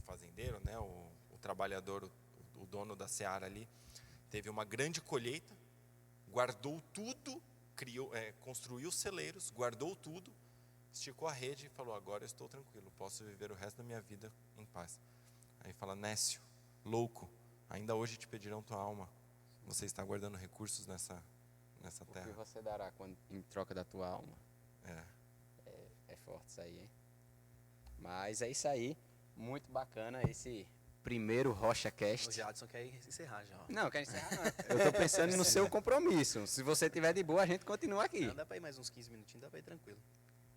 fazendeiro, né, o trabalhador, o dono da seara ali, teve uma grande colheita, guardou tudo, construiu celeiros, guardou tudo, esticou a rede e falou: agora eu estou tranquilo, posso viver o resto da minha vida em paz. Aí fala: Nécio, louco, ainda hoje te pedirão tua alma. Você está guardando recursos nessa O terra. que você dará em troca da tua alma? É. É forte isso aí, hein? Mas é isso aí. Muito bacana esse primeiro O RochaCast. Jadson quer encerrar já. Ó. Não, quero encerrar não. Eu tô pensando no seu compromisso. Se você tiver de boa, a gente continua aqui. Não, dá para ir mais uns 15 minutinhos, dá para ir tranquilo.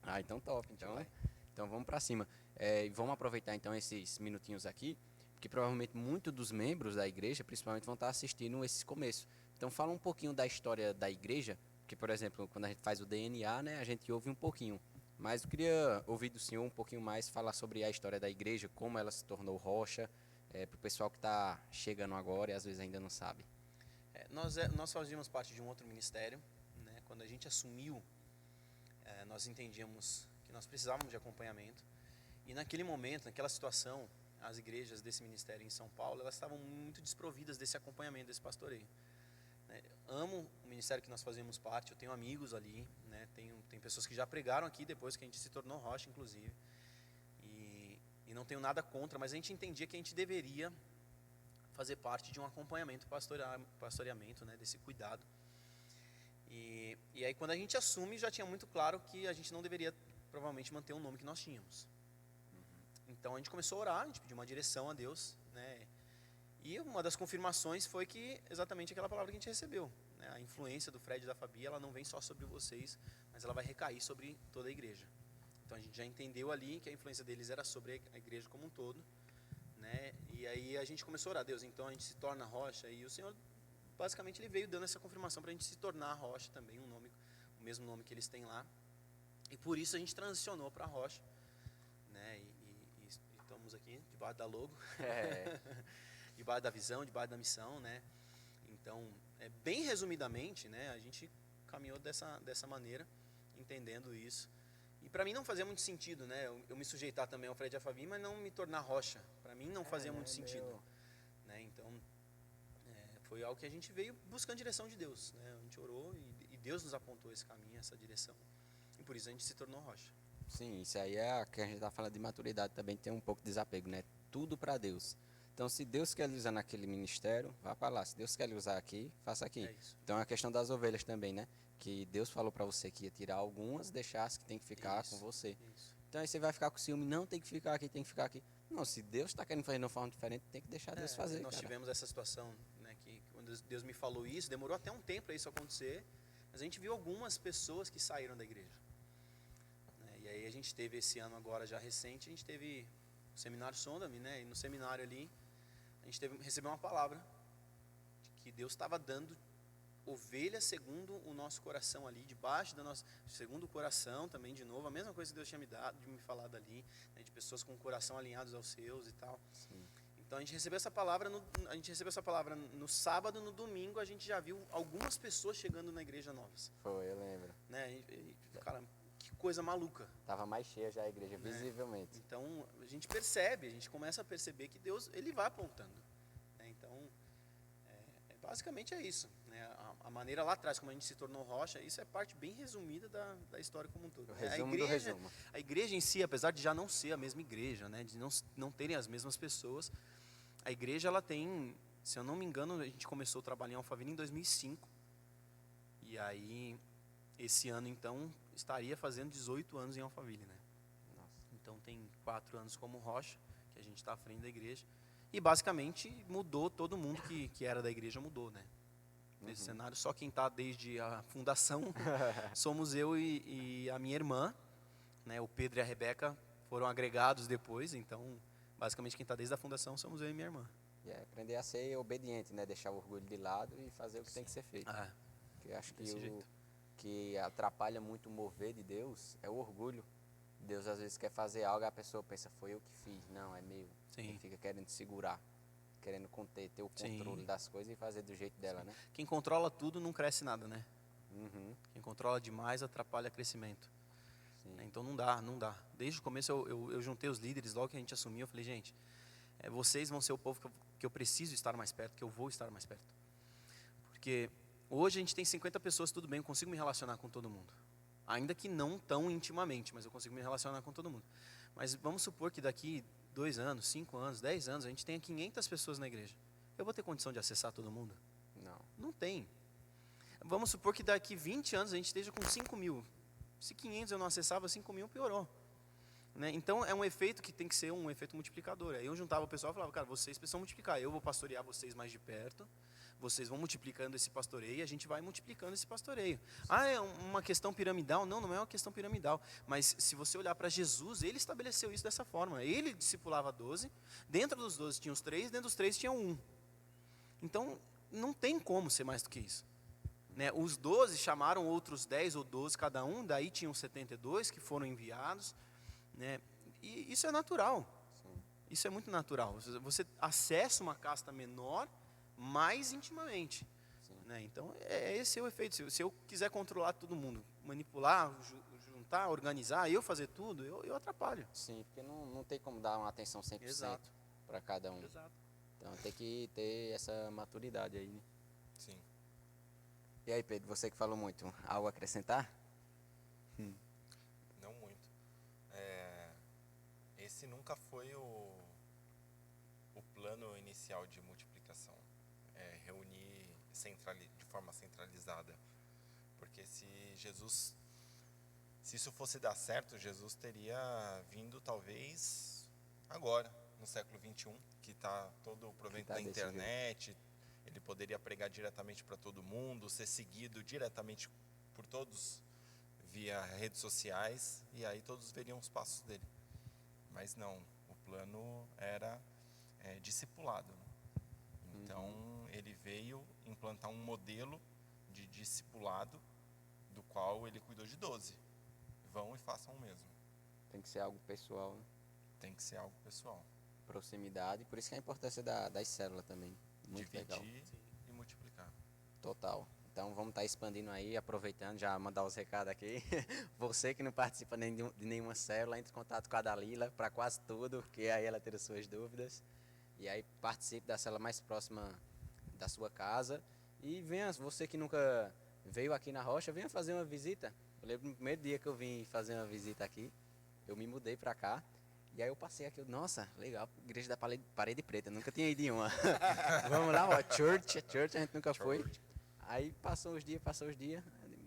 Ah, então top. Então vamos para cima. E vamos aproveitar então esses minutinhos aqui, porque provavelmente muitos dos membros da igreja, principalmente, vão estar assistindo esses começos. Então fala um pouquinho da história da igreja, porque, por exemplo, quando a gente faz o DNA, né, a gente ouve um pouquinho. Mas eu queria ouvir do senhor um pouquinho mais, falar sobre a história da igreja, como ela se tornou rocha, para o pessoal que está chegando agora e às vezes ainda não sabe. Nós fazíamos parte de um outro ministério, né? Quando a gente assumiu, nós entendíamos que nós precisávamos de acompanhamento. E naquele momento, naquela situação, as igrejas desse ministério em São Paulo, elas estavam muito desprovidas desse acompanhamento, desse pastoreio. né? Amo o ministério que nós fazemos parte, eu tenho amigos ali, né? Tem pessoas que já pregaram aqui depois que a gente se tornou Rocha, inclusive. E não tenho nada contra, mas a gente entendia que a gente deveria fazer parte de um acompanhamento, pastoreamento, né? Desse cuidado. E aí quando a gente assume, já tinha muito claro que a gente não deveria provavelmente manter o nome que nós tínhamos. Então a gente começou a orar, a gente pediu uma direção a Deus, né? E uma das confirmações foi que exatamente aquela palavra que a gente recebeu, né? A influência do Fred e da Fabi, ela não vem só sobre vocês, mas ela vai recair sobre toda a igreja. Então a gente já entendeu ali que a influência deles era sobre a igreja como um todo, né? E aí a gente começou a orar, Deus, então a gente se torna Rocha, e o Senhor basicamente ele veio dando essa confirmação para a gente se tornar Rocha também, o mesmo nome que eles têm lá. E por isso a gente transicionou para Rocha, né? E estamos aqui debaixo da logo, debaixo da visão, debaixo da missão, né? Então, bem resumidamente, né? A gente caminhou dessa maneira, entendendo isso. E para mim não fazia muito sentido, né? Eu me sujeitar também ao Fred e a Fabi, mas não me tornar Rocha. Para mim não fazia muito sentido, né? Então foi algo que a gente veio buscando direção de Deus, né? A gente orou e Deus nos apontou esse caminho, essa direção. E por isso a gente se tornou Rocha. Sim, isso aí é que a gente está falando de maturidade, também tem um pouco de desapego, né? Tudo para Deus. Então, se Deus quer lhe usar naquele ministério, vá para lá. Se Deus quer lhe usar aqui, faça aqui. É isso. Então, é a questão das ovelhas também, né? Que Deus falou para você que ia tirar algumas, deixar as que tem que ficar com você. Isso. Então, aí você vai ficar com ciúme, não, tem que ficar aqui, tem que ficar aqui. Não, se Deus está querendo fazer de uma forma diferente, tem que deixar Deus fazer, Nós cara. tivemos essa situação, né, que quando Deus me falou isso, demorou até um tempo para isso acontecer, mas a gente viu algumas pessoas que saíram da igreja, né? E aí a gente teve esse ano agora já recente, a gente teve o seminário Sonda-me, né? E no seminário ali a gente recebeu uma palavra de que Deus estava dando ovelhas segundo o nosso coração ali, debaixo do nosso, segundo o coração também, de novo, a mesma coisa que Deus tinha me falado ali, né, de pessoas com o coração alinhados aos seus e tal. Sim. Então a gente recebeu essa palavra no sábado, no domingo a gente já viu algumas pessoas chegando na igreja novas. Foi, eu lembro. Né? Cara, que coisa maluca. Tava mais cheia já a igreja, Né? visivelmente. Então a gente percebe, a gente começa a perceber que Deus ele vai apontando. Né? Então basicamente é isso. Né? A maneira lá atrás como a gente se tornou Rocha, isso é parte bem resumida da história como um todo. O resumo do resumo. A igreja em si, apesar de já não ser a mesma igreja, né? De não terem as mesmas pessoas, a igreja ela tem, se eu não me engano, a gente começou a trabalhar em Alphaville em 2005. E aí, esse ano então, estaria fazendo 18 anos em Alphaville, né? Nossa. Então tem 4 anos como Rocha, que a gente está à frente da igreja. E basicamente mudou, todo mundo que era da igreja mudou, né? Nesse cenário, só quem está desde a fundação somos eu e a minha irmã, né? O Pedro e a Rebeca foram agregados depois, então basicamente quem está desde a fundação somos eu e minha irmã. E é aprender a ser obediente, né? Deixar o orgulho de lado e fazer o que tem que ser feito. Porque eu acho que o que atrapalha muito o mover de Deus é o orgulho. Deus às vezes quer fazer algo e a pessoa pensa, foi eu que fiz. Não, é meu. Sim. Ele fica querendo segurar, querendo conter, ter o controle das coisas e fazer do jeito dela, né? Quem controla tudo não cresce nada, né? Uhum. Quem controla demais atrapalha crescimento. Sim. Então não dá. Desde o começo eu juntei os líderes, logo que a gente assumiu, eu falei, gente, vocês vão ser o povo que eu preciso estar mais perto, que eu vou estar mais perto. Porque hoje a gente tem 50 pessoas, tudo bem, eu consigo me relacionar com todo mundo. Ainda que não tão intimamente, mas eu consigo me relacionar com todo mundo. Mas vamos supor que daqui 2 anos, 5 anos, 10 anos, a gente tenha 500 pessoas na igreja. Eu vou ter condição de acessar todo mundo? Não. Não tem. Vamos supor que daqui 20 anos a gente esteja com 5 mil. Se 500 eu não acessava, 5 mil piorou. Né? Então é um efeito que tem que ser um efeito multiplicador. Aí eu juntava o pessoal e falava, cara, vocês precisam multiplicar. Eu vou pastorear vocês mais de perto. Vocês vão multiplicando esse pastoreio e a gente vai multiplicando esse pastoreio. Ah, é uma questão piramidal? Não, não é uma questão piramidal. Mas se você olhar para Jesus, ele estabeleceu isso dessa forma. Ele discipulava 12, dentro dos 12 tinha os 3, dentro dos 3 tinha 1. Então, não tem como ser mais do que isso. Né? Os 12 chamaram outros 10 ou 12 cada um, daí tinham 72 que foram enviados. Né? E isso é natural. Sim. Isso é muito natural. Você acessa uma casta menor mais intimamente. Né? Então, esse é o efeito. Se eu quiser controlar todo mundo, manipular, juntar, organizar, eu fazer tudo, eu atrapalho. Sim, porque não tem como dar uma atenção 100% para cada um. Exato. Então tem que ter essa maturidade aí, né? Sim. E aí, Pedro, você que falou muito, algo a acrescentar? Não muito. Esse nunca foi o plano inicial de multiplicação. Reunir de forma centralizada. Porque se isso fosse dar certo, Jesus teria vindo talvez agora, no século XXI, que está todo o provento tá da desse internet. Ele poderia pregar diretamente para todo mundo, ser seguido diretamente por todos via redes sociais, e aí todos veriam os passos dele. Mas não, o plano era discipulado. Né? Então, ele veio implantar um modelo de discipulado, do qual ele cuidou de 12. Vão e façam o mesmo. Tem que ser algo pessoal, né? Tem que ser algo pessoal. Proximidade, por isso que a importância das células também. Muito legal. Dividir e multiplicar. Total. Então vamos estar expandindo aí, aproveitando, já mandar os recados aqui. Você que não participa de nenhuma célula, entre em contato com a Dalila para quase tudo, que aí ela tira suas dúvidas. E aí participe da célula mais próxima da sua casa. E venha, você que nunca veio aqui na Rocha, venha fazer uma visita. Eu lembro no primeiro dia que eu vim fazer uma visita aqui, eu me mudei para cá. E aí eu passei aqui, nossa, legal, igreja da parede preta, nunca tinha ido em uma. Vamos lá, ó, church a gente nunca foi. Aí passou os dias,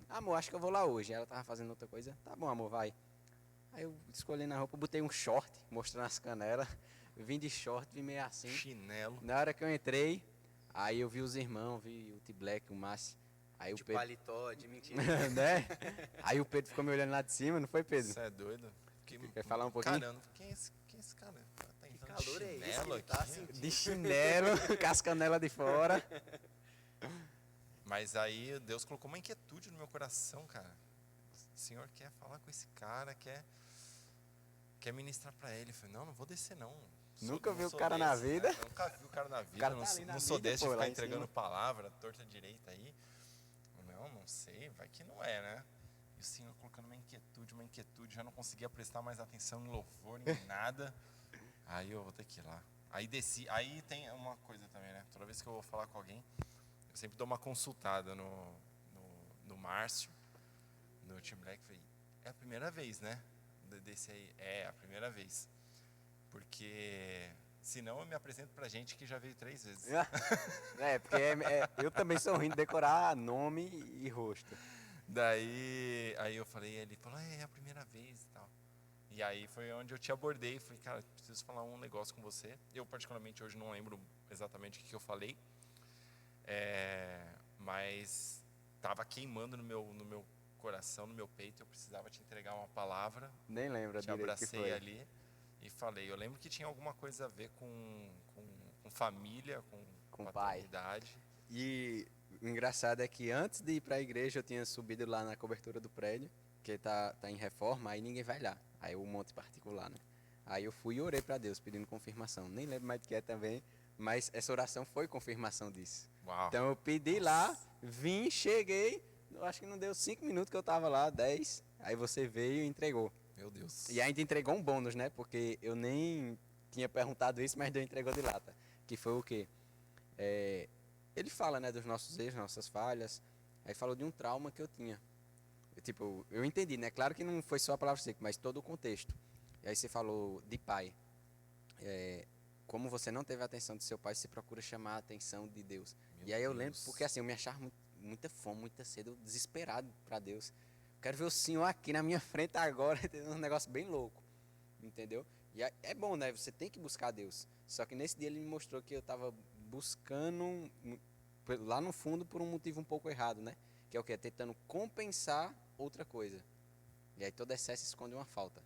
amor, acho que eu vou lá hoje. Ela tava fazendo outra coisa, tá bom, amor, vai. Aí eu escolhi na roupa, botei um short, mostrando as canelas, vim de short, vim meio assim. Chinelo. Na hora que eu entrei, aí eu vi os irmãos, vi o T-Black, o Márcio. Aí De o Pedro, paletó, de mentira. né? Aí o Pedro ficou me olhando lá de cima, não foi, Pedro? Você é doido? Quer falar um pouquinho? Caramba, quem é esse cara? Tá Que entrando calor de é esse que chinelo ele tá aqui? sentindo? De chinelo, com as canelas de fora. Mas aí Deus colocou uma inquietude no meu coração, cara. O Senhor quer falar com esse cara, quer ministrar pra ele. Eu falei, não vou descer não. Nunca viu o sou cara na desse, vida? né? Nunca vi o cara na vida. cara não tá ali na não sou vida, desse pô, de lá ficar em entregando cima. palavra, torta direita aí. Não sei, vai que não é, né? E o Senhor colocando uma inquietude, já não conseguia prestar mais atenção em louvor, em nada. Aí eu vou ter que ir lá. Aí desci, aí tem uma coisa também, né? Toda vez que eu vou falar com alguém, eu sempre dou uma consultada no Márcio, no Tim Black. Falei, é a primeira vez, né? Desse aí, é a primeira vez. Porque senão eu me apresento pra gente que já veio 3 vezes. Porque eu também sou ruim de decorar nome e rosto. Daí, aí eu falei, ele falou, é a primeira vez e tal. E aí foi onde eu te abordei, falei, cara, preciso falar um negócio com você. Eu particularmente hoje não lembro exatamente o que eu falei, mas estava queimando no meu coração, no meu peito, eu precisava te entregar uma palavra. Nem lembro Te direito que abracei foi. ali e falei, eu lembro que tinha alguma coisa a ver com família, com pai. paternidade. E o engraçado é que antes de ir para a igreja eu tinha subido lá na cobertura do prédio, que tá em reforma, aí ninguém vai lá. Aí o monte particular, né? Aí eu fui e orei para Deus pedindo confirmação. Nem lembro mais do que é também, mas essa oração foi confirmação disso. Uau. Então eu pedi lá, vim, cheguei, eu acho que não deu 5 minutos que eu tava lá, 10. Aí você veio e entregou. Meu Deus. E ainda entregou um bônus, né? Porque eu nem tinha perguntado isso, mas Deus entregou de lata. Que foi o quê? Ele fala, né, dos nossos erros, nossas falhas. Aí falou de um trauma que eu tinha. Eu entendi, né? Claro que não foi só a palavra seca, mas todo o contexto. E aí você falou de pai. Como você não teve a atenção de seu pai, você procura chamar a atenção de Deus. Meu e aí eu Deus. lembro, porque assim, eu me achava muita fome, muita sede, eu desesperado para Deus. Quero ver o Senhor aqui na minha frente agora, um negócio bem louco, entendeu? E é bom, né? Você tem que buscar Deus. Só que nesse dia ele me mostrou que eu estava buscando lá no fundo por um motivo um pouco errado, né? Que é o quê? Tentando compensar outra coisa. E aí todo excesso esconde uma falta.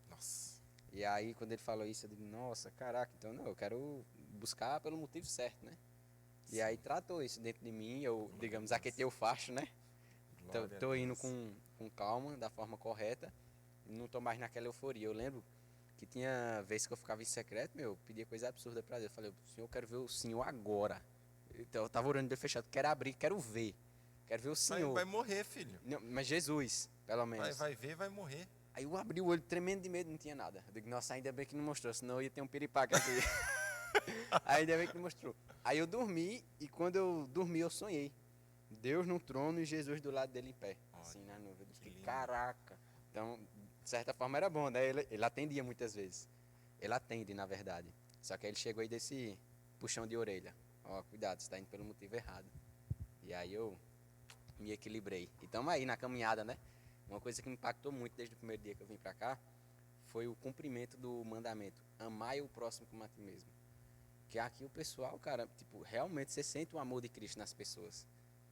Nossa. E aí quando ele falou isso, eu disse, nossa, caraca, então não, eu quero buscar pelo motivo certo, né? E aí tratou isso dentro de mim, eu, digamos, aquetei o facho, né? Então, Glória a tô indo Deus. com calma, da forma correta, não tô mais naquela euforia. Eu lembro que tinha vezes que eu ficava em secreto, eu pedia coisa absurda pra Deus. Eu falei, Senhor, eu quero ver o Senhor agora. Então eu tava orando de fechado, quero abrir, quero ver o Senhor. Vai morrer, filho. Não, mas Jesus, pelo menos. Vai ver, vai morrer. Aí eu abri o olho tremendo de medo, não tinha nada. Eu digo, nossa, ainda bem que não mostrou, senão eu ia ter um piripaque aqui. Ainda bem que não mostrou. Aí eu dormi, e quando eu dormi, eu sonhei. Deus no trono e Jesus do lado dele em pé, Olha, assim, na nuvem. Eu que fiquei, lindo. caraca. Então, de certa forma era bom, né? Ele atendia muitas vezes. Ele atende, na verdade. Só que aí ele chegou aí desse puxão de orelha. Ó, cuidado, você tá indo pelo motivo errado. E aí eu me equilibrei. E estamos aí na caminhada, né? Uma coisa que me impactou muito desde o primeiro dia que eu vim pra cá foi o cumprimento do mandamento. Amai o próximo como a ti mesmo. Que aqui o pessoal, cara, tipo, realmente você sente o amor de Cristo nas pessoas.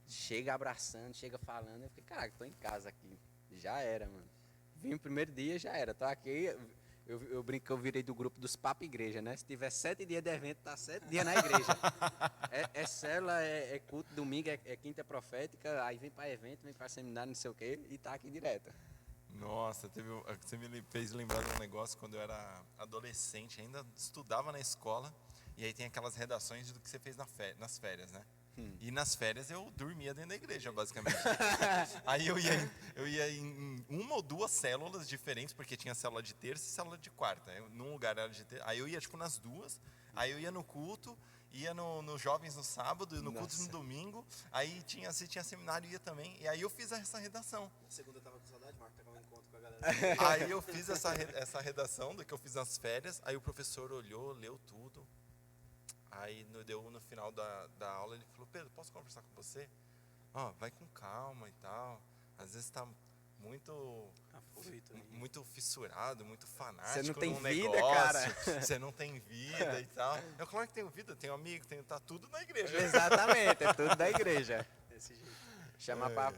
Chega abraçando, chega falando. Eu fiquei, caraca, tô em casa aqui. Já era, mano. Vim o primeiro dia, já era. Tô aqui, eu brinco que eu virei do grupo dos Papa Igreja, né? Se tiver 7 dias de evento, tá 7 dias na igreja. É célula, é culto, domingo, é quinta profética, aí vem pra evento, vem pra seminário, não sei o quê, e tá aqui direto. Nossa, você me fez lembrar de um negócio quando eu era adolescente, ainda estudava na escola, e aí tem aquelas redações do que você fez nas férias, né? E nas férias eu dormia dentro da igreja, basicamente. Aí eu ia em uma ou duas células diferentes, porque tinha célula de terça e célula de quarta. Num lugar era de terça, aí eu ia tipo nas duas, aí eu ia no culto, ia no Jovens no sábado, no culto no Nossa. domingo, aí se tinha seminário ia também, e aí eu fiz essa redação. Na segunda eu tava com saudade, Marco, tá com um encontro com a galera. Aí eu fiz essa redação do que eu fiz nas férias, aí o professor olhou, leu tudo. Aí no final da aula ele falou, Pedro, posso conversar com você? Ó, vai com calma e tal. Às vezes tá muito Afoito aí. muito fissurado, muito fanático Você não tem num vida, negócio. cara. Você não tem vida e tal. Eu, claro que tenho vida, tenho amigo, tá tudo na igreja. Exatamente, é tudo da igreja. Desse jeito. Chamar pra.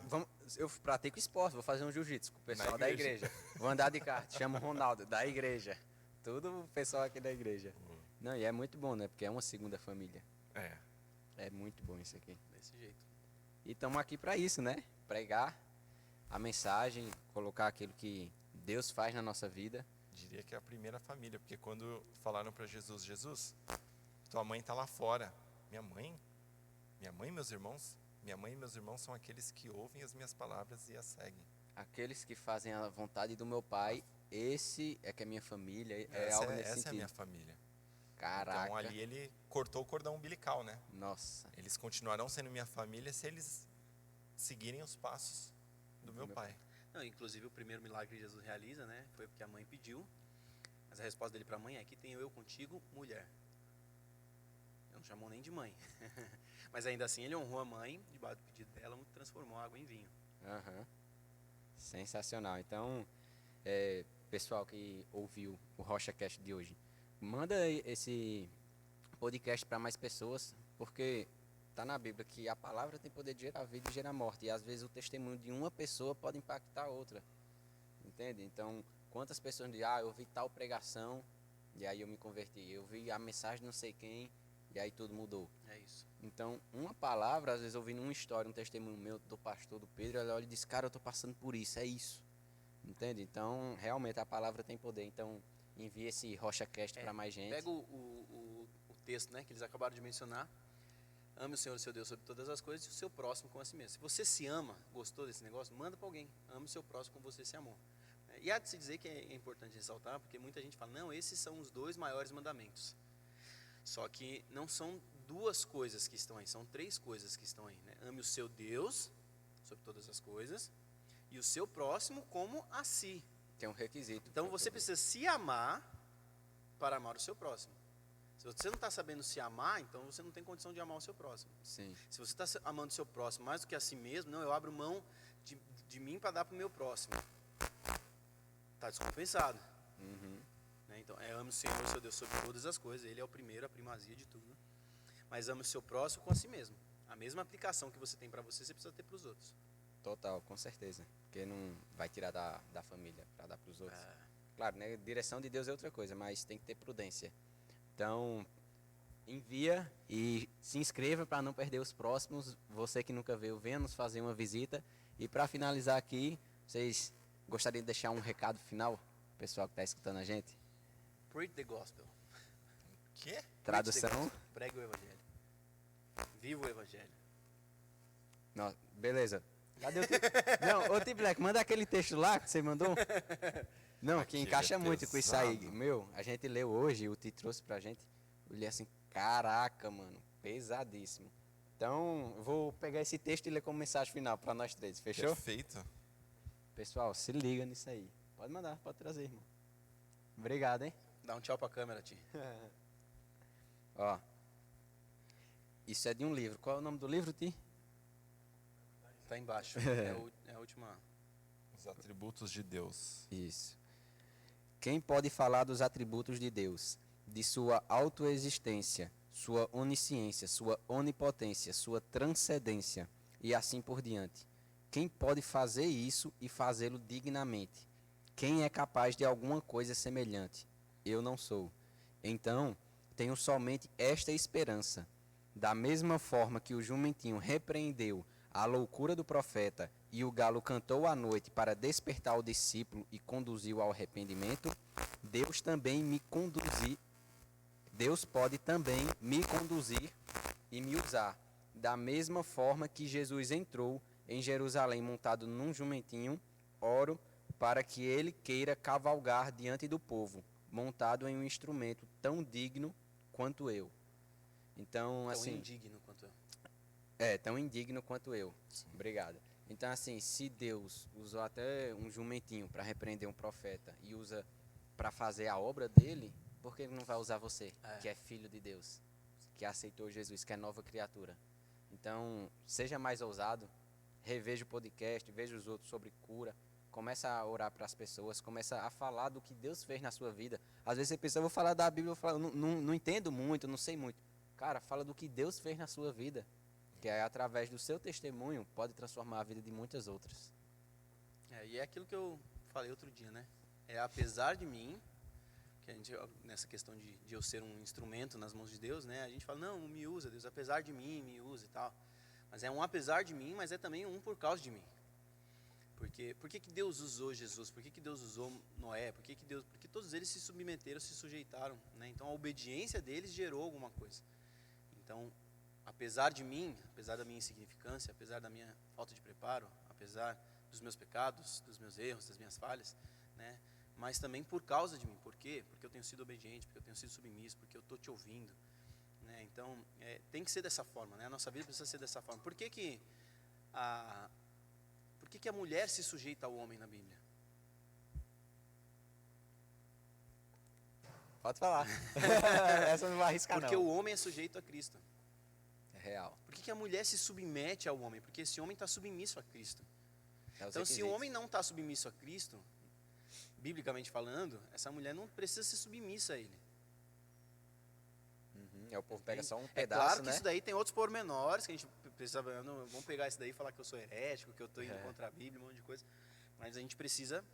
Eu pratico esporte, vou fazer um jiu-jitsu com o pessoal da igreja. Vou andar de kart, chamo o Ronaldo, da igreja. Tudo o pessoal aqui da igreja. Não, e é muito bom, né? Porque é uma segunda família. É. É muito bom isso aqui. Desse jeito. E estamos aqui para isso, né? Pregar a mensagem, colocar aquilo que Deus faz na nossa vida. Diria que é a primeira família, porque quando falaram para Jesus, tua mãe está lá fora. Minha mãe e meus irmãos são aqueles que ouvem as minhas palavras e as seguem. Aqueles que fazem a vontade do meu Pai, esse é que é minha família, é algo nesse Essa sentido. é a minha família. Caraca. Então ali ele cortou o cordão umbilical, né? Nossa. Eles continuarão sendo minha família se eles seguirem os passos do meu pai. Não, inclusive o primeiro milagre que Jesus realiza, né? Foi porque a mãe pediu. Mas a resposta dele para a mãe é: aqui tenho eu contigo, mulher. Ele não chamou nem de mãe. Mas ainda assim ele honrou a mãe, debaixo do pedido dela, transformou a água em vinho. Aham. Sensacional. Então, pessoal que ouviu o RochaCast de hoje, manda esse podcast para mais pessoas, porque tá na Bíblia que a palavra tem poder de gerar vida e gerar morte. E às vezes o testemunho de uma pessoa pode impactar a outra. Entende? Então, quantas pessoas dizem, eu vi tal pregação e aí eu me converti. Eu vi a mensagem de não sei quem e aí tudo mudou. É isso. Então, uma palavra, às vezes ouvindo uma história, um testemunho meu do pastor, do Pedro, ele olha e diz, cara, eu tô passando por isso, é isso. Entende? Então, realmente a palavra tem poder. Então, envie esse RochaCast para mais gente. Pega o texto, né, que eles acabaram de mencionar. Ame o Senhor, o seu Deus, sobre todas as coisas e o seu próximo como a si mesmo. Se você se ama, gostou desse negócio, manda para alguém. Ame o seu próximo como você se amou. E há de se dizer que é importante ressaltar, porque muita gente fala, não, esses são os 2 maiores mandamentos. Só que não são 2 coisas que estão aí, são 3 coisas que estão aí. Né? Ame o seu Deus sobre todas as coisas e o seu próximo como a si. Tem um requisito. Então você precisa se amar para amar o seu próximo. Se você não está sabendo se amar, então você não tem condição de amar o seu próximo. Sim. Se você está amando o seu próximo mais do que a si mesmo, não, eu abro mão de mim para dar para o meu próximo. Está descompensado. Uhum. Né? Então, ame o Senhor, o seu Deus, sobre todas as coisas. Ele é o primeiro, a primazia de tudo. Mas ame o seu próximo com a si mesmo. A mesma aplicação que você tem para você precisa ter para os outros. Total, com certeza. Porque não vai tirar da família para dar para os outros. Claro, né? Direção de Deus é outra coisa, mas tem que ter prudência. Então, envia e se inscreva para não perder os próximos. Você que nunca veio, venha nos fazer uma visita. E para finalizar aqui, vocês gostariam de deixar um recado final, pessoal que está escutando a gente? Preach the gospel. Quê? Tradução? Pregue o evangelho. Viva o evangelho. Não, beleza. Cadê o Não, ô T-Black, manda aquele texto lá que você mandou. Não, que Aquele encaixa é muito com isso aí. pesado. Meu, a gente leu hoje, o Ti trouxe pra gente. Eu li assim, caraca, mano, pesadíssimo. Então, eu vou pegar esse texto e ler como mensagem final para nós três, fechou? Perfeito. Pessoal, se liga nisso aí. Pode mandar, pode trazer, irmão. Obrigado, hein? Dá um tchau pra câmera, Ti. Ó, isso é de um livro. Qual é o nome do livro, Ti? Tá embaixo. É a última. Os atributos de Deus. Isso. Quem pode falar dos atributos de Deus? De sua autoexistência, sua onisciência, sua onipotência, sua transcendência e assim por diante. Quem pode fazer isso e fazê-lo dignamente? Quem é capaz de alguma coisa semelhante? Eu não sou. Então, tenho somente esta esperança. Da mesma forma que o jumentinho repreendeu a loucura do profeta e o galo cantou à noite para despertar o discípulo e conduziu ao arrependimento, Deus pode também me conduzir e me usar. Da mesma forma que Jesus entrou em Jerusalém montado num jumentinho, oro para que ele queira cavalgar diante do povo, montado em um instrumento tão digno quanto eu. Então, Tão assim, indigno quanto eu. tão indigno quanto eu. Obrigado. Então, assim, se Deus usou até um jumentinho para repreender um profeta e usa para fazer a obra dele, por que ele não vai usar você, que é filho de Deus, que aceitou Jesus, que é nova criatura? Então, seja mais ousado, reveja o podcast, veja os outros sobre cura, começa a orar para as pessoas, começa a falar do que Deus fez na sua vida. Às vezes você pensa, eu vou falar da Bíblia, eu falo, não entendo muito, não sei muito. Cara, fala do que Deus fez na sua vida, que é através do seu testemunho pode transformar a vida de muitas outras. E é aquilo que eu falei outro dia, né? É apesar de mim, que a gente, nessa questão de eu ser um instrumento nas mãos de Deus, né? A gente fala, não, me usa, Deus, apesar de mim, me usa e tal. Mas é um apesar de mim, mas é também um por causa de mim. Por que Deus usou Jesus? Por que Deus usou Noé? Porque todos eles se submeteram, se sujeitaram, né? Então a obediência deles gerou alguma coisa. Então, apesar de mim, apesar da minha insignificância, apesar da minha falta de preparo, apesar dos meus pecados, dos meus erros, das minhas falhas, né? Mas também por causa de mim. Por quê? Porque eu tenho sido obediente, porque eu tenho sido submisso, porque eu estou te ouvindo, né? Então, tem que ser dessa forma, né? A nossa vida precisa ser dessa forma. Por que a mulher se sujeita ao homem na Bíblia? Pode falar. Essa não vai arriscar, Porque não. o homem é sujeito a Cristo. É real. Por que a mulher se submete ao homem? Porque esse homem está submisso a Cristo. É os Então, se o requisitos. homem não está submisso a Cristo, biblicamente falando, essa mulher não precisa ser submissa a ele. O povo pega só um É pedaço, claro que né? isso daí tem outros pormenores que a gente precisa. Vamos pegar isso daí e falar que eu sou herético, que eu estou indo contra a Bíblia, um monte de coisa. Mas a gente precisa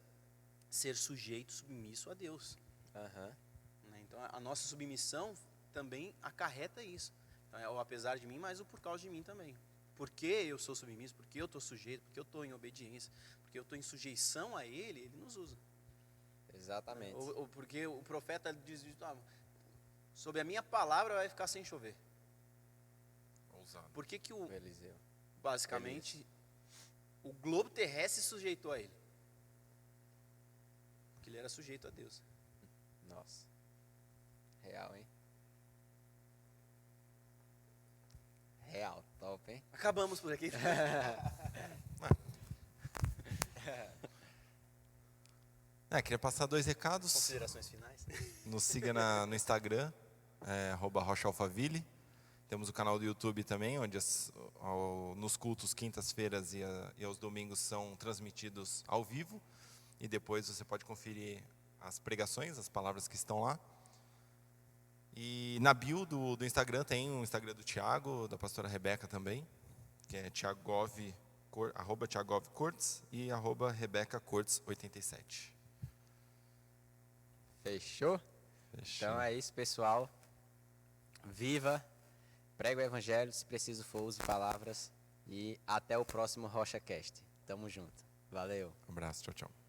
ser sujeito, submisso a Deus. Aham. Né? Então, a nossa submissão também acarreta isso. Então, é o apesar de mim, mas o por causa de mim também. Porque eu sou submisso, porque eu estou sujeito, porque eu estou em obediência, porque eu estou em sujeição a Ele, Ele nos usa. Exatamente. Ou porque o profeta diz, sobre a minha palavra vai ficar sem chover. Ousado. Por que O Eliseu. basicamente, o globo terrestre se sujeitou a ele? Porque ele era sujeito a Deus. Nossa. Real, hein? Real, top, hein? Acabamos por aqui. Queria passar 2 recados. Considerações finais? Nos siga no Instagram, @rochaalfaville. Temos o canal do YouTube também, onde nos cultos, quintas-feiras e aos domingos são transmitidos ao vivo. E depois você pode conferir as pregações, as palavras que estão lá. E na bio do Instagram tem o Instagram do Thiago, da pastora Rebeca também, que é @ThiagoVcortes e @RebecaCortes87. Fechou? Então é isso, pessoal. Viva, prega o evangelho, se preciso for, use palavras. E até o próximo RochaCast. Tamo junto. Valeu. Um abraço, tchau, tchau.